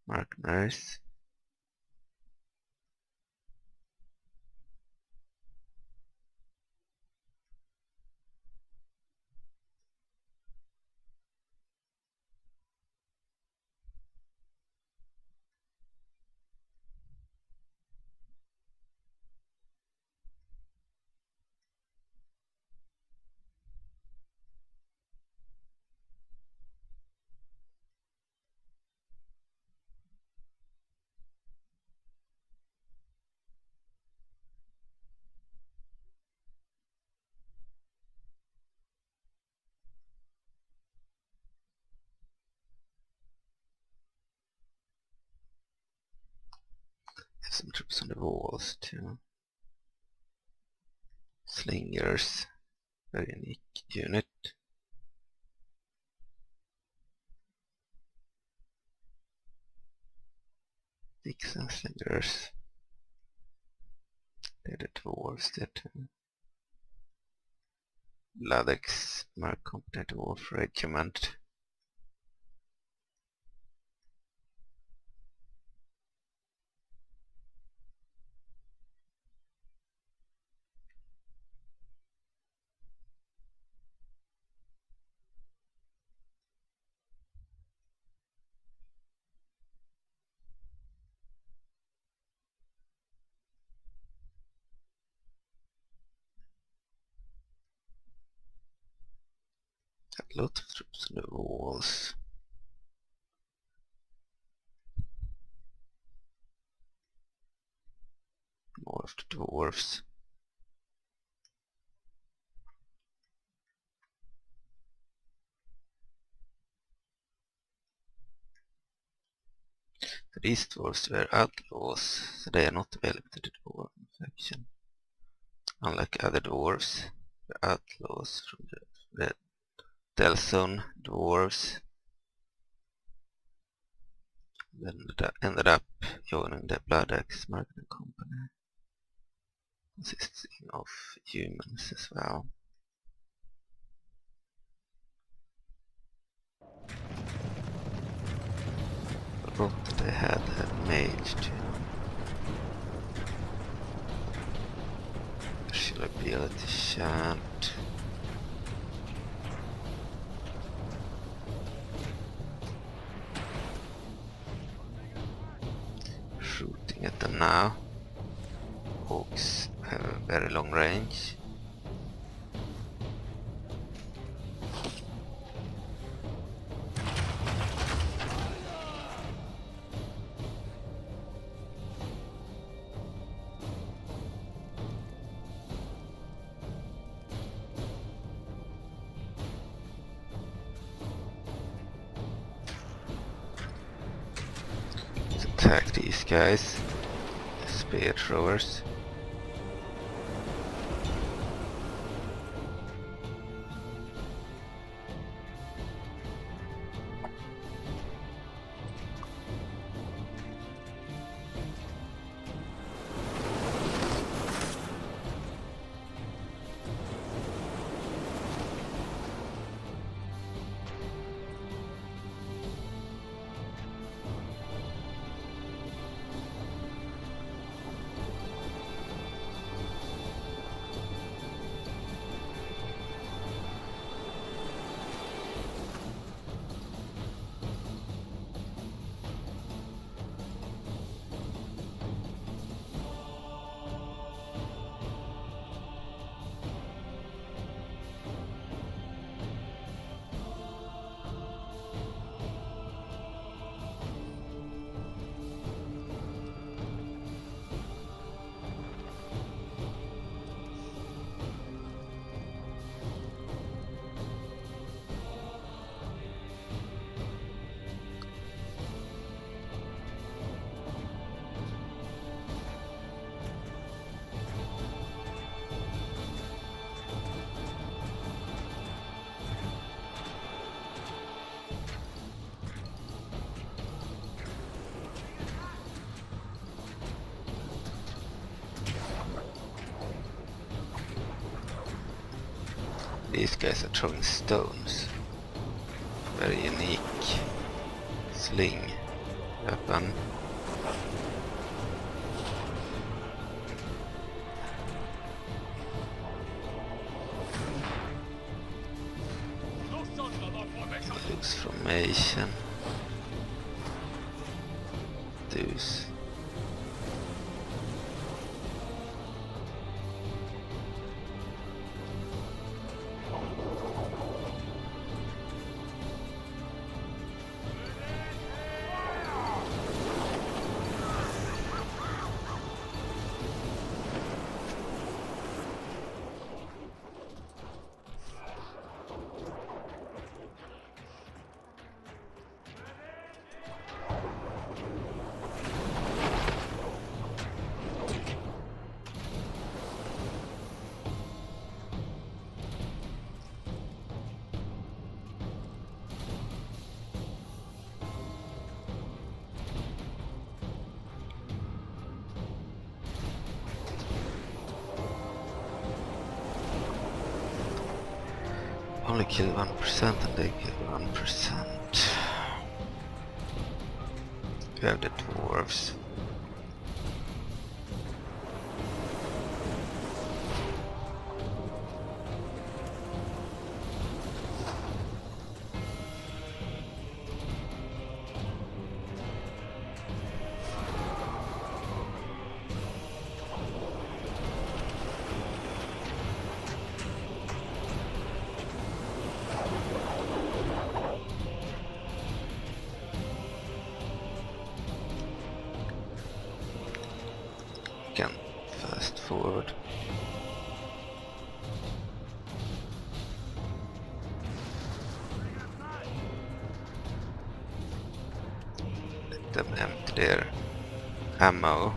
Mercenaries. some troops on the walls too. Slingers, very unique unit. Dixon slingers. They're the dwarves there too. Ladex, more competent dwarf regiment. A lot of troops on the walls. More of the dwarves. These dwarves were outlaws, so they are not available to the dwarf faction. Unlike other dwarves, the outlaws from the Delzoun dwarves then ended up joining the Blood Axe Marketing Company, consisting of humans as well. But they had a mage too. Special ability chant. Shooting at them now. Hawks have a very long range. Attack these guys, the spear throwers. These guys are throwing stones. Very unique sling weapon. Looks formation. Deuce. only kill 1% and they kill 1%. We have the Dwarves. Can fast forward. Let them empty their ammo.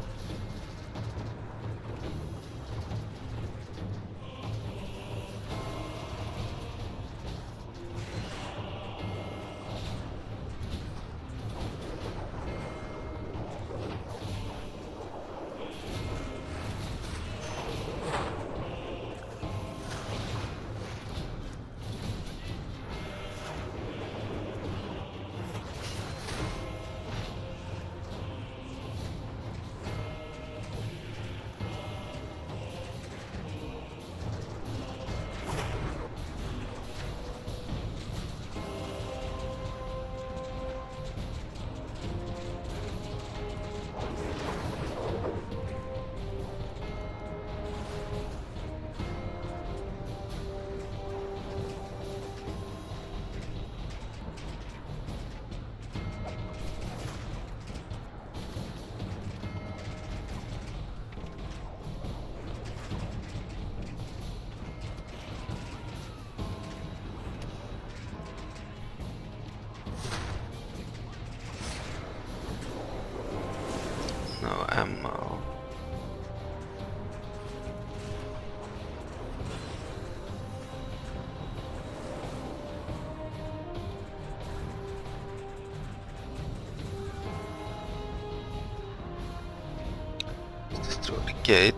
No ammo. Let's destroy the gate.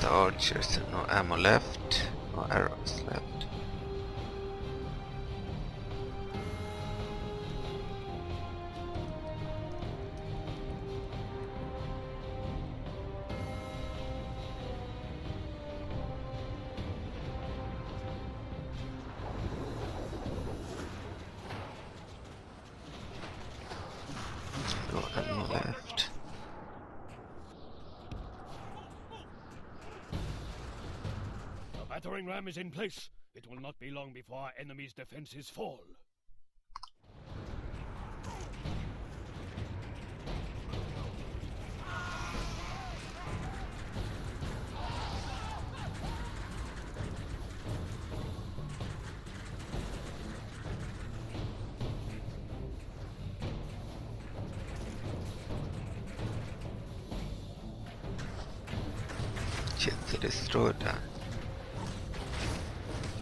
The archers have no ammo left, no arrows left. No ammo left. The battering ram is in place. It will not be long before our enemy's defenses fall. Shit, they destroyed that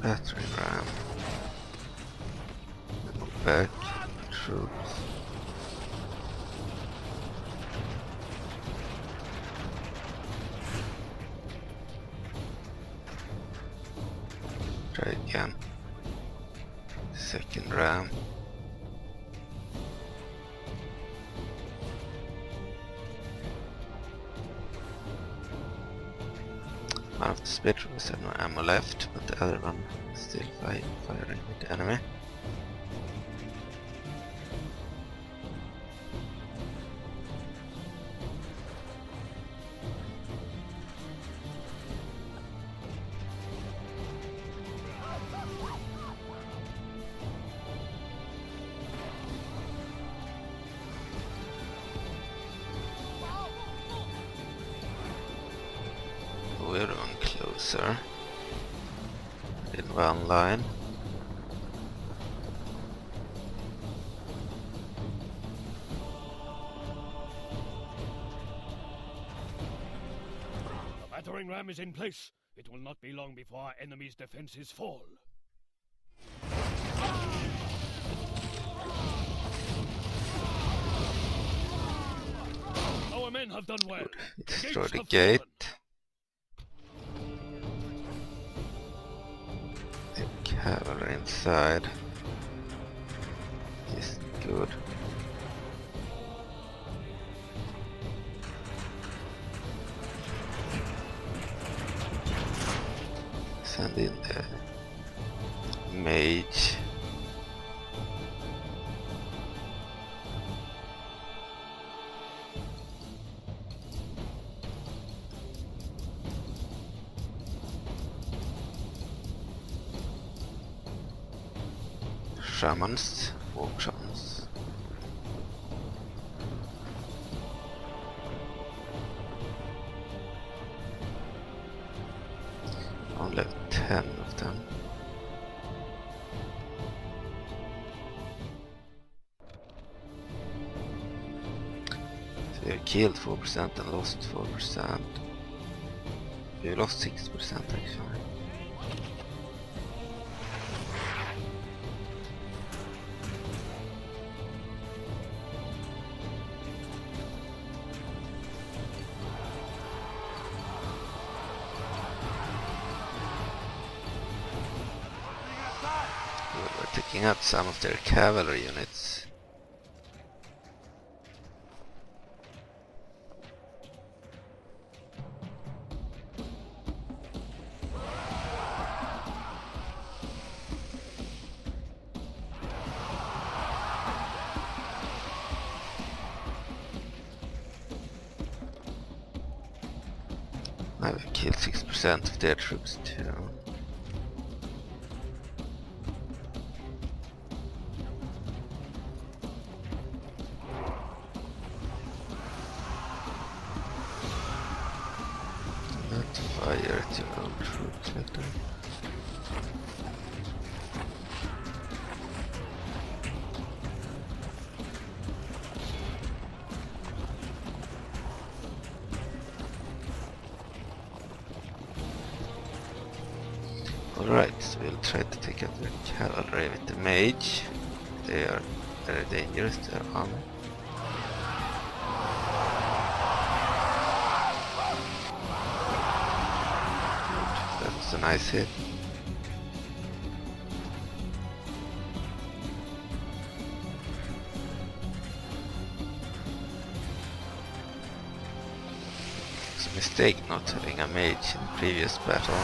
battering ram. Move back, troops. Try again. Second ram. One of the spectrums had no ammo left, but the other one is still firing with the enemy. We're on closer. In one line. battering ram is in place. It will not be long before our enemy's defenses fall. Our men have done well. Destroy the have gate. fallen. The cavalry inside is good. Send in the mage. Shamans, walk shamans. Only 10 of them. So we have killed 4% and lost 4%. We lost 6% actually. We're taking out some of their cavalry units. I've killed 6% of their troops too. Not fire to own troops like that. Alright, so we'll try to take out the cavalry with the mage. They are very dangerous, their army. That's a nice hit. It's a mistake not having a mage in the previous battle.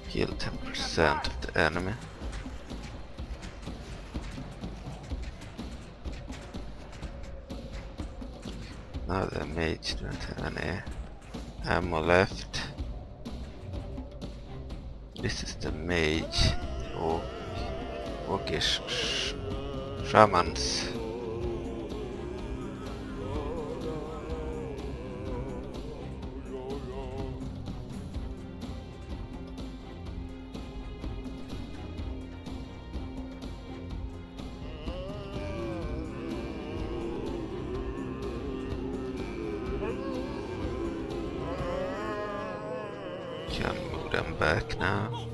Kill 10% of the enemy. Now the mage don't have any ammo left. This is the mage, the orcish shamans. Can move them back now.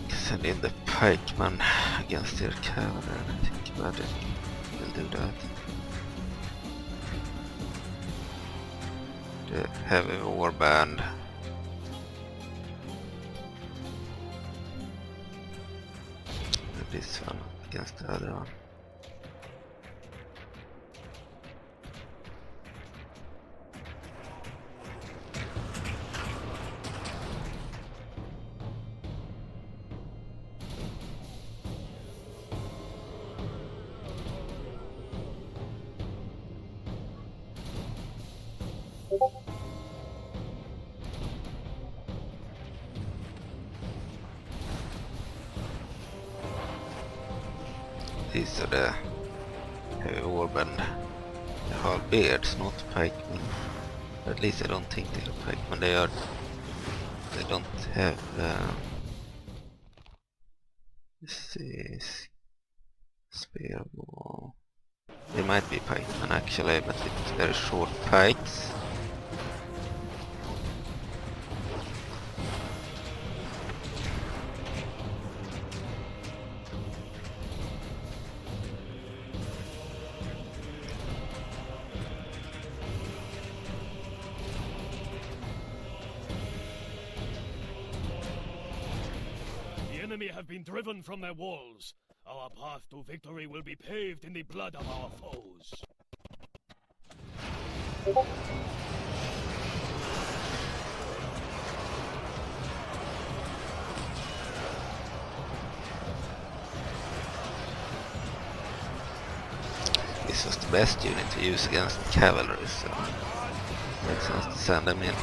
Send in the pikemen against their cavalry. I think Magic will do that. The heavy warband. This one against the other one. These are the heavy warband The halberds, not pikemen. At least I don't think they are pikemen. They are. They don't have. This is spear ball. They might be pikemen actually, but it's very short pikes. The enemy have been driven from their walls. Our path to victory will be paved in the blood of our foes. This was the best unit to use against cavalry, so makes sense to send them in.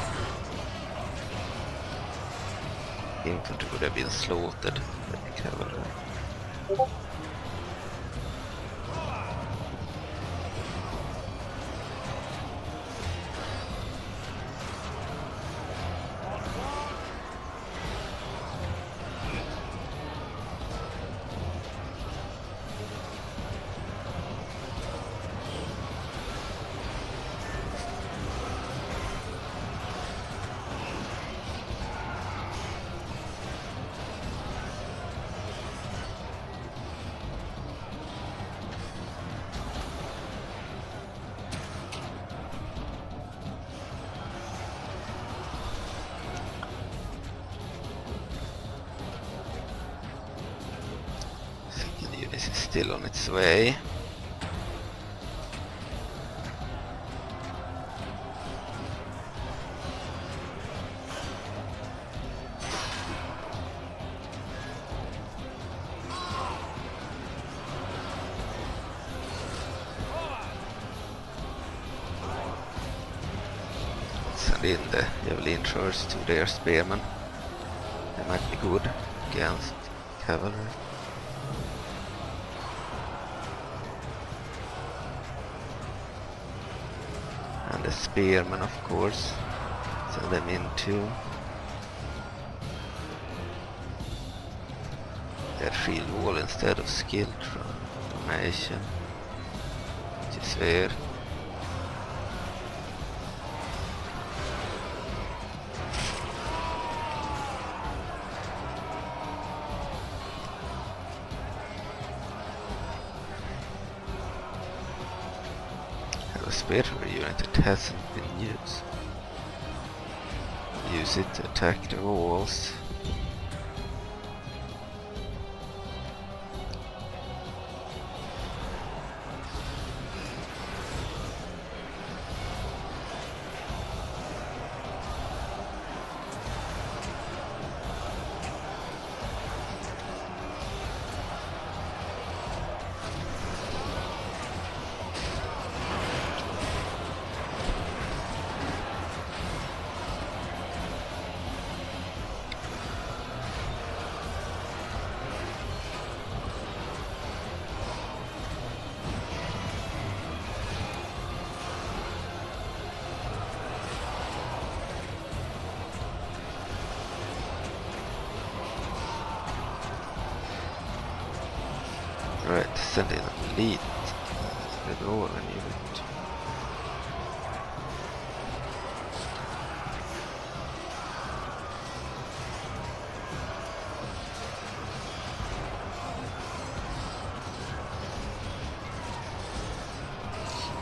Infantry would have been slaughtered by the cavalry. This is still on its way. Send in the javelin charge to their spearmen. They might be good against cavalry. And the spearmen, of course, send them in too. They're shield wall instead of skill transformation, which is fair. Spearfire unit that hasn't been used. Use it to attack the walls. Right, send in a lead. With all an unit.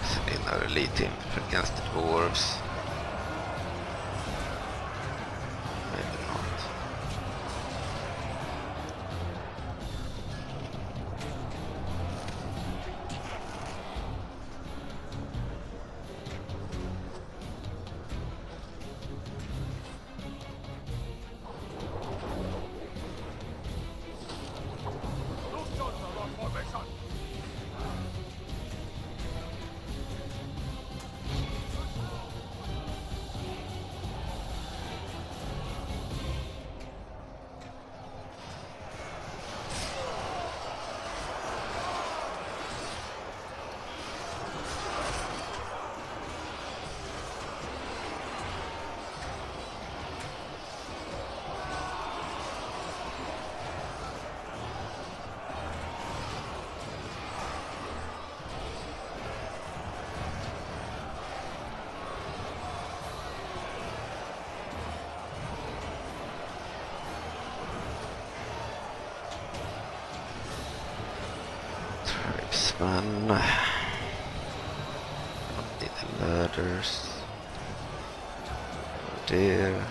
Send in our elite team against the dwarves. Maybe not. marksman. Don't need the ladders. Oh dear.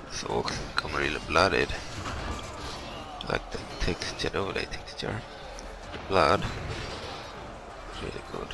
This orcs become really blooded. I like the texture, the overlay texture. The blood. Really good.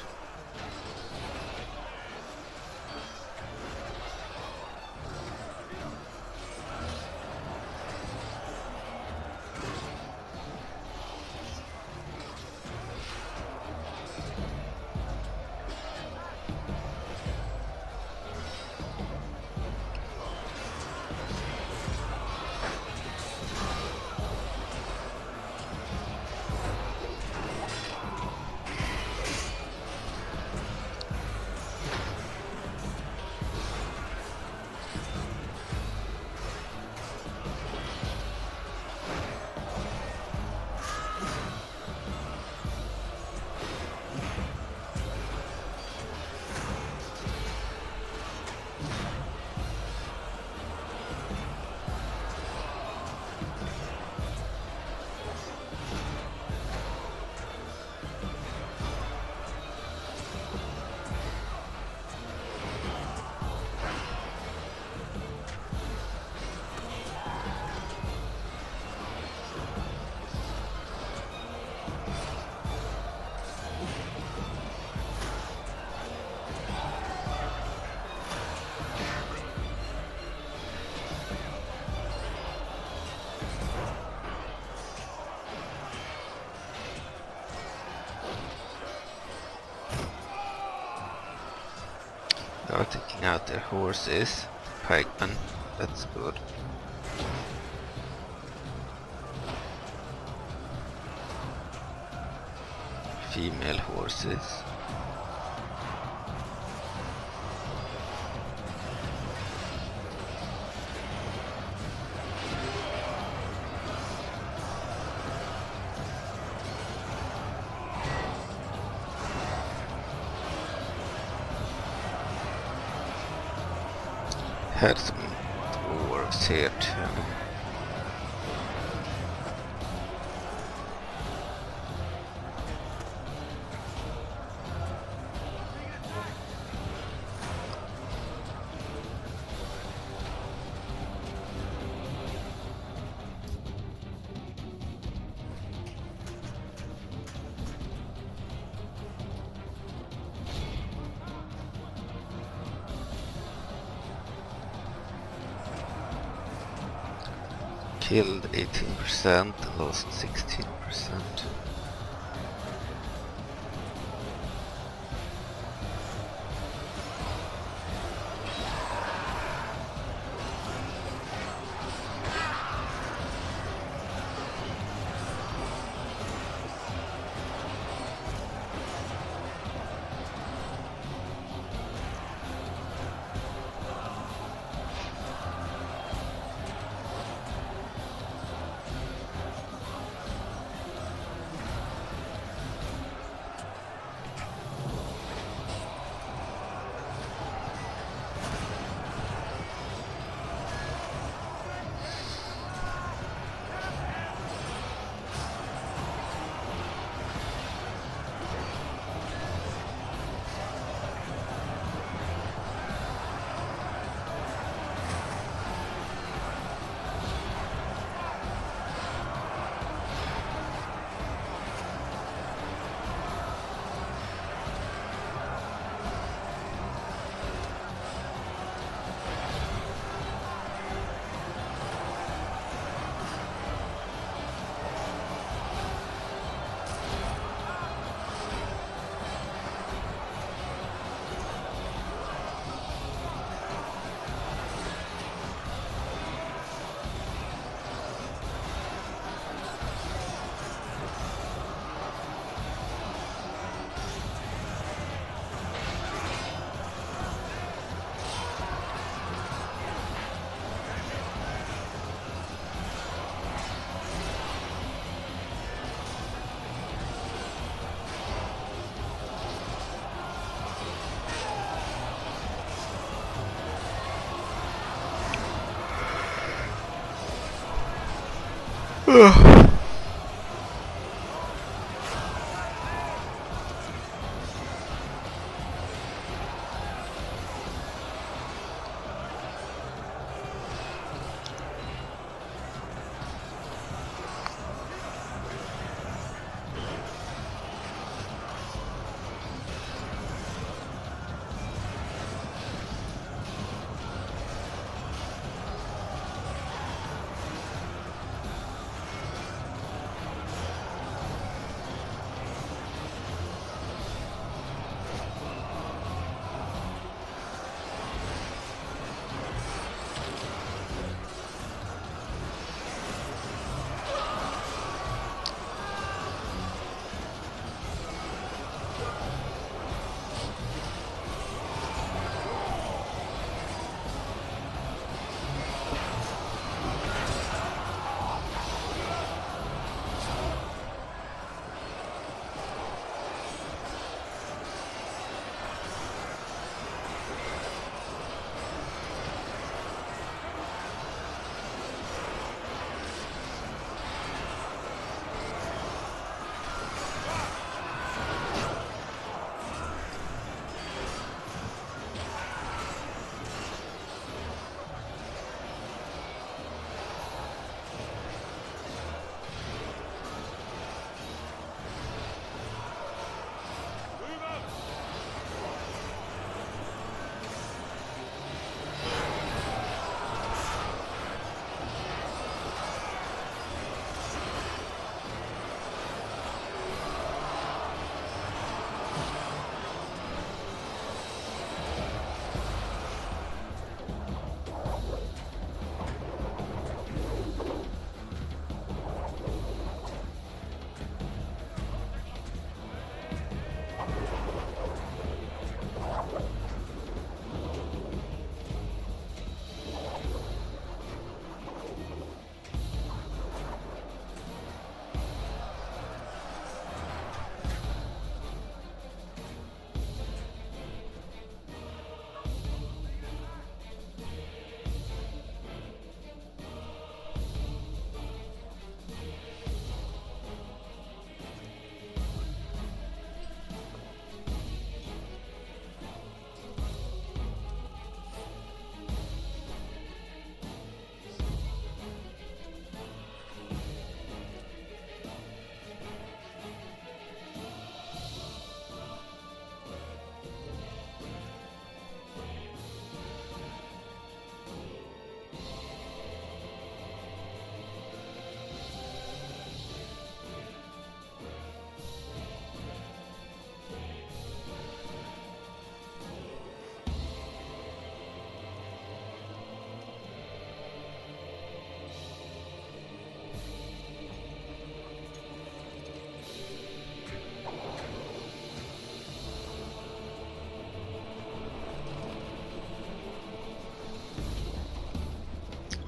They are taking out their horses. Pikemen, that's good. Female horses. Had some dwarves here too. killed 18% and lost 16%.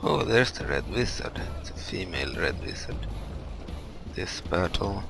Oh, there's the red wizard. It's a female red wizard. This battle.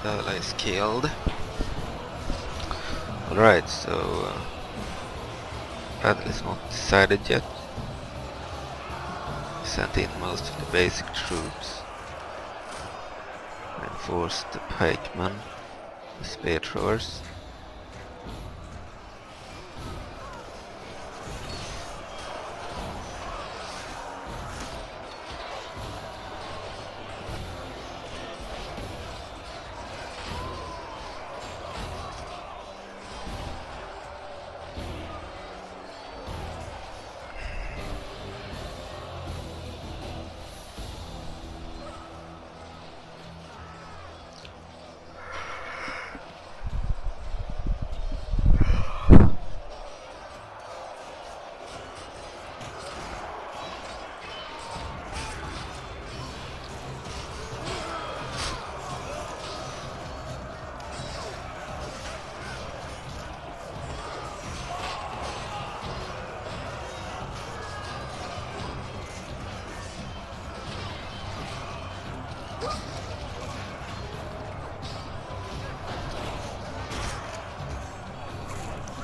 ally is killed. Alright, so battle is not decided yet. Sent in most of the basic troops. Reinforced the pikemen, the spear throwers.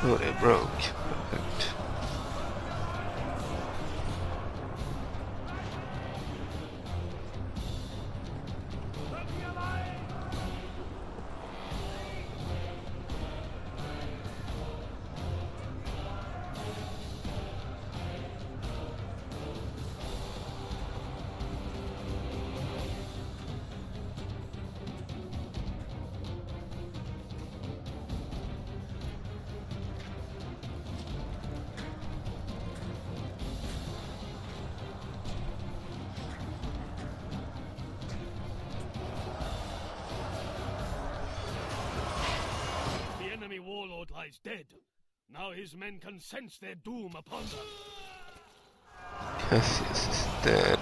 Oh, they broke. Perfect. The warlord lies dead. Now his men can sense their doom upon them. Cassius is dead.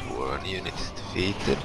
Dwarven unit is defeated.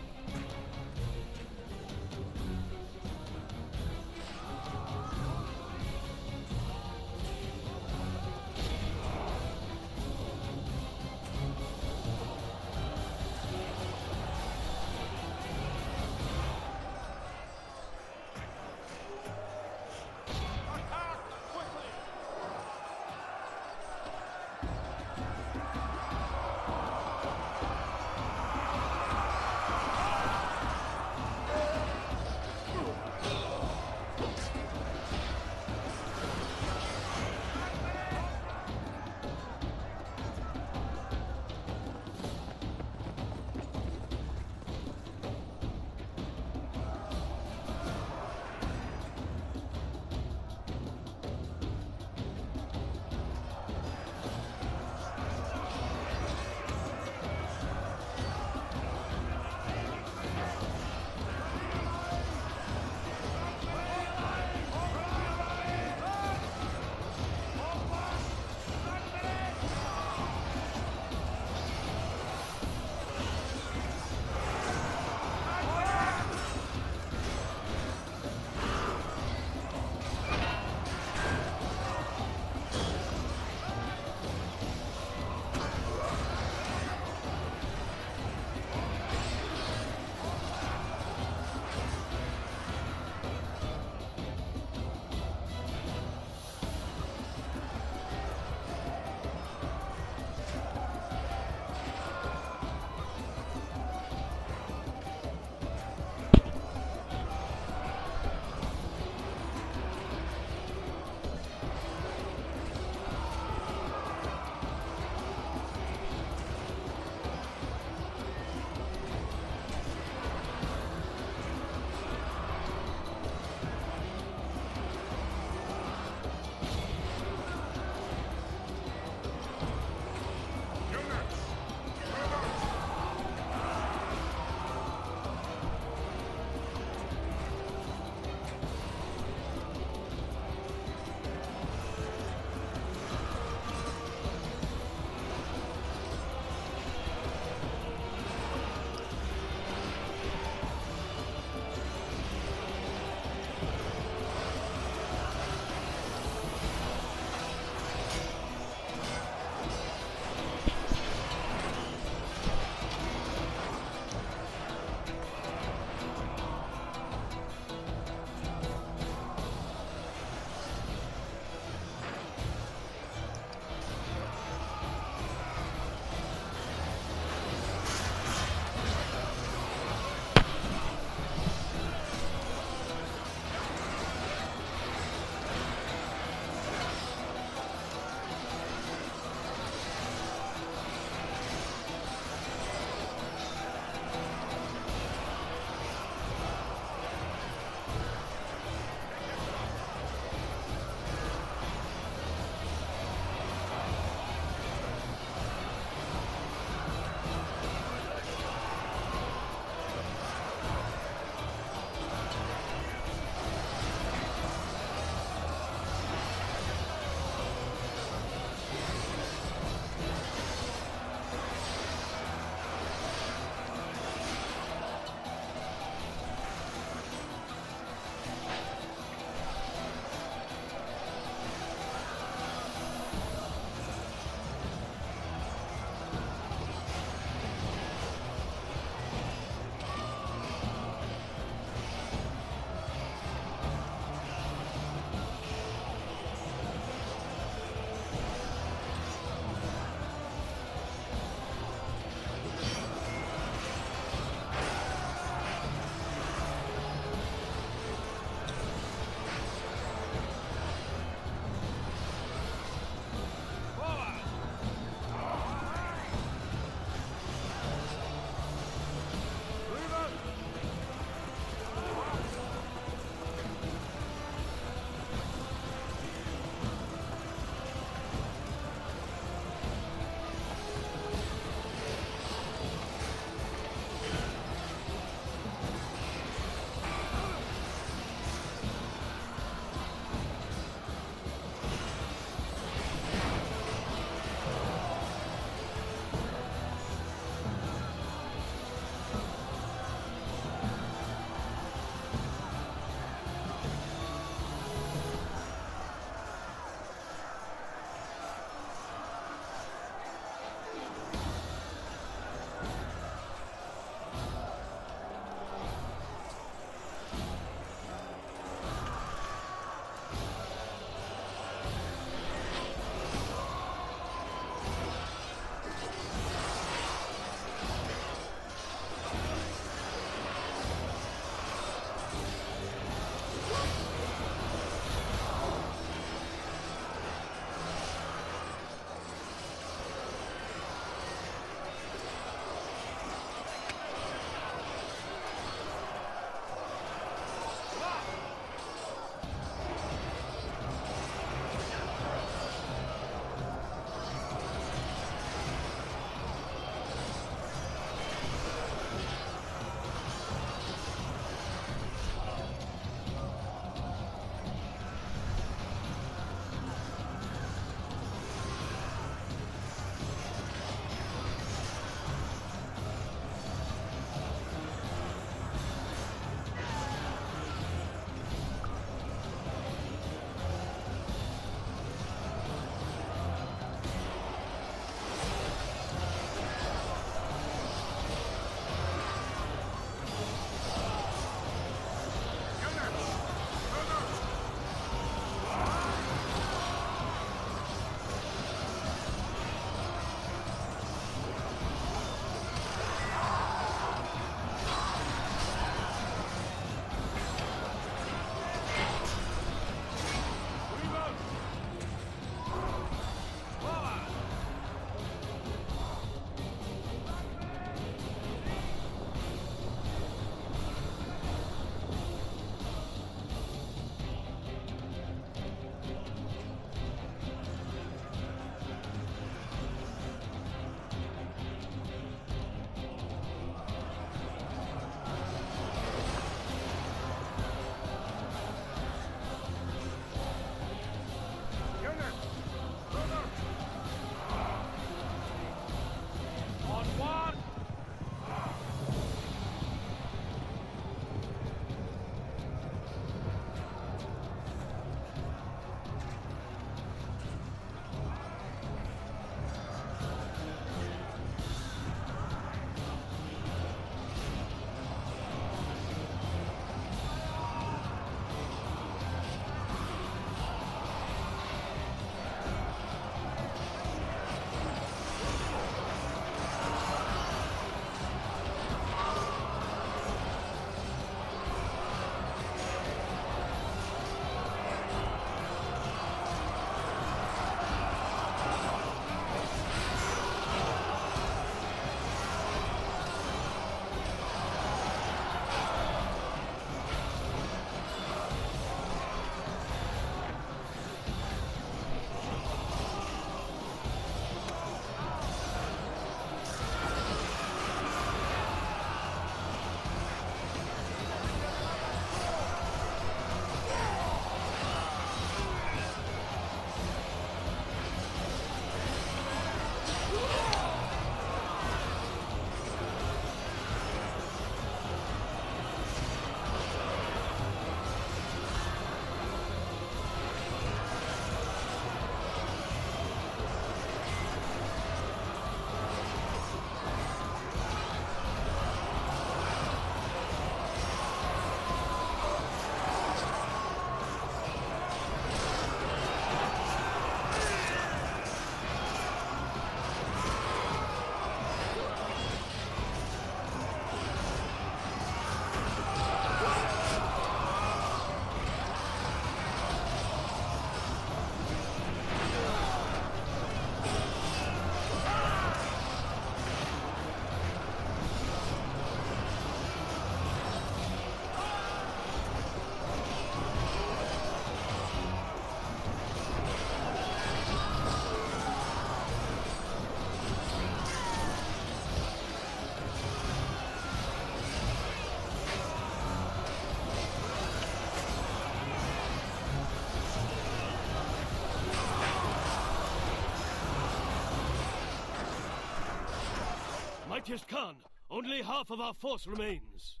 Mightiest Khan, only half of our force remains.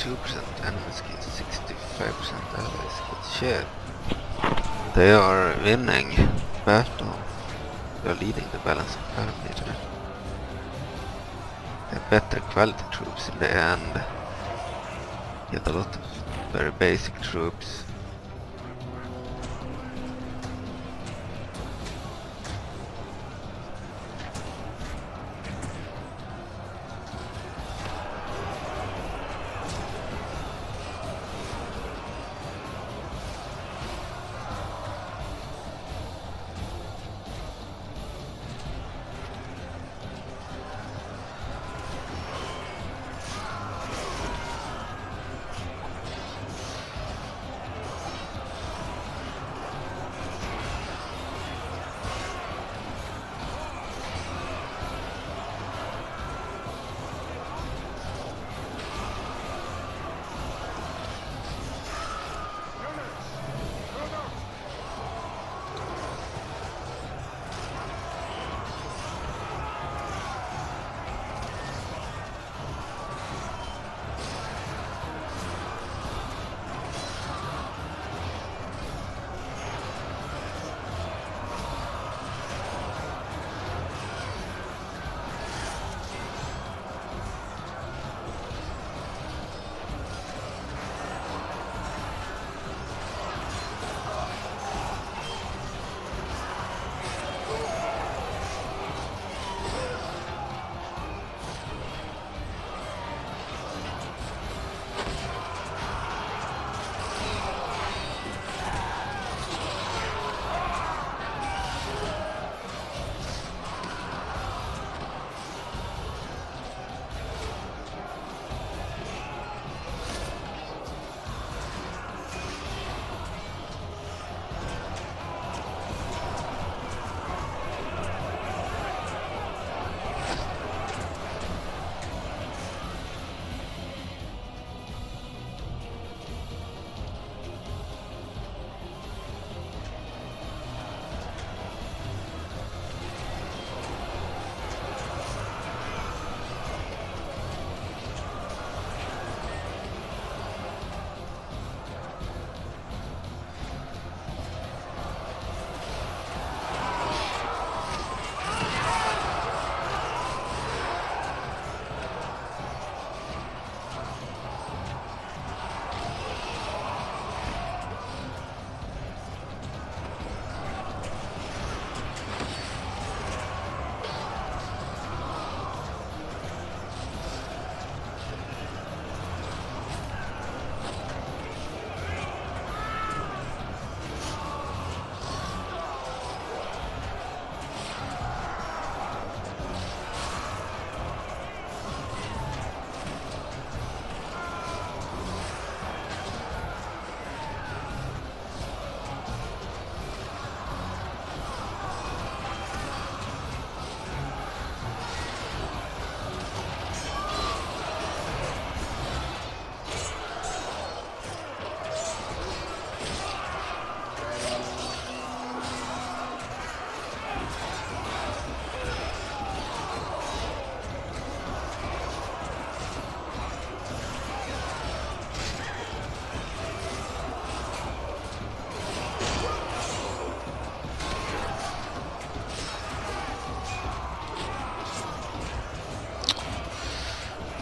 62% enemy skills, 65% ally skills. Shit. They are winning battle. They are leading the balance of parameter. They have better quality troops in the end. Get a lot of very basic troops.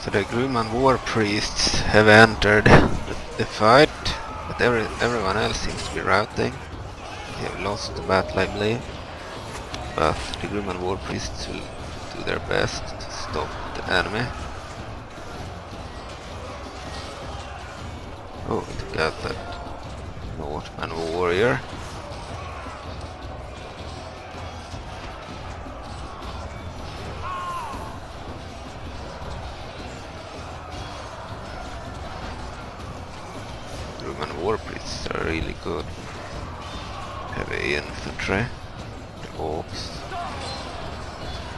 So the Grumman war priests have entered the fight, but everyone else seems to be routing. They have lost the battle, I believe, but the Grumman war priests will do their best to stop the enemy. Oh, it got that Northman warrior. Roman war priests are really good. Heavy infantry, the orcs.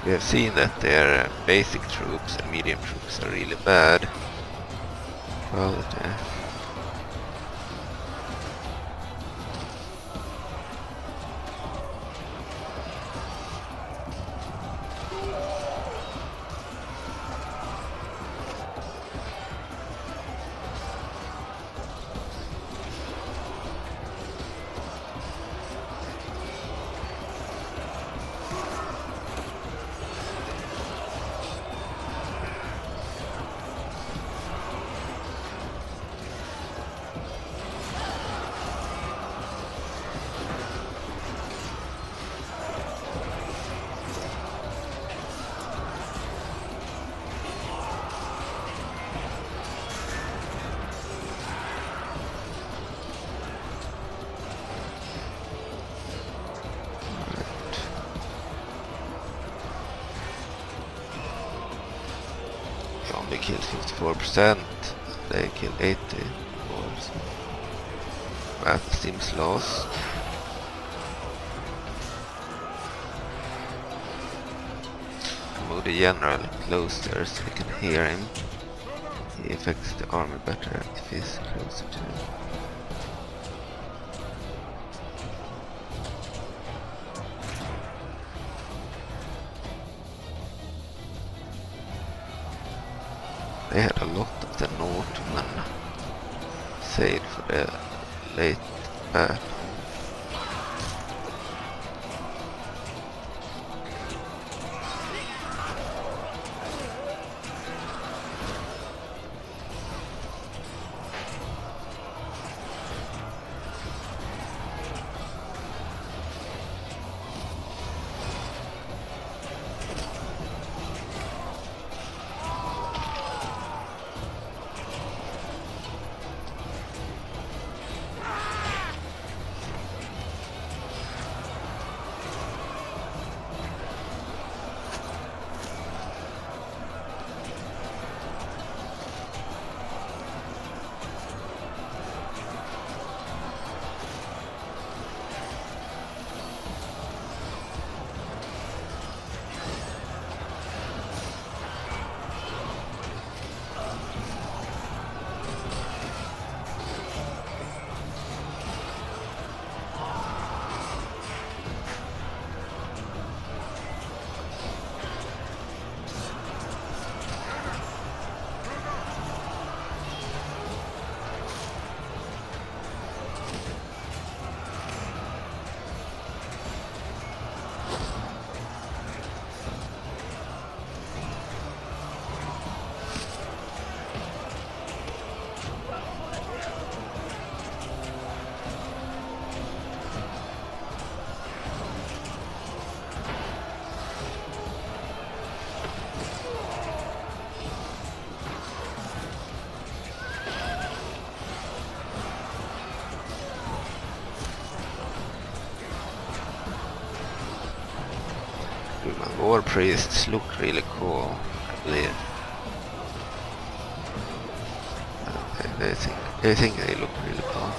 We have seen that their basic troops and medium troops are really bad quality. kill 54%, they kill 80 dwarves. Battle seems lost. Move the general closer so we can hear him. He affects the army better if he's closer to him. They had a lot of the Northmen saved for the late battle. My war priests look really cool, I believe. They think they look really cool.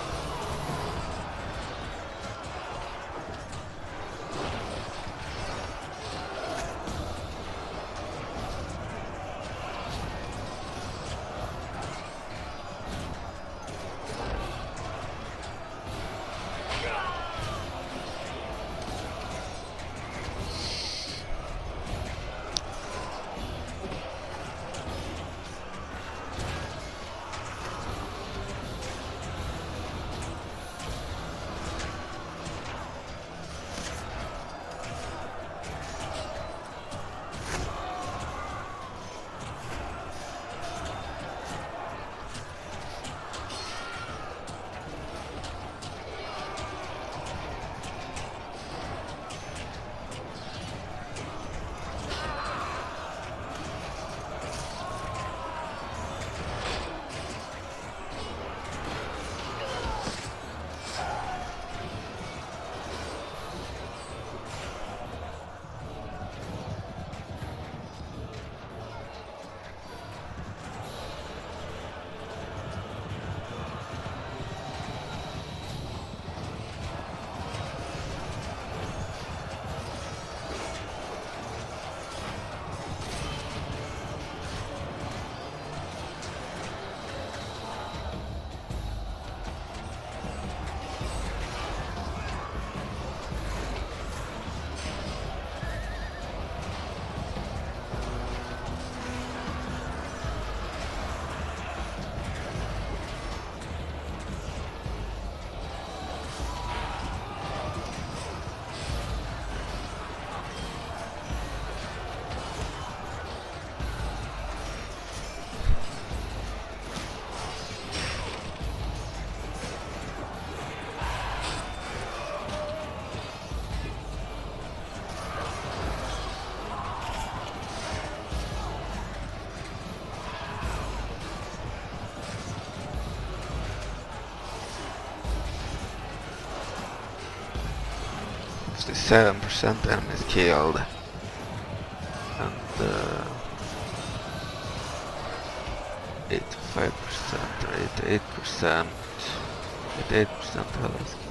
The 7% enemies killed, and At 8%. At 8% health.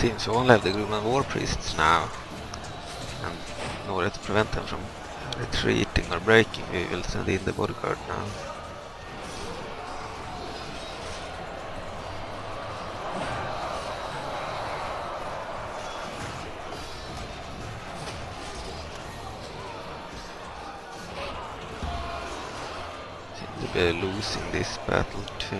seems we only have the Groom and War Priests now, and in order to prevent them from retreating or breaking, we will send in the bodyguard now. Seem to be losing this battle too.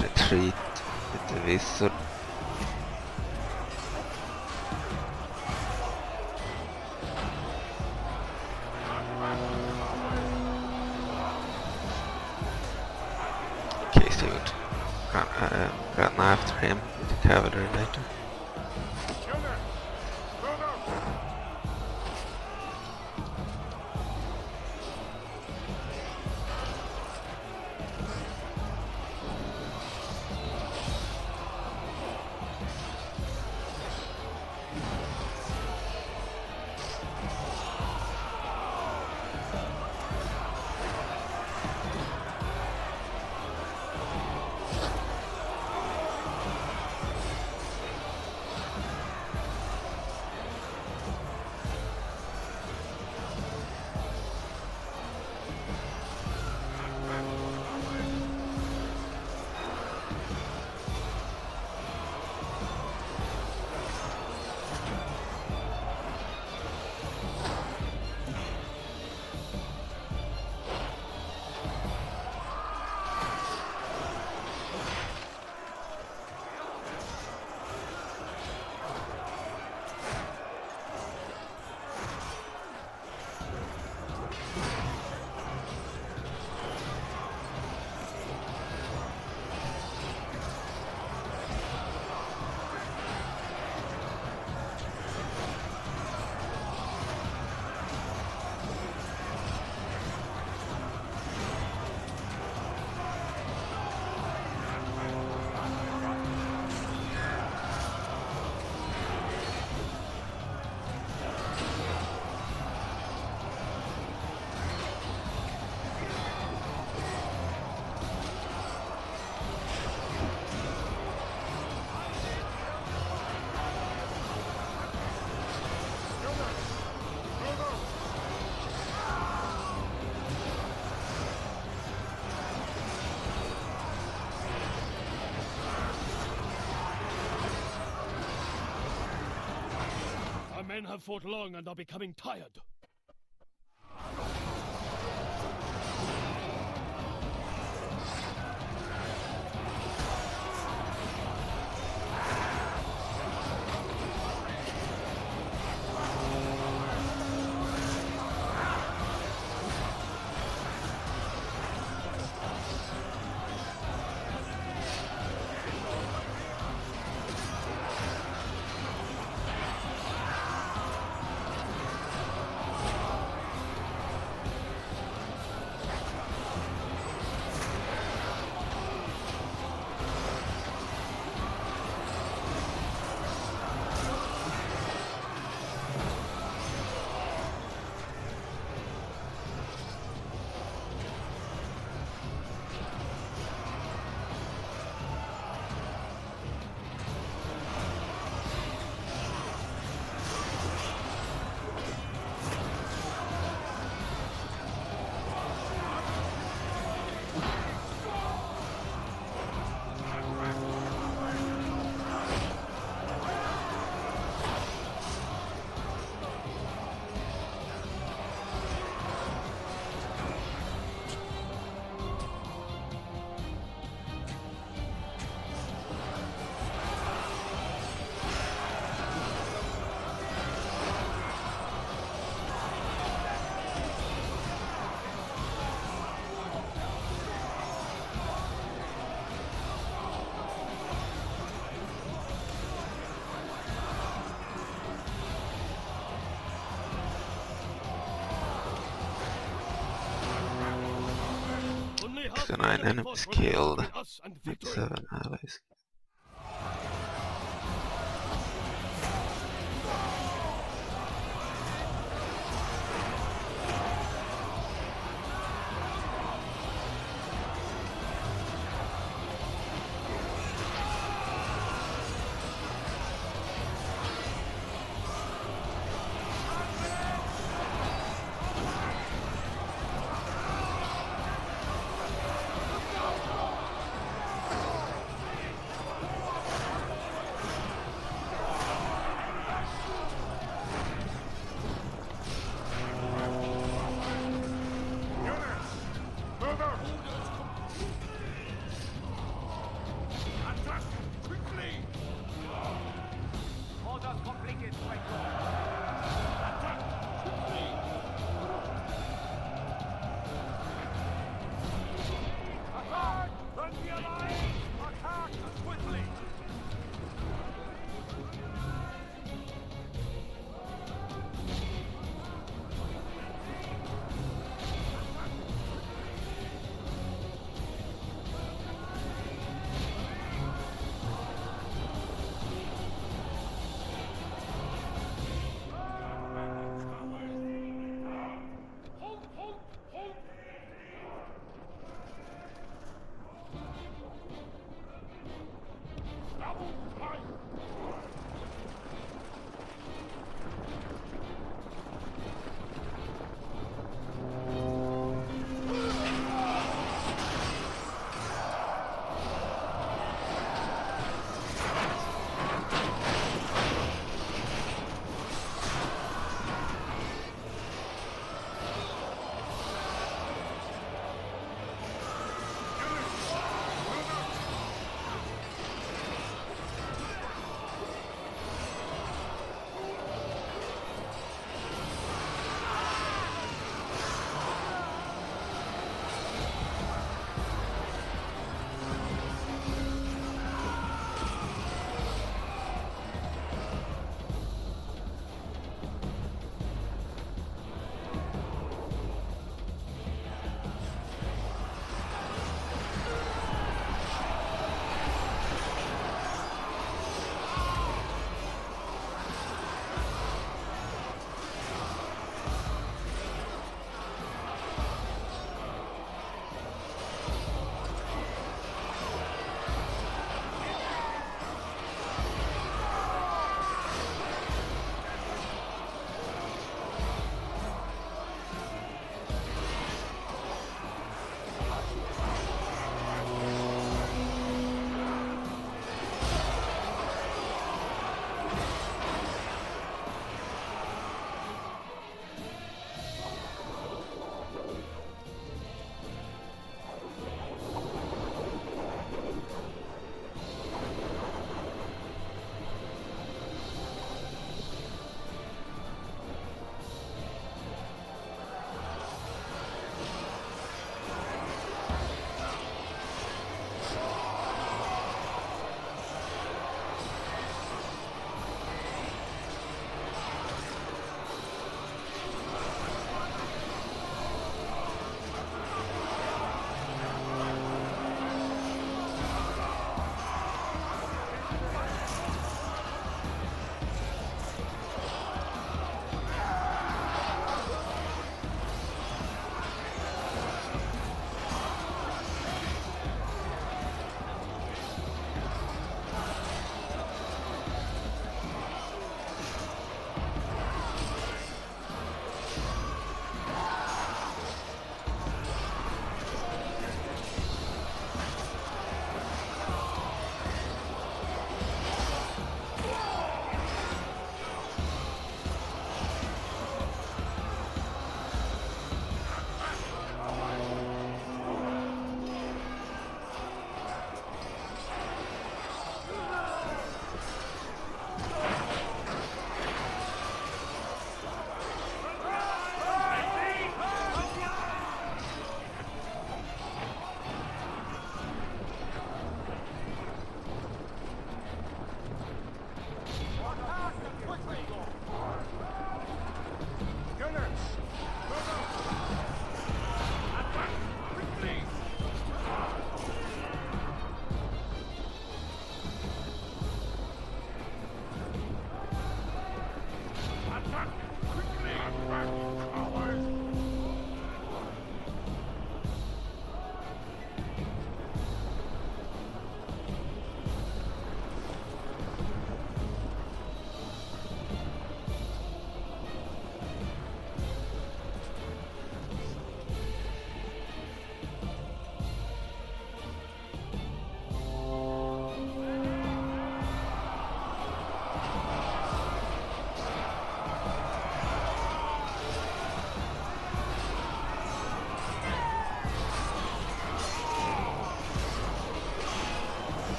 Retreat with the wizard. In case they would run after him with the cavalry later. Men have fought long and are becoming tired. 69 enemies killed. 7 allies.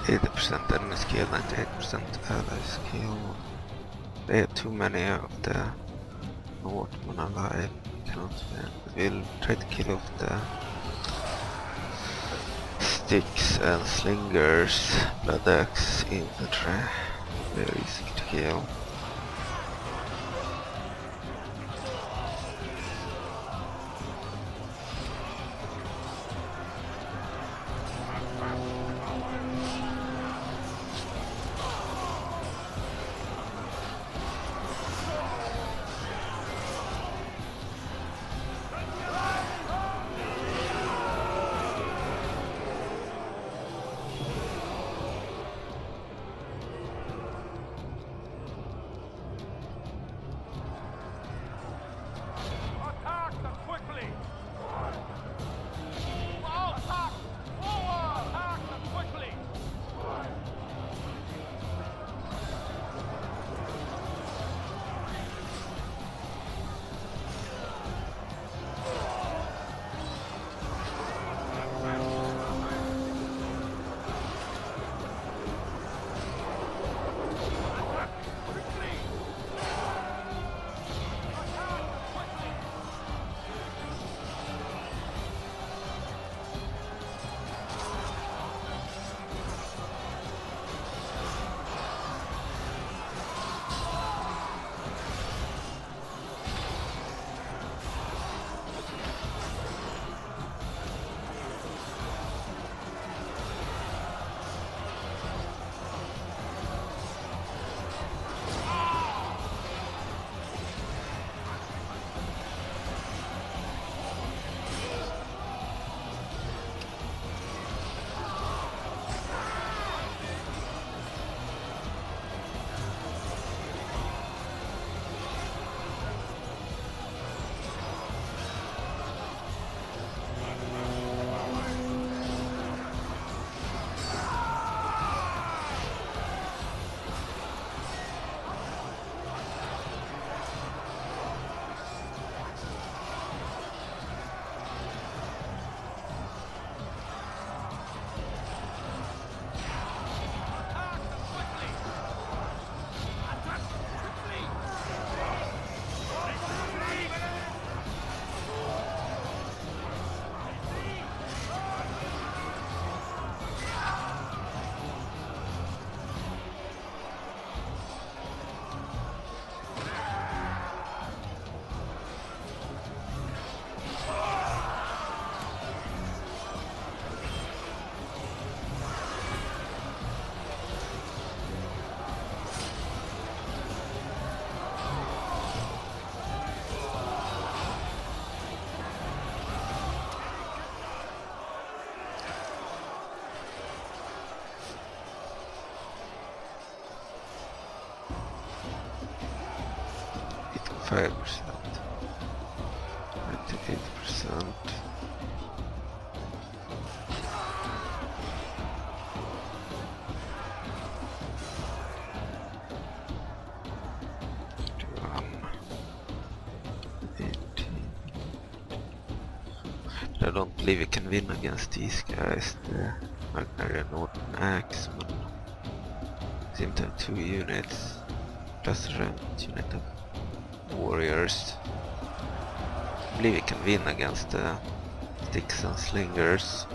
80% enemy skill, 98% ally skill. They have too many of the Northmen alive. Cannot win. We'll try to kill off the sticks and slingers. Blood axe infantry. Very easy to kill. %, 98%. I don't believe we can win against these guys. The Mercenary Northern Axemen seem to have 2 units plus a remnant unit of warriors. I believe we can win against the sticks and slingers.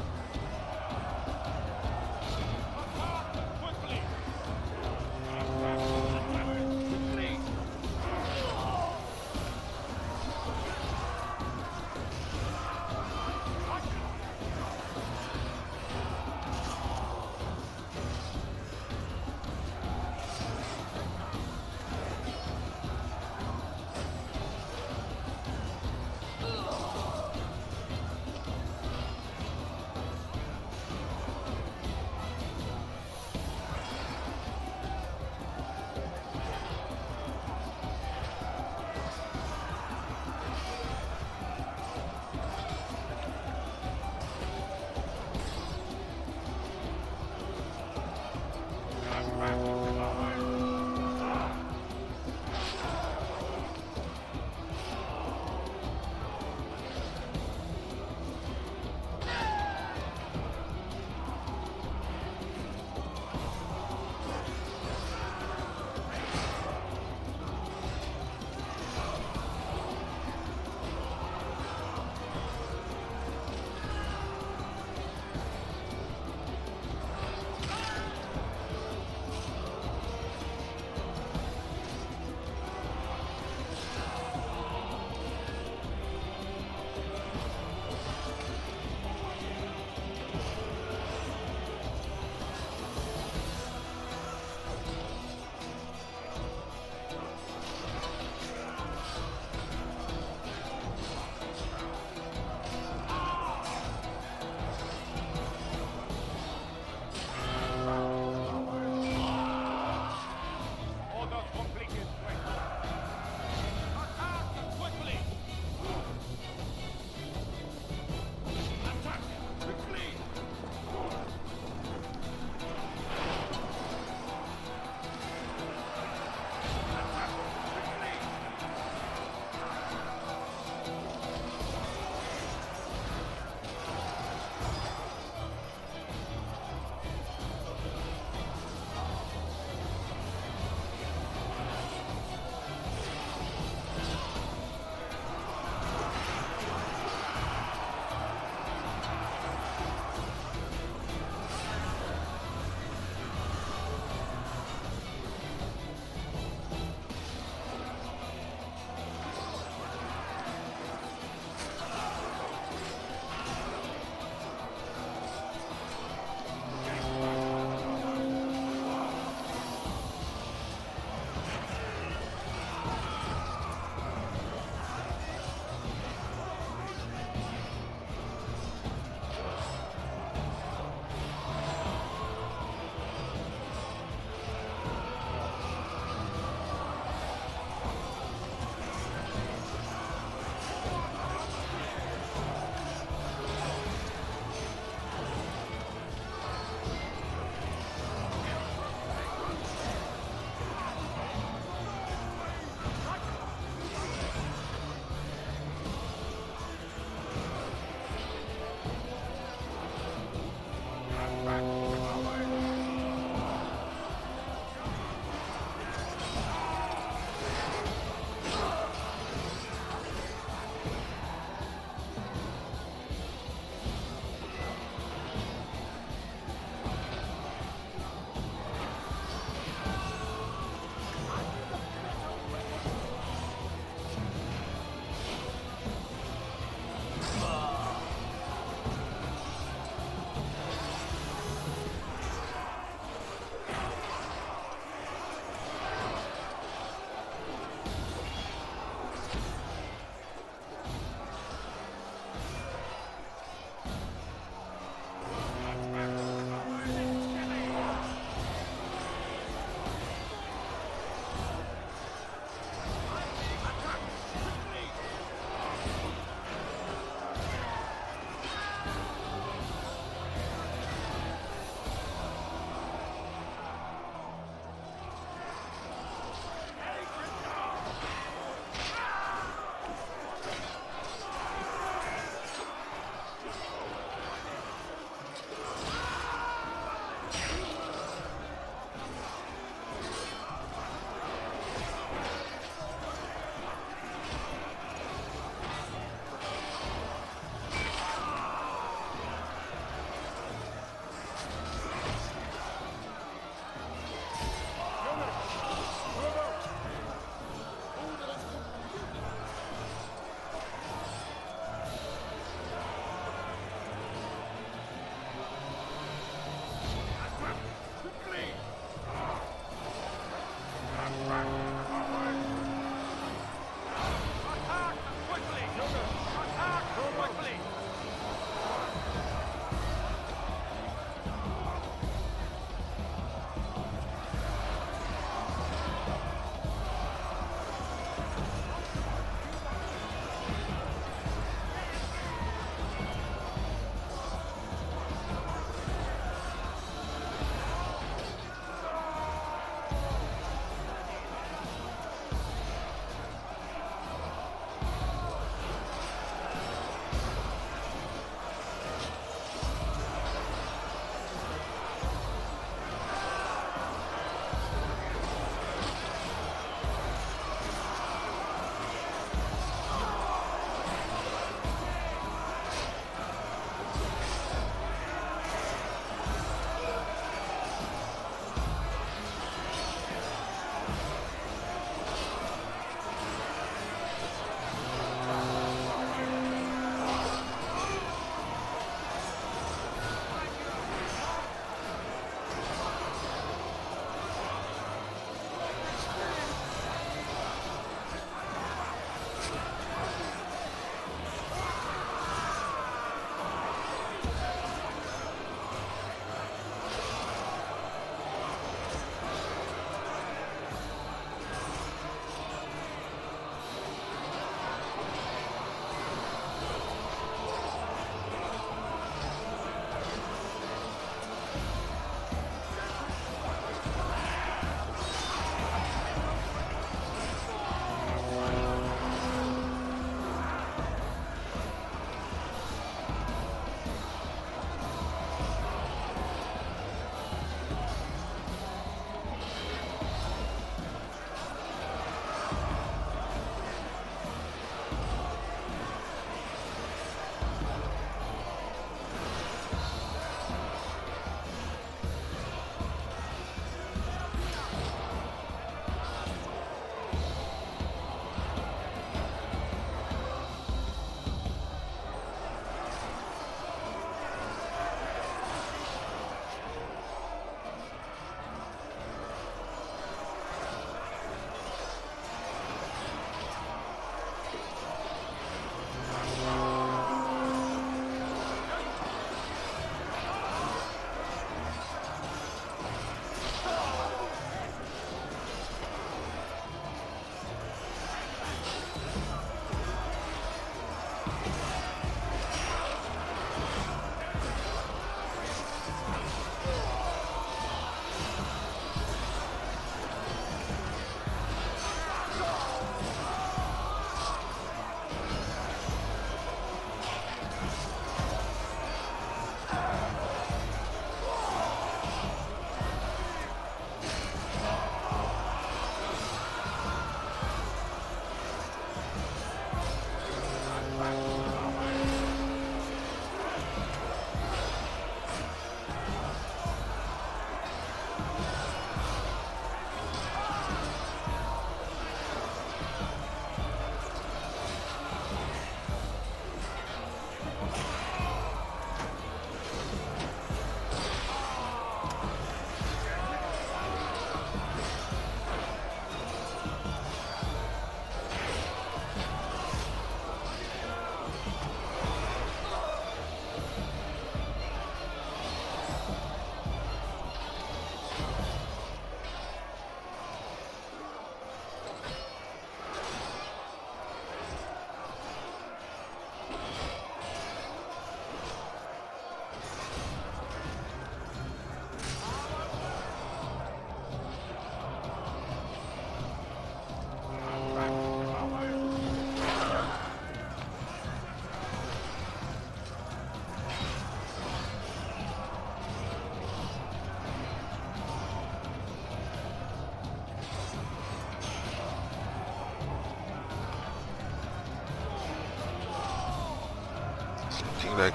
looking like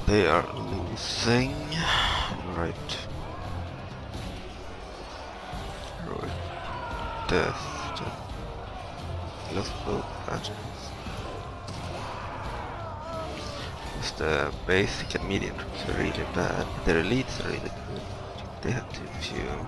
they are losing. Right. Heroic death. Lost both battles. Because the basic and medium troops are really bad. Their elites are really good. They have too few.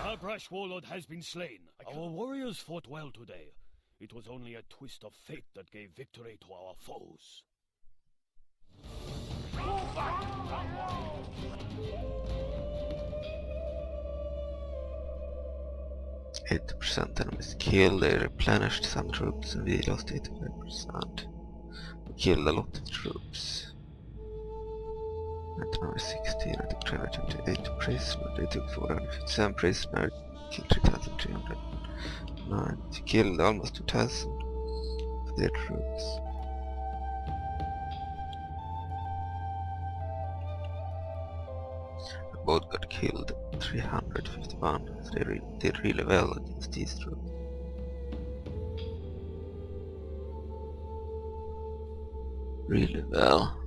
Our brash warlord has been slain. Our warriors fought well today. It was only a twist of fate that gave victory to our foes. 80% enemies killed, they replenished some troops and we lost 85%. We killed a lot of troops. At number 16 I took 328 prisoners, they took 457 prisoners, killed 3,309. They killed almost 2,000 of their troops. Both got killed 351, so they did really well against these troops. Really well.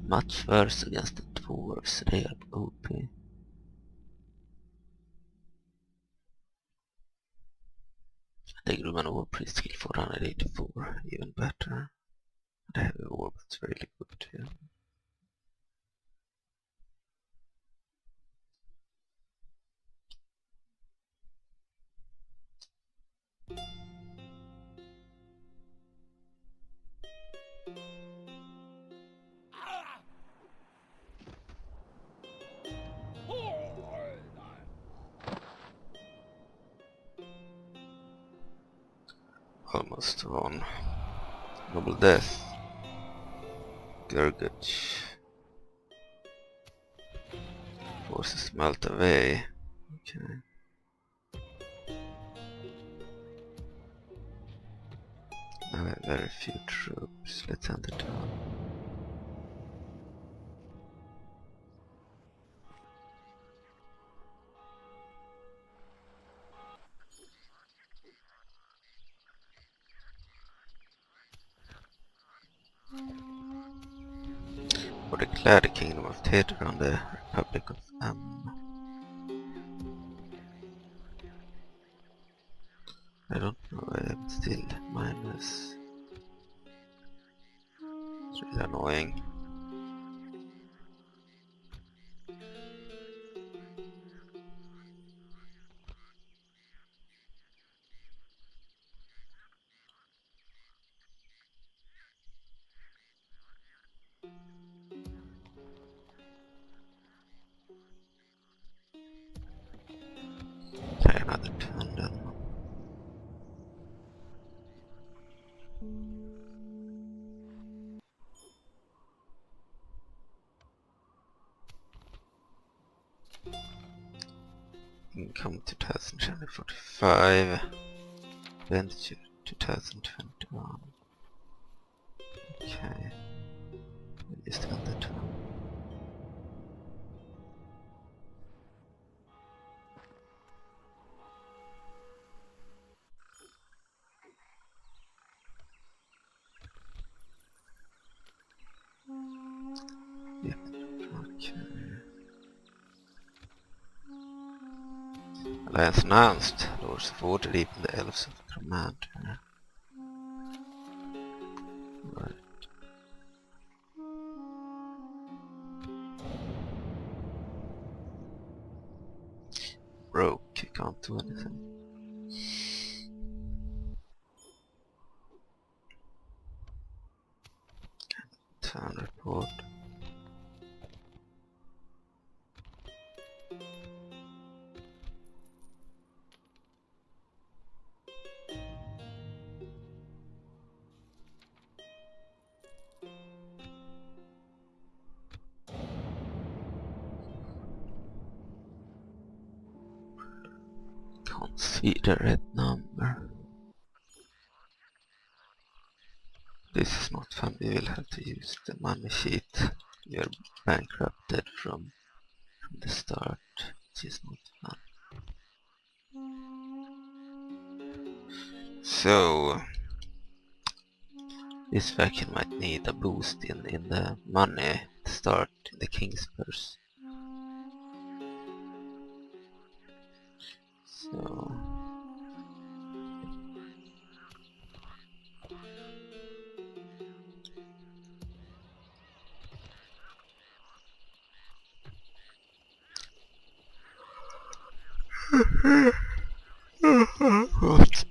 Much worse against the Dwarves, they are OP. They grew an overpriest skill 484, even better. The heavy war was really good too. Almost won. Noble death. Gurguch. Forces melt away. Okay. Now I have very few troops. Let's enter town. Or declare the Kingdom of Theatre on the Republic of I don't know, I am still minus. It's really annoying. Try another turn then. Income 2045, venture 2021. Okay, we just got that one. Yep, okay. Alliance announced. Lords of Water, even the Elves of Command. Right. Broke, you can't do anything. Town report. Can't see the red number. This is not fun. We will have to use the money sheet. We are bankrupted from the start, which is not fun. So this faction might need a boost in the money to start in the king's purse. So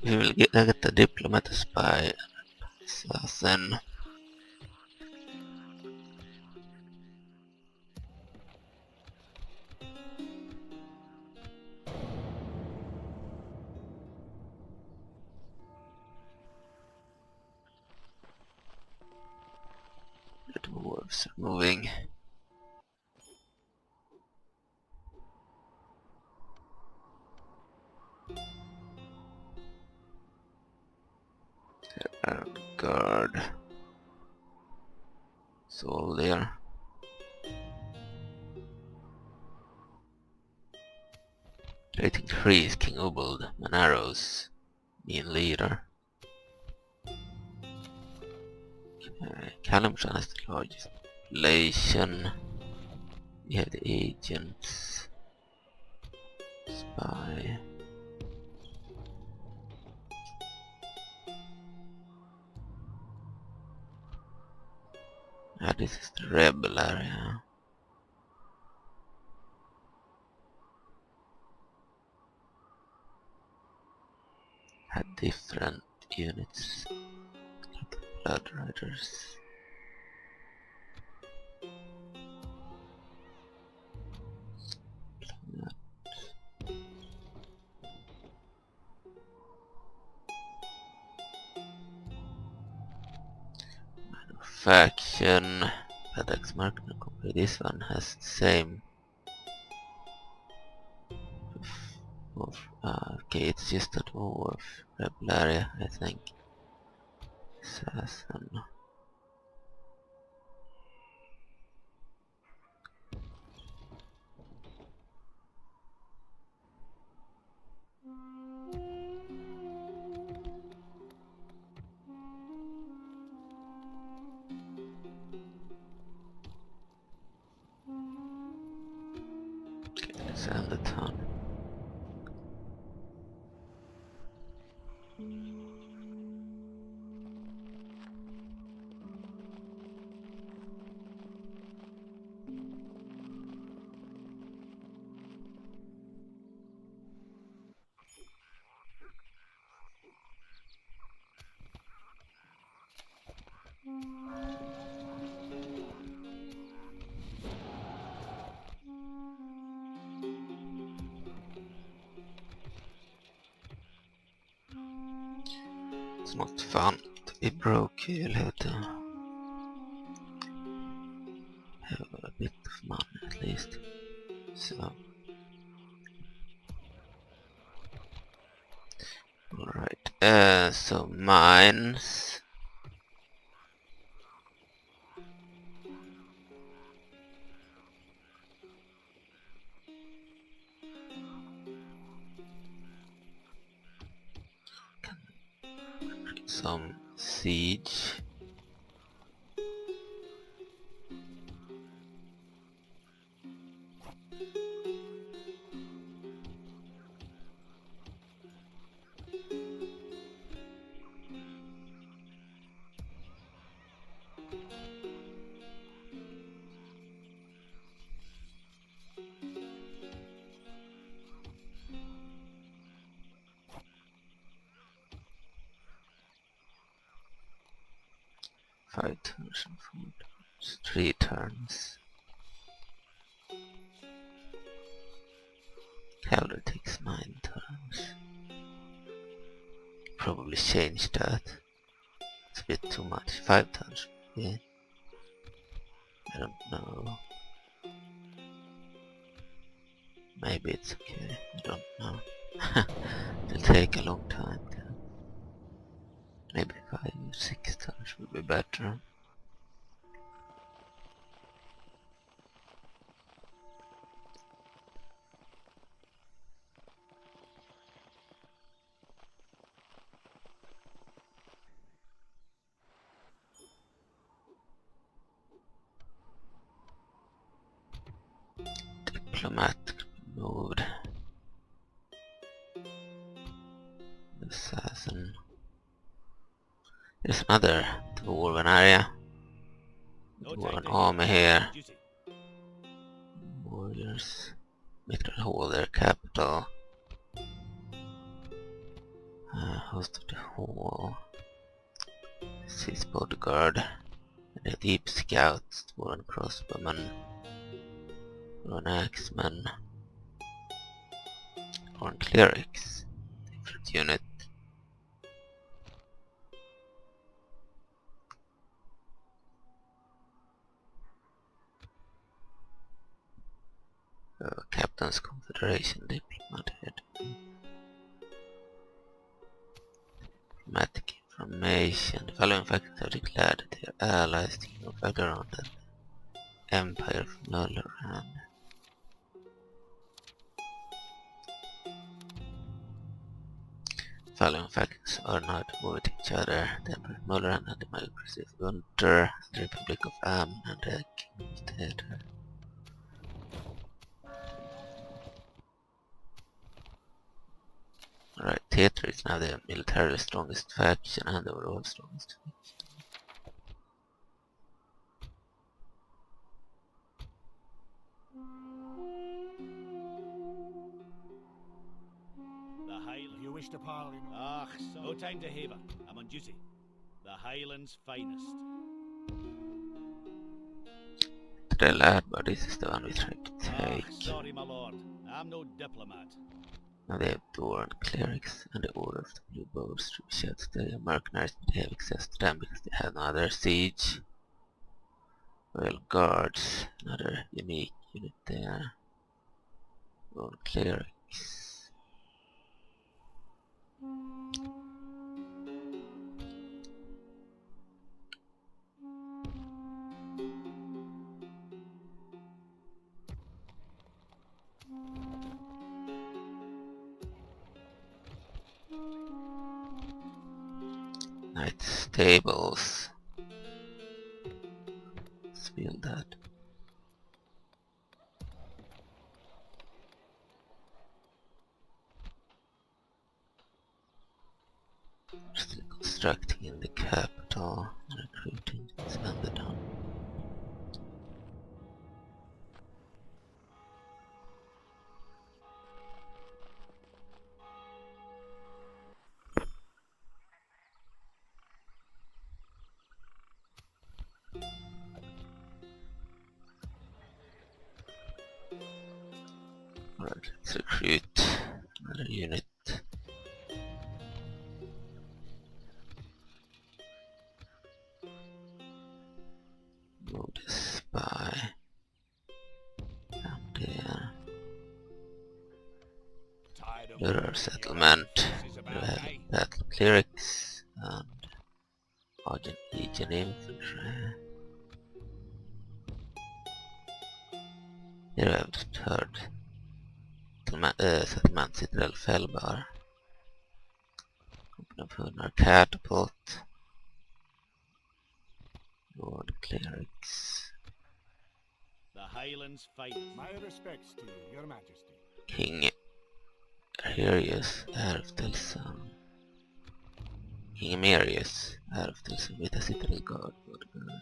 we will get a diplomat, a spy, assassin. The dwarves are moving. And guard. Soldier. Great increase, King Obould Many-Arrows. Mean leader. Okay. Kalimshan is the largest population. We have the agents. Spy. Ah, this is the rebel area. Had different units. Blood riders. Faction. Padax market. This one has the same. Okay, it's just a dwarf rebel area, I think. Assassin. Okay, let's end the town. It's not fun to be broke, you'll have to have a bit of money at least. So alright, so mines. Some siege. Five turns and 4 turns. 3 turns. Cavalry takes 9 turns. Probably change that. It's a bit too much. 5 turns. Yeah. I don't know. Maybe it's okay. I don't know. It'll take a long time. Maybe 5 or 6 times would be better. Diplomatic mode. Assassin. There's another Dwarven area. Dwarven army here. Warriors. Make them hold their capital. Host of the hall. This is bodyguard. And the deep scouts. Dwarven crossbowmen. Dwarven axemen. Dwarven clerics. Different unit. Captain's Confederation diplomat head. Diplomatic information. The following factions have declared that they are allies to King of Faerun and the Empire from Delzoun. The following factions are not at war with each other: the Emperor of Mulleran and the Democracy of Gunter, the Republic of Amn and the King of Theatre. Alright, Theatre is now the militarily strongest faction and the overall strongest faction. The Highlands. You wish to parley? Ah, no time to haver. I'm on duty. The Highlands' finest. The lad, but this is the one we tried to Ah, take. sorry, my lord. I'm no diplomat. Now they have Dwarven clerics and the Order of the Blue Bows. Shouts they are mercenaries, but they have access to them because they have no other siege. Royal Guards, another unique unit there. Dwarven clerics. Knight stables. Let's build that. Still constructing in the capital, recruiting, spend it on. Alright, let's recruit another unit. Move the spy down there. Mirror settlement. We have battle clerics and Argent Legion infantry. Here we have the third settlement, Citadel Felbar. Company of Hunnar catapult. Lord clerics. The Highlands finest. My respects to you, your majesty. King Arius, heir of Delzoun. King Marius, heir of Delzoun with a Citadel guard, bodyguard.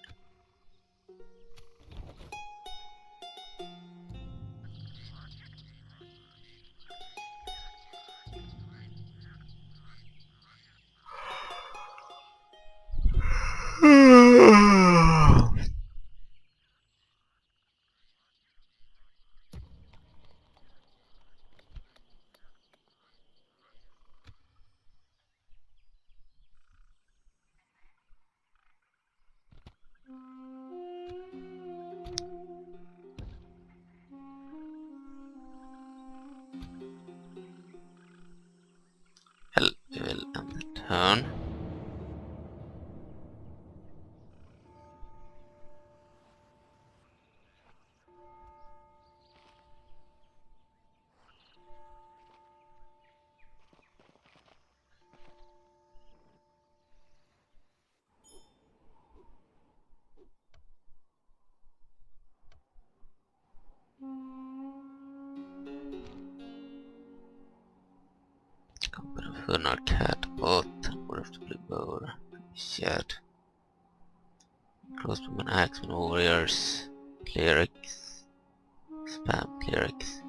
turn. Company of Gunnar Catapult, War of the Blue Boar, Shed, Crossbowmen, Axemen, Warriors, Clerics, Spam Clerics,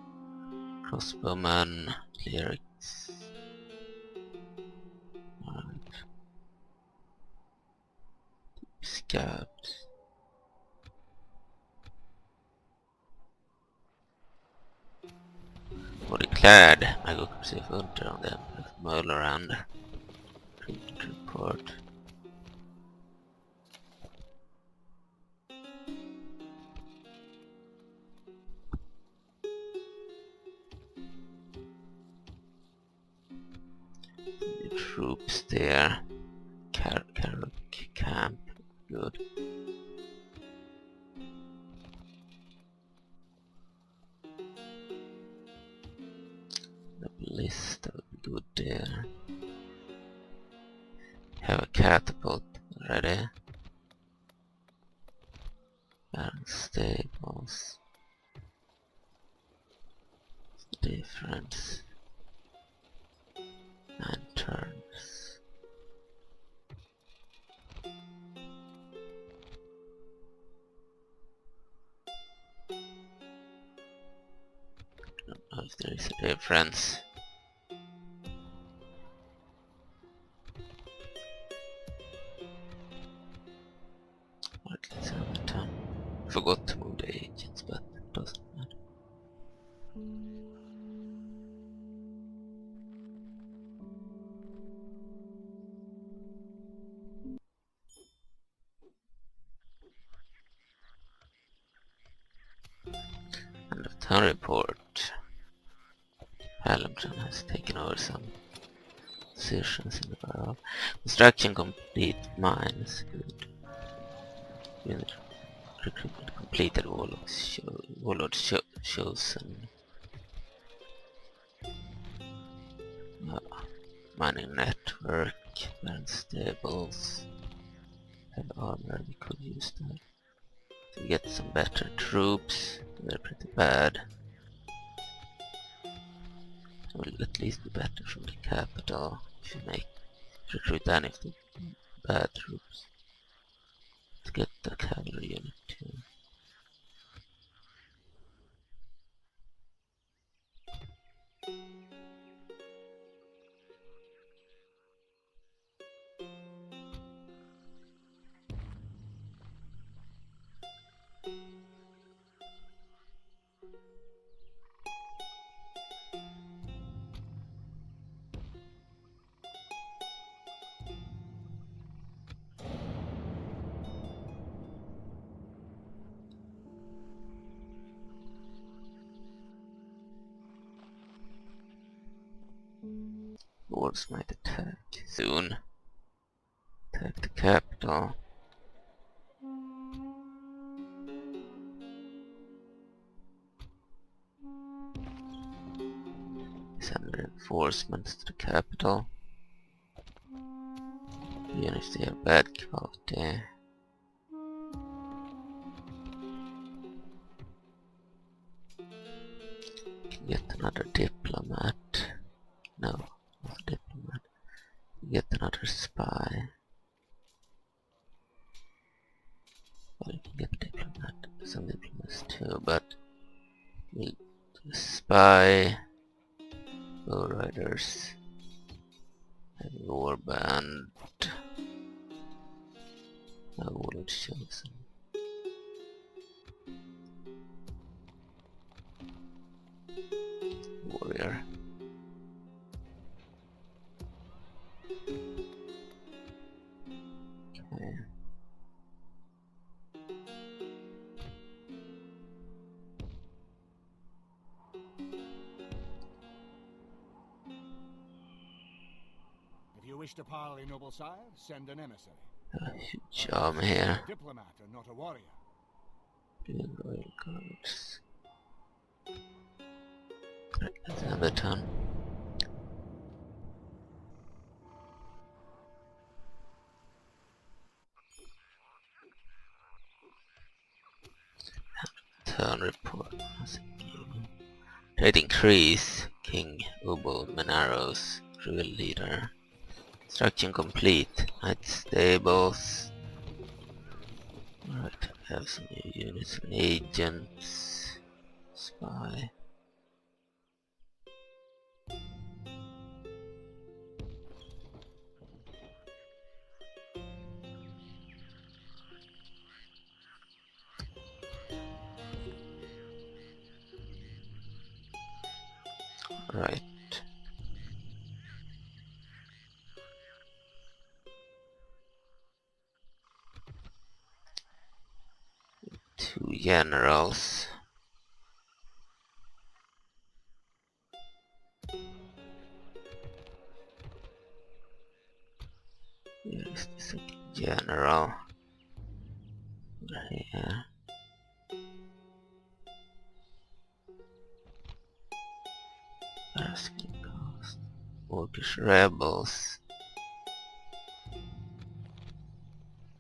Crossbowmen, Clerics. Alright. Scabs. Body clad. I go safe hunter on them. Mull around. Report. The troops there. Carrick camp. Good. The list that would be good there. Have a catapult ready. And stables. Difference. 9 turns. Don't know if there is a difference. Alright, let's have a turn. Forgot to move the agents, but it doesn't matter. End of town report. Hallamton has taken over some positions in the borough. Construction complete, mines, good. Unit recruitment completed, warlords chosen. Mining network, and stables. Have armor, we could use that. To get some better troops, they're pretty bad. Will at least be better from the capital if you recruit any of the bad troops. To get the cavalry unit too. Dwarves might attack soon. Attack the capital. Send reinforcements to the capital. Even if they have bad quality. Can get another diplomat. No, not a diplomat. Get another spy. Well, you can get diplomat, some diplomats too, but we'll do spy, bow riders, heavy warband, warlord chosen. Warrior. Okay. If you wish to parley, noble sire, send an emissary. A huge army here. A diplomat and not a warrior. Build royal guards. Right, that's another turn. Turn report. Trading trees. King Obould Many-Arrows. Cruel leader. Construction complete. Knight stables. Alright, I have some new units and agents. Spy. Right. Two generals. Here is the second general. Over here. Asking cost. Orcish rebels.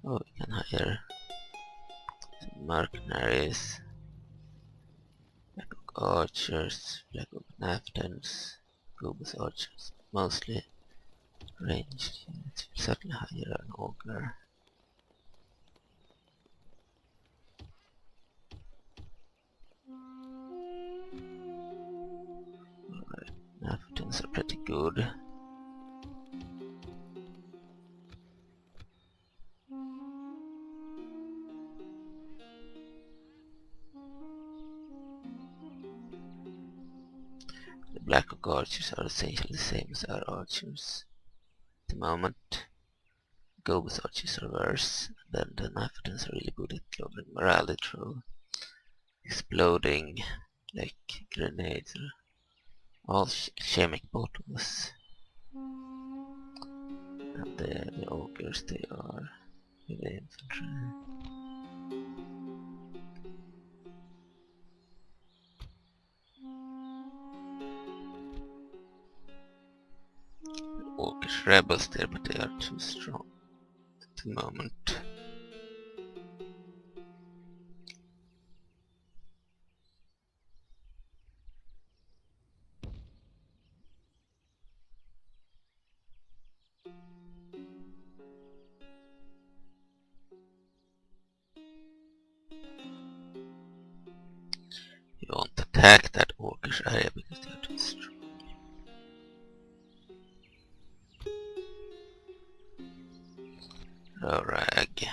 Oh, we can hire some mercenaries. Black Oak archers, Black Oak naftons, Gobus archers, mostly ranged units. We'll certainly hire an augur. Alright, naftons are pretty good. The Black Oak archers are essentially the same as our archers at the moment. Gobus archers are worse, and then the naftons are really good at lowering morale through exploding like grenades or all chemic bottles. And the ogres, they are heavy infantry. Orcish rebels there, but they are too strong at the moment. You won't attack that orcish area because they are too strong. Rag.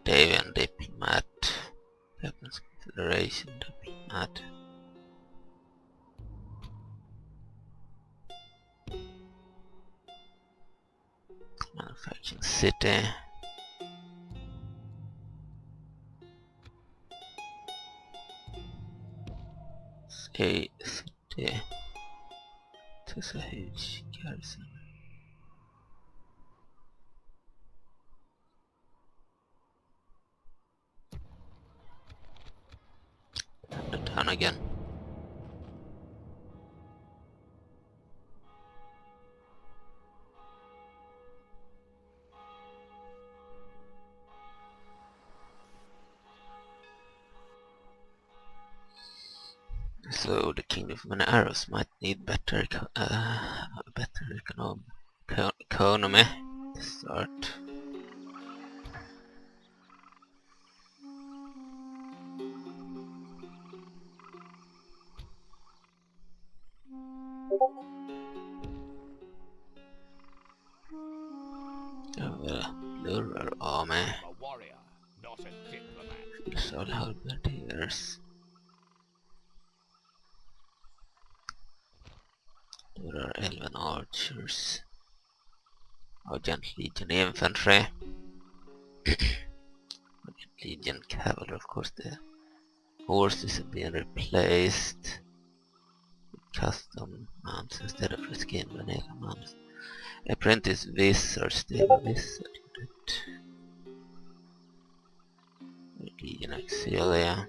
Davian diplomat. Weapons Confederation diplomat. Manufacturing city. A city. It is a huge garrison. And the town again. So the Kingdom of Many-Arrows might need better economy to start. Lurar army. I'm a warrior, not a diplomat. Suicidal halberdiers. There are Elven archers. Argent Legion infantry. Argent Legion cavalry, of course. The horses have been replaced with custom mounts instead of reskin vanilla mounts. Apprentice wizards, they have a wizard unit. Legion Auxilia.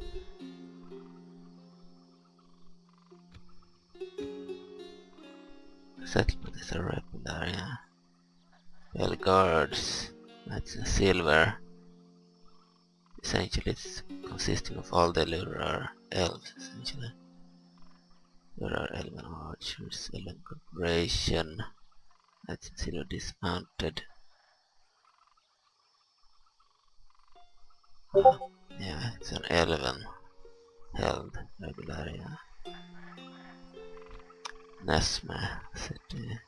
Settlement is a rebel area. Well, guards, that's a silver. Essentially it's consisting of all the Lurar elves, essentially. There are Elven archers, Elven corporation, that's in silver dismounted. Yeah, it's an Elven held rebel area. Nesme city.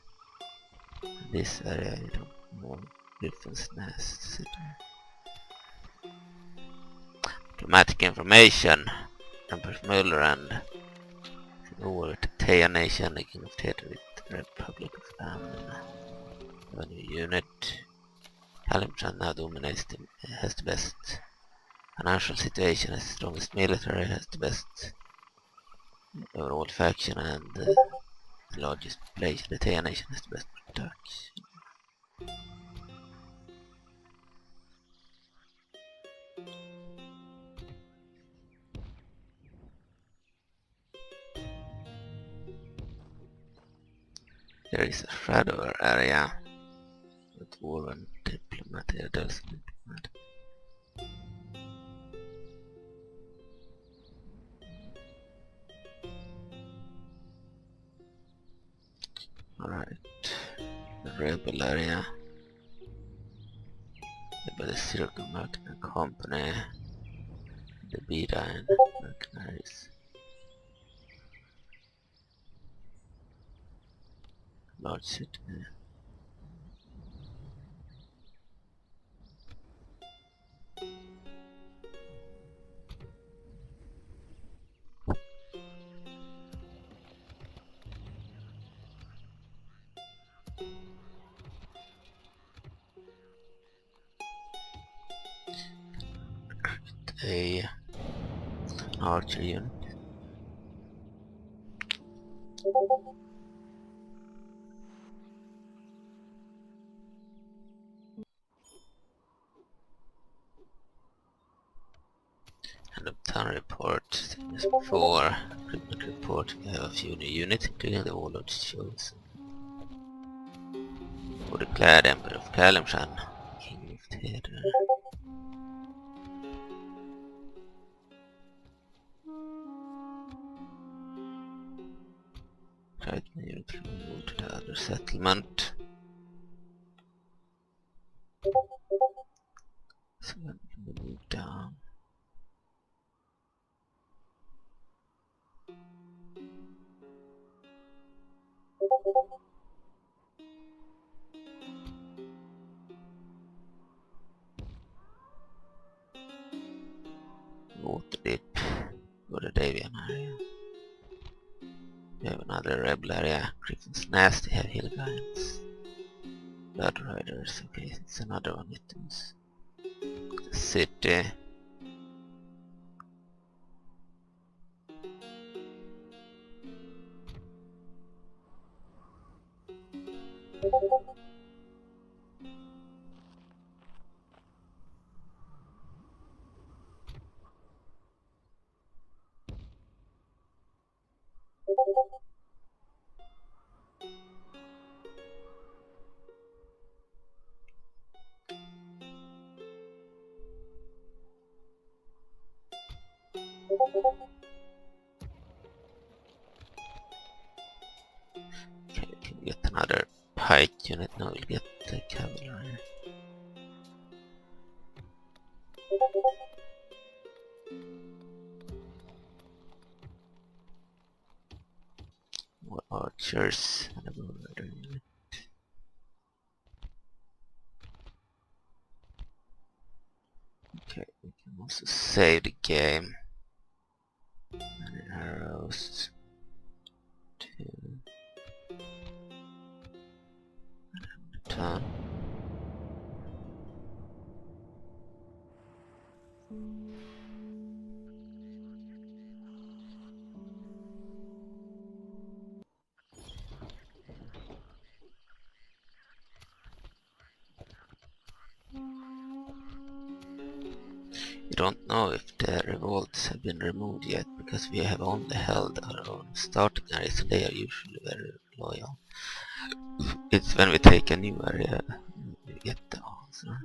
This area you don't know. Griffin's Nest city. Diplomatic information. Emperor Muller and over to Thea Nation, the King of Theatre with the Republic of Amon. A new unit. Kalimtran now dominates has the best financial situation, has the strongest military, has the best overall faction and the largest population. The Thea Nation has the best production. There is a Shadowar area with Dwarven diplomat here, Delzoun diplomat. Alright, the rebel area. By the Circle Mercenary Company, the Bedine mercenaries. Large city. An archer unit. And uptown report, same as before. Recruitment report, we have a few new units, including the warlords chosen. For the Clad Emperor of Kalimshan, King of Theatre. Right, maybe to move to the other settlement. So then we can move down. water dip. Go to Davian area. We have another rebel area. Griffin's nasty, have hill giants. Blood riders, okay, it's another one items. The city. Okay, we can get another pike unit. Now we'll get the cavalry. More archers and a border unit. Okay, we can also save the game. Many arrows. 2. Turn. We don't know if the revolts have been removed yet, because we have only held our own starting areas and they are usually very loyal. It's when we take a new area we get the answer.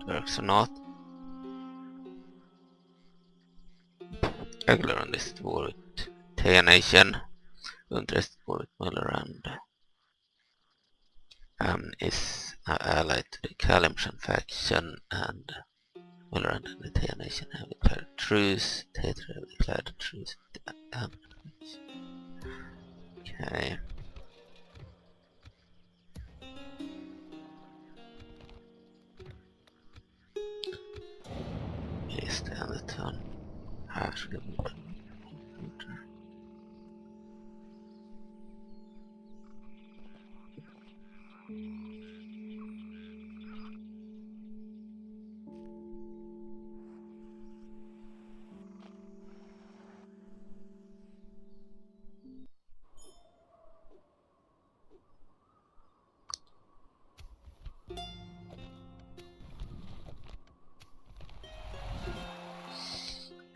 It works or not. Regular on this war with Thea Nation. Interest war with Muller and is allied to the Kalimshan faction, and Muller and the Thea Nation have declared truce. Theatre have declared truce with the Elven faction. Okay. Is the end of the turn. Actually,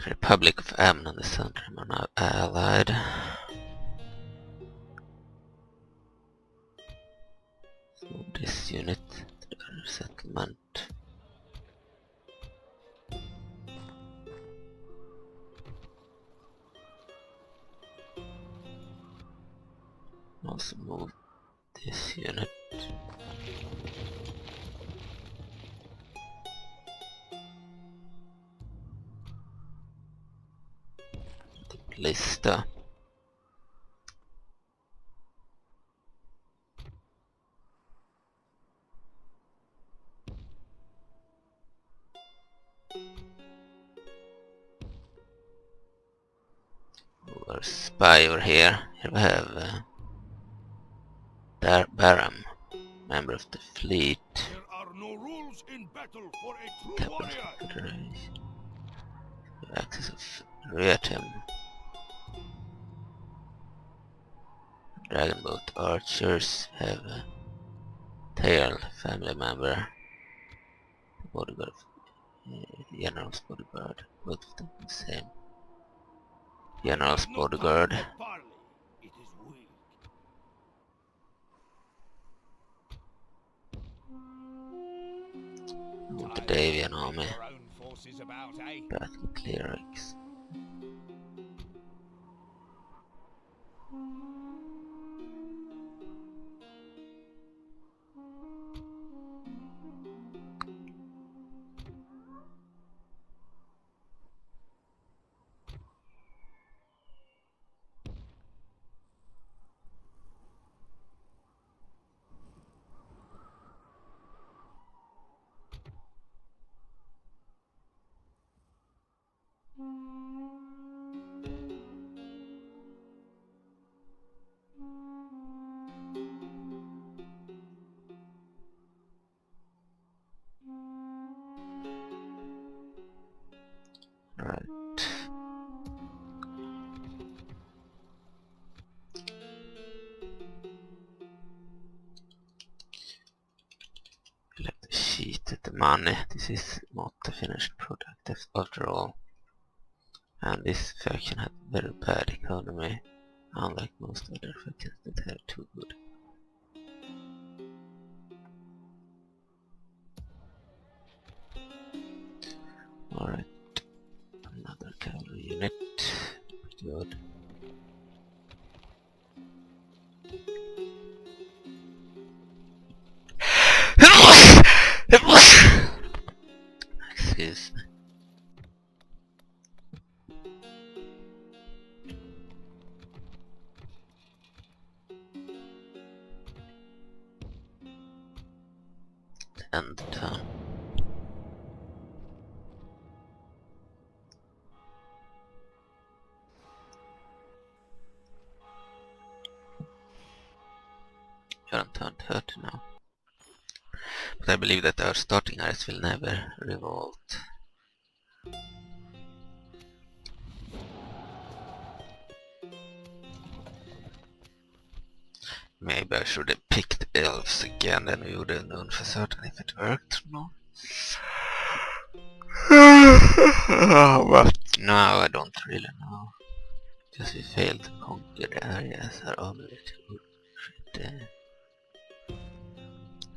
Republic of Ammon and the Sundrum are now allied. Move this unit to the other settlement. Also move this unit. The Lista. Our spy over here. Here we have Baram, member of the fleet. There are no rules in battle for a true Captain warrior. of the Federation. Access of Reatem. Dragonboat archers have a tail family member. The bodyguard of General's bodyguard. Both of them the same. General's No bodyguard. time for parley. It is weak. With the Davian army. Your own forces about, eh? Battle clerics. Right. Let me cheat at the money. This is not the finished product after all. And this faction had very bad economy, unlike most other factions that have too good. Alright, another cavalry unit, pretty good. Excuse me. End turn. You're on turn 30 now. But I believe that our starting armies will never revolt. Maybe I should have picked elves again, then we would have known for certain if it worked or not. But now I don't really know. Because we failed to conquer the areas are only too shit.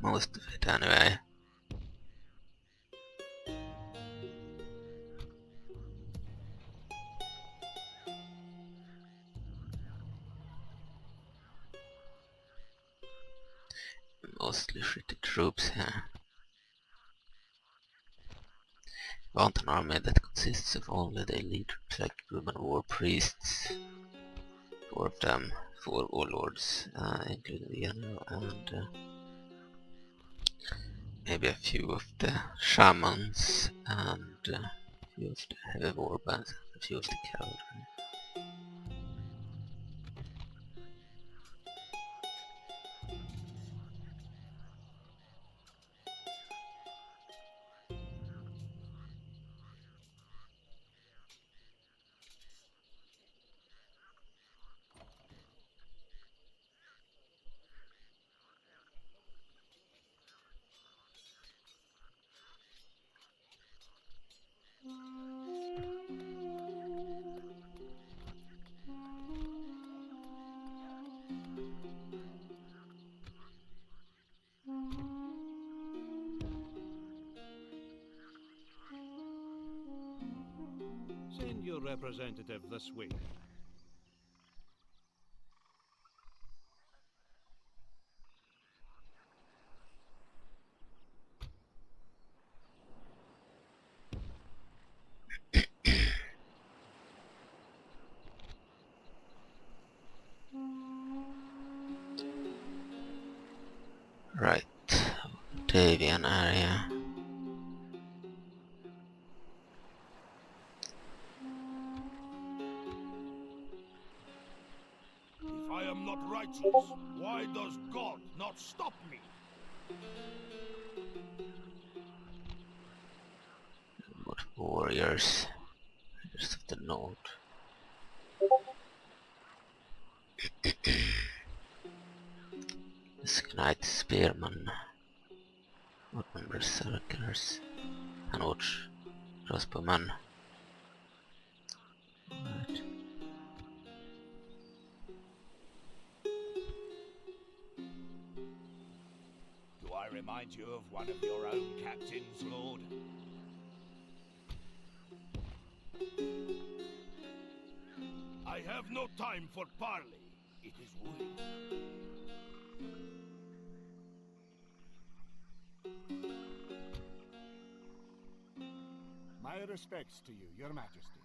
Most of it anyway. Mostly shitty troops here. Want an army that consists of only the elite troops like Roman war priests. 4 of them, 4 warlords, including the general, and maybe a few of the shamans, and a few of the heavy warbands, and a few of the cavalry. Send your representative this way. Right, Davian area. If I am not righteous, why does God not stop me? More warriors. Warriors of the north. Knight spearmen. Woodman berserkers. And watch crossbowmen. Right. Do I remind you of one of your own captains, Lord? I have no time for parley. It is will. My respects to you, your majesty.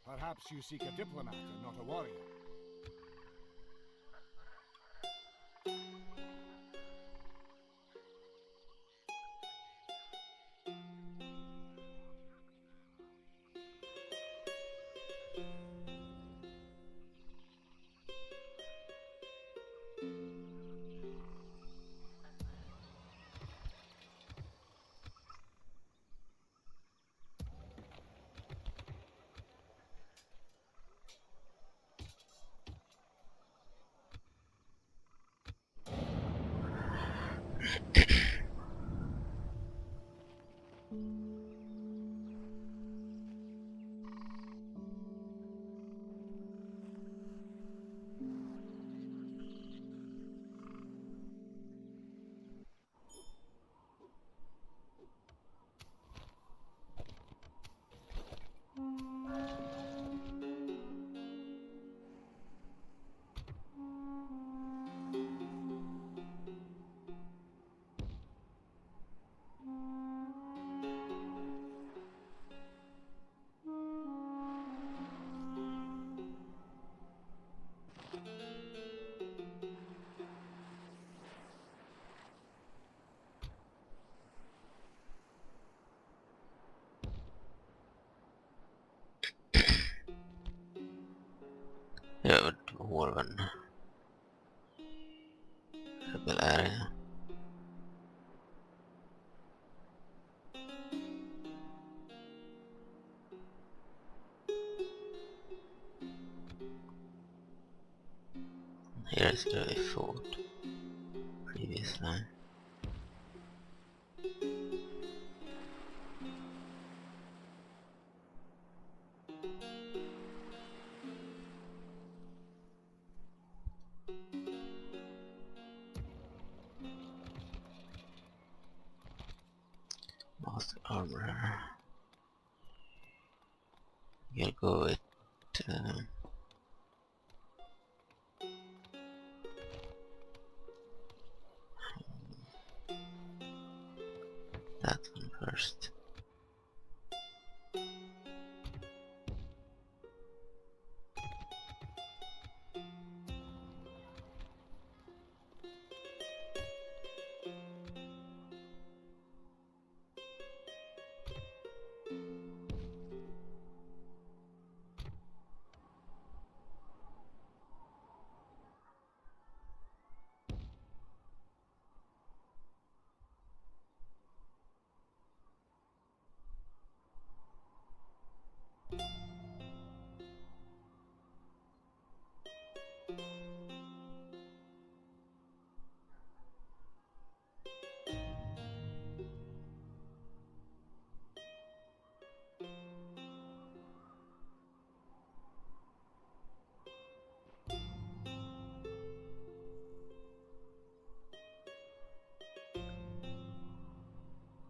Perhaps you seek a diplomat and not a warrior. Yeah, Dwarven rebel area. Here's where we fought previously. Master armorer. You'll go with that one first.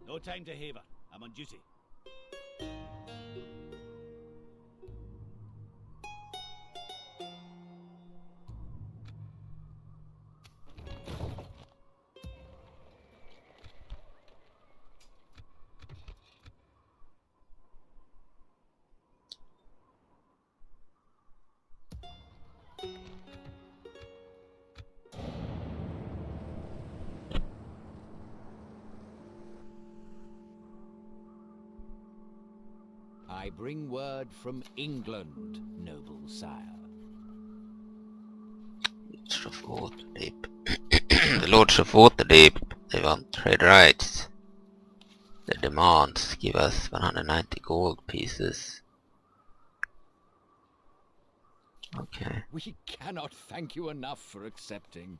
No time to haver. I'm on duty. I bring word from England, noble sire. Lords of Waterdeep. The Lords of Waterdeep, they want trade rights. The demands give us 190 gold pieces. Okay. We cannot thank you enough for accepting.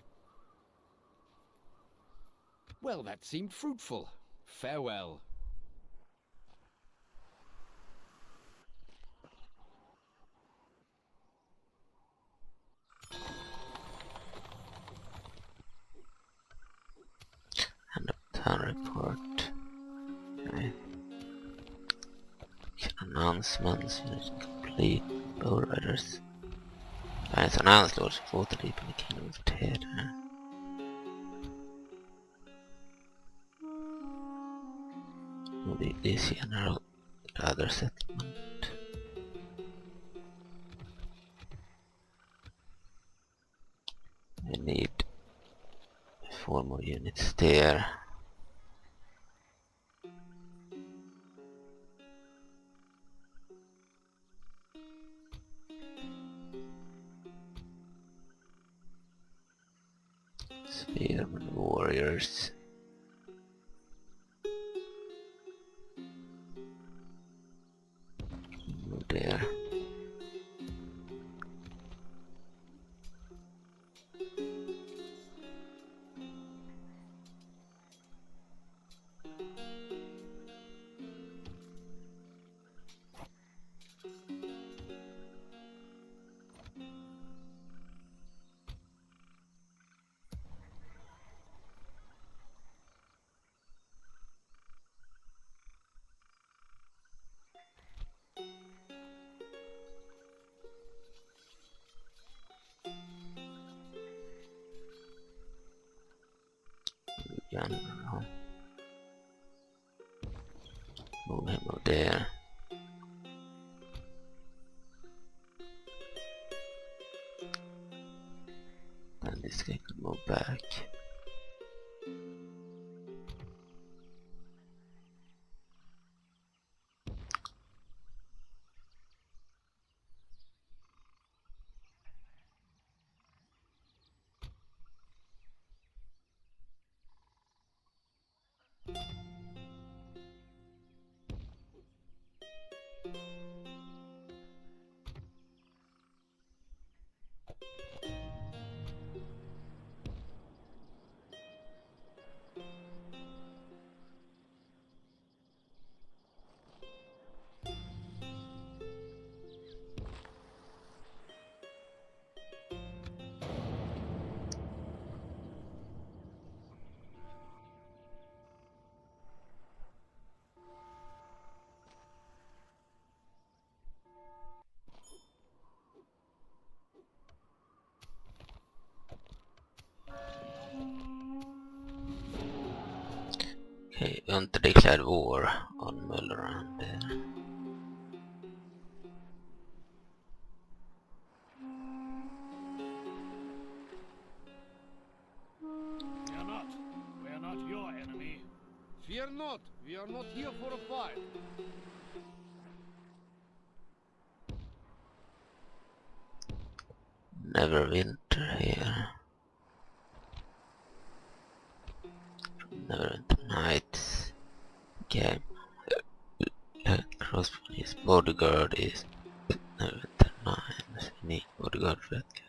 Well, that seemed fruitful. Farewell. And a town report. Okay. Announcements, unit complete, bow riders. It's announced Lords of Waterdeep in the Kingdom of Ted. Will be this general the other settlement. We need 4 more units there. Spearmen warriors. Move there. General. Move him over there. And this guy could move back. Vi har inte declared war on Mulleran där. We are not your enemy. Fear not, we are not here for a fight. Neverwinter here. Neverwinter Nights. Okay. Crossbow his bodyguard is Neverwinter 9. We need bodyguard for that guy.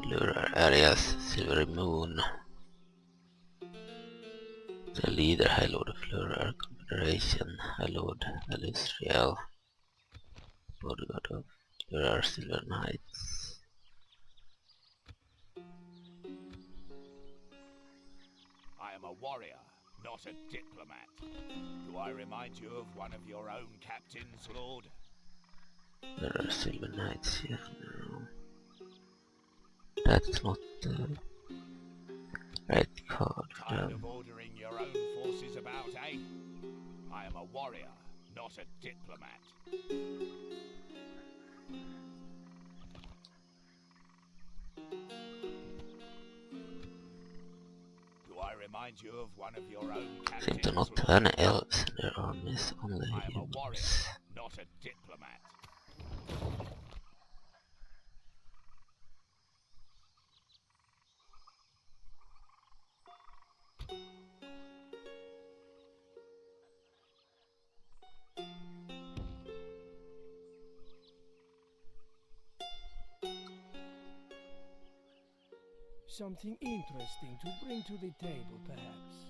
Lurar areas, Silver Moon. The leader, High Lord of Lurar Confederation, High Lord Elusriel, bodyguard of Lurar Silver Knights. I am a warrior, not a diplomat. Do I remind you of one of your own captains, Lord? Lurar Silver Knights here. No. That's not the right card for Tired them. of ordering your own forces about, eh? I am a warrior, not a diplomat. Do I remind you of one of your own captains? Seem to not have any elves in their armies, only I am a warrior, humans. not a diplomat. Something interesting to bring to the table, perhaps.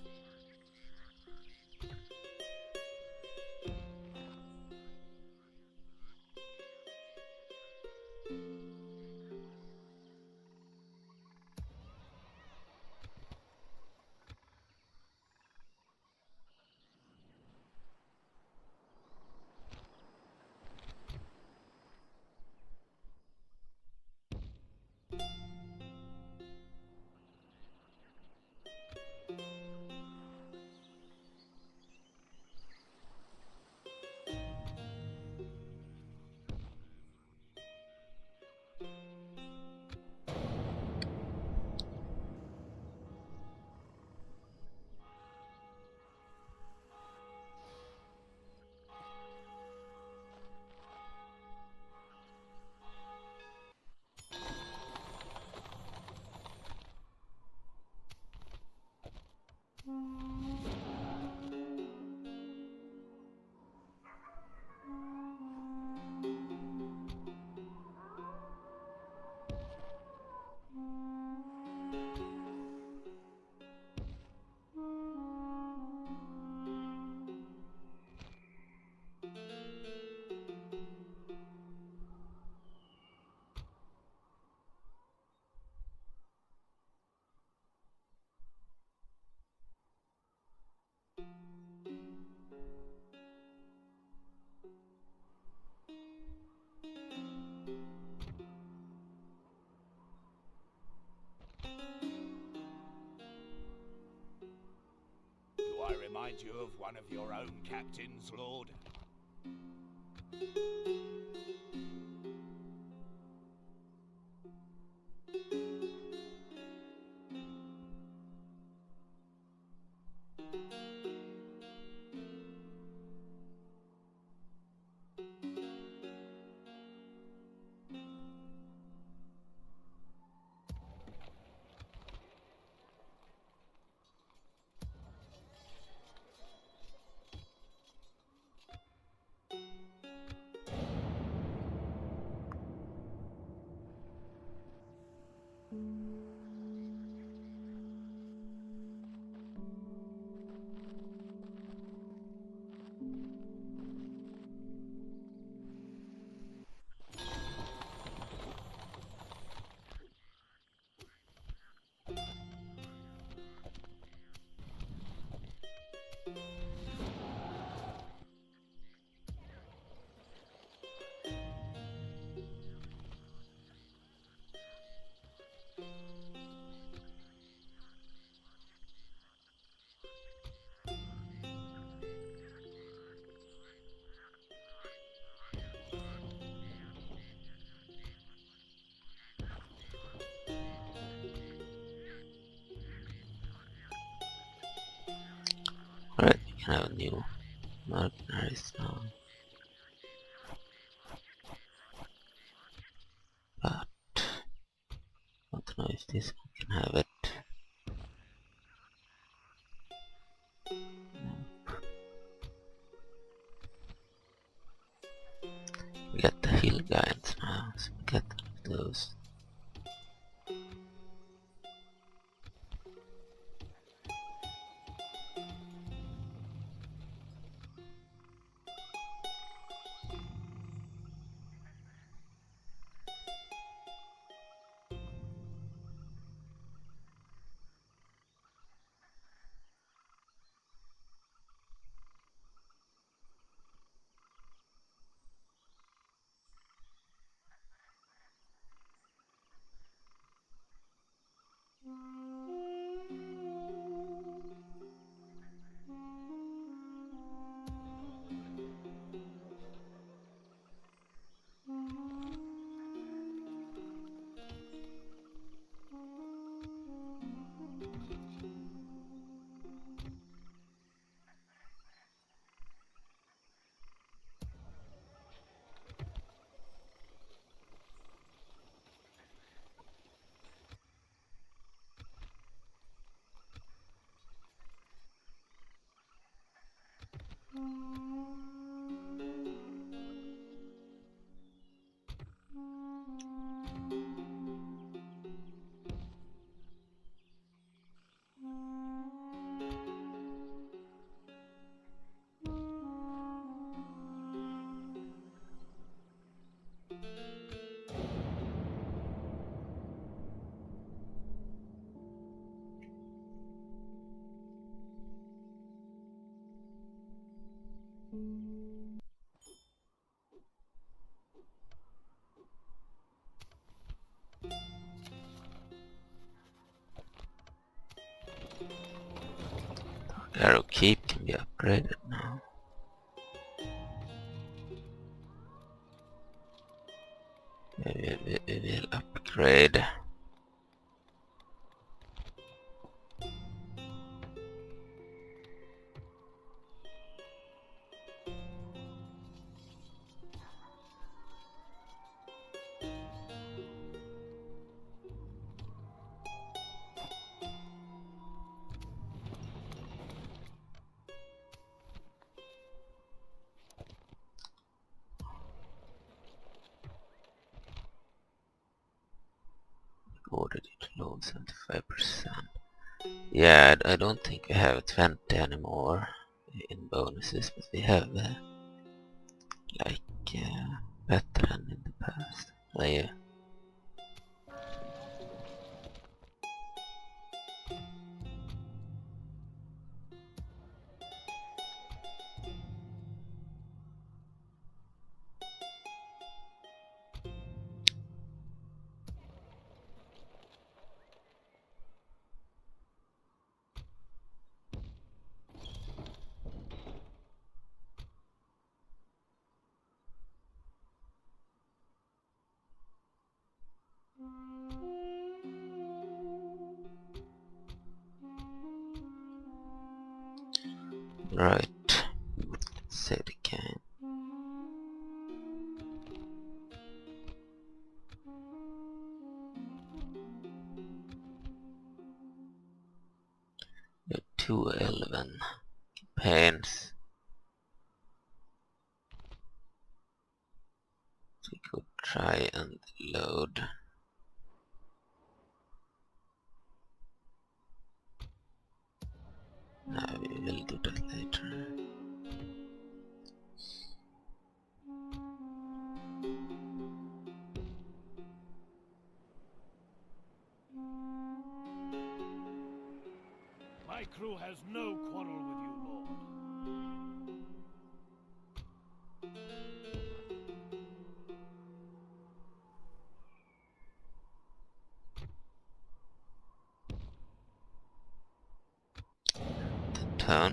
remind you of one of your own captains, Lord? Alright, we can have a new mercenaries now. But I don't know if this one can have it. Nope. We got the hill guides now, so we get those. Arrow keep can be upgraded now. We will upgrade. Ordered it low 75%. Yeah, I don't think we have 20 anymore in bonuses, but we have like better than in the past. Yeah. Right. Let's say it again. The 2 Elven campaigns. We could try and load. No, we will do that later. My crew has no quarrel with you, Lord. Turn.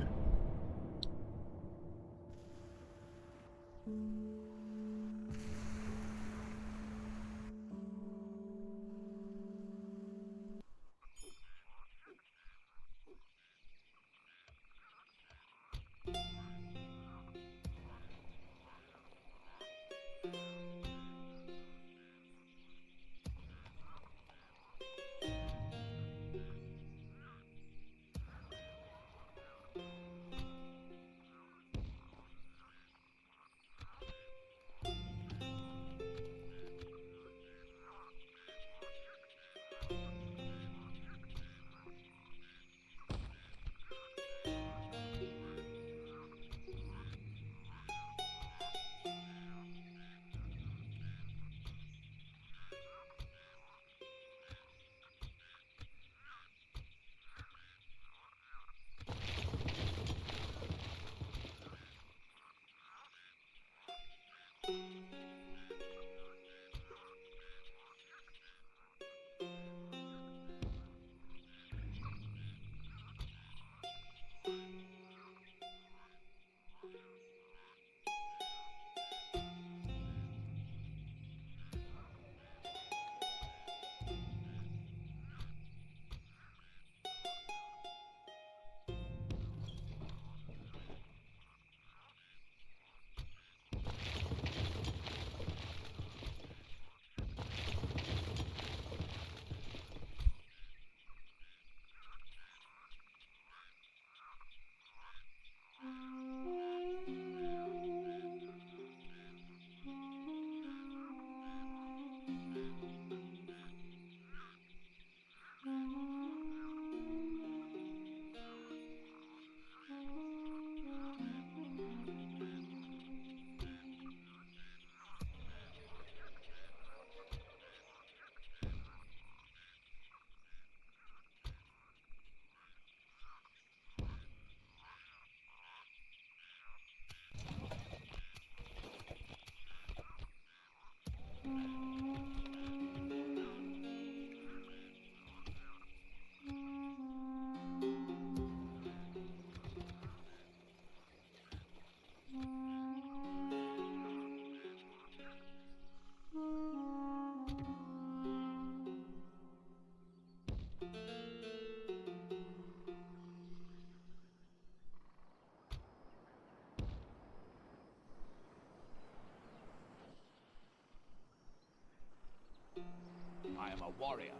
I am a warrior,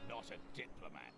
not a diplomat.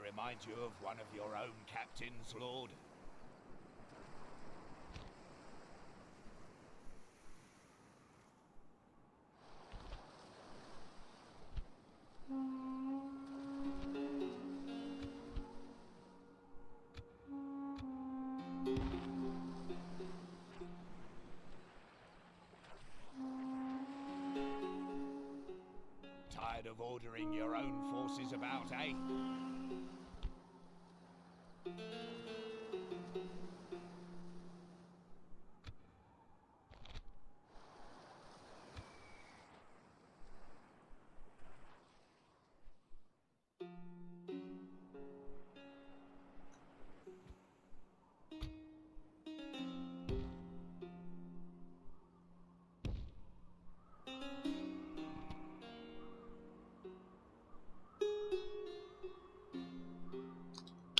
remind you of one of your own captains, Lord? Tired of ordering your own forces about, eh?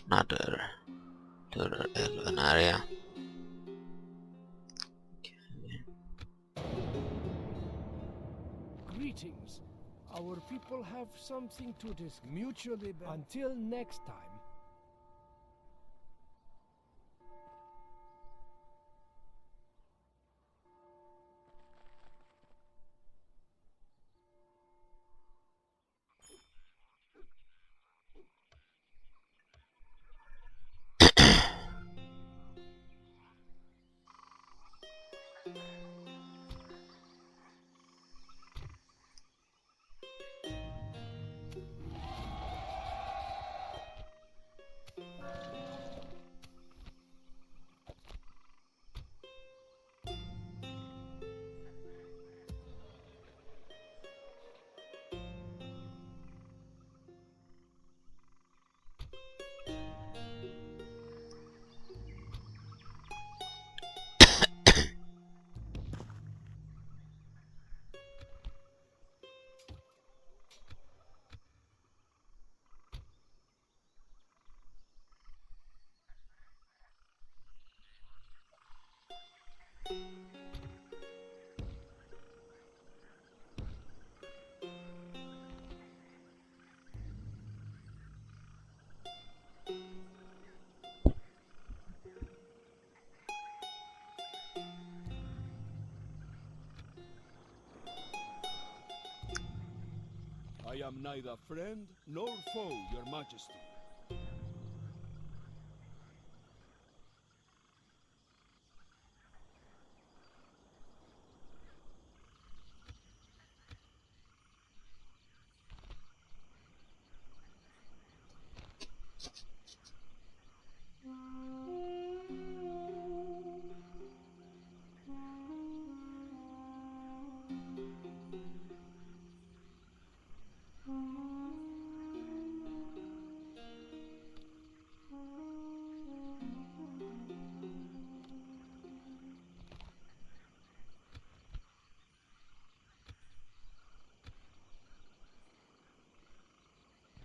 Another Elven area. Greetings. Our people have something to discuss. Mutually. Until next time. I am neither friend nor foe, your majesty.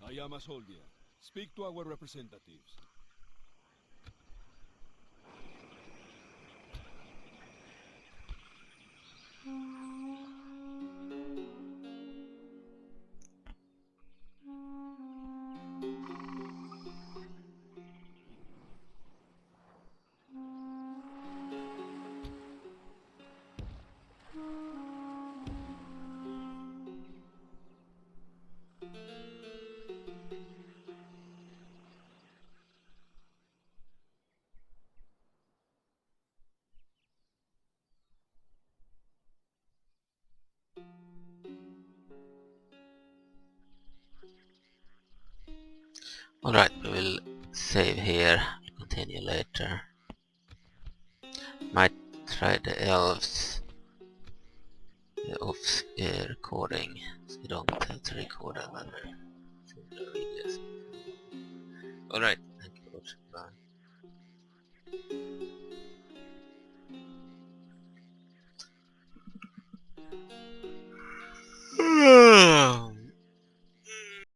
I am a soldier. Speak to our representatives. Alright, we will save here, continue later. Might try the elves off recording, so you don't have to record another videos. Alright, thank you for watching, bye.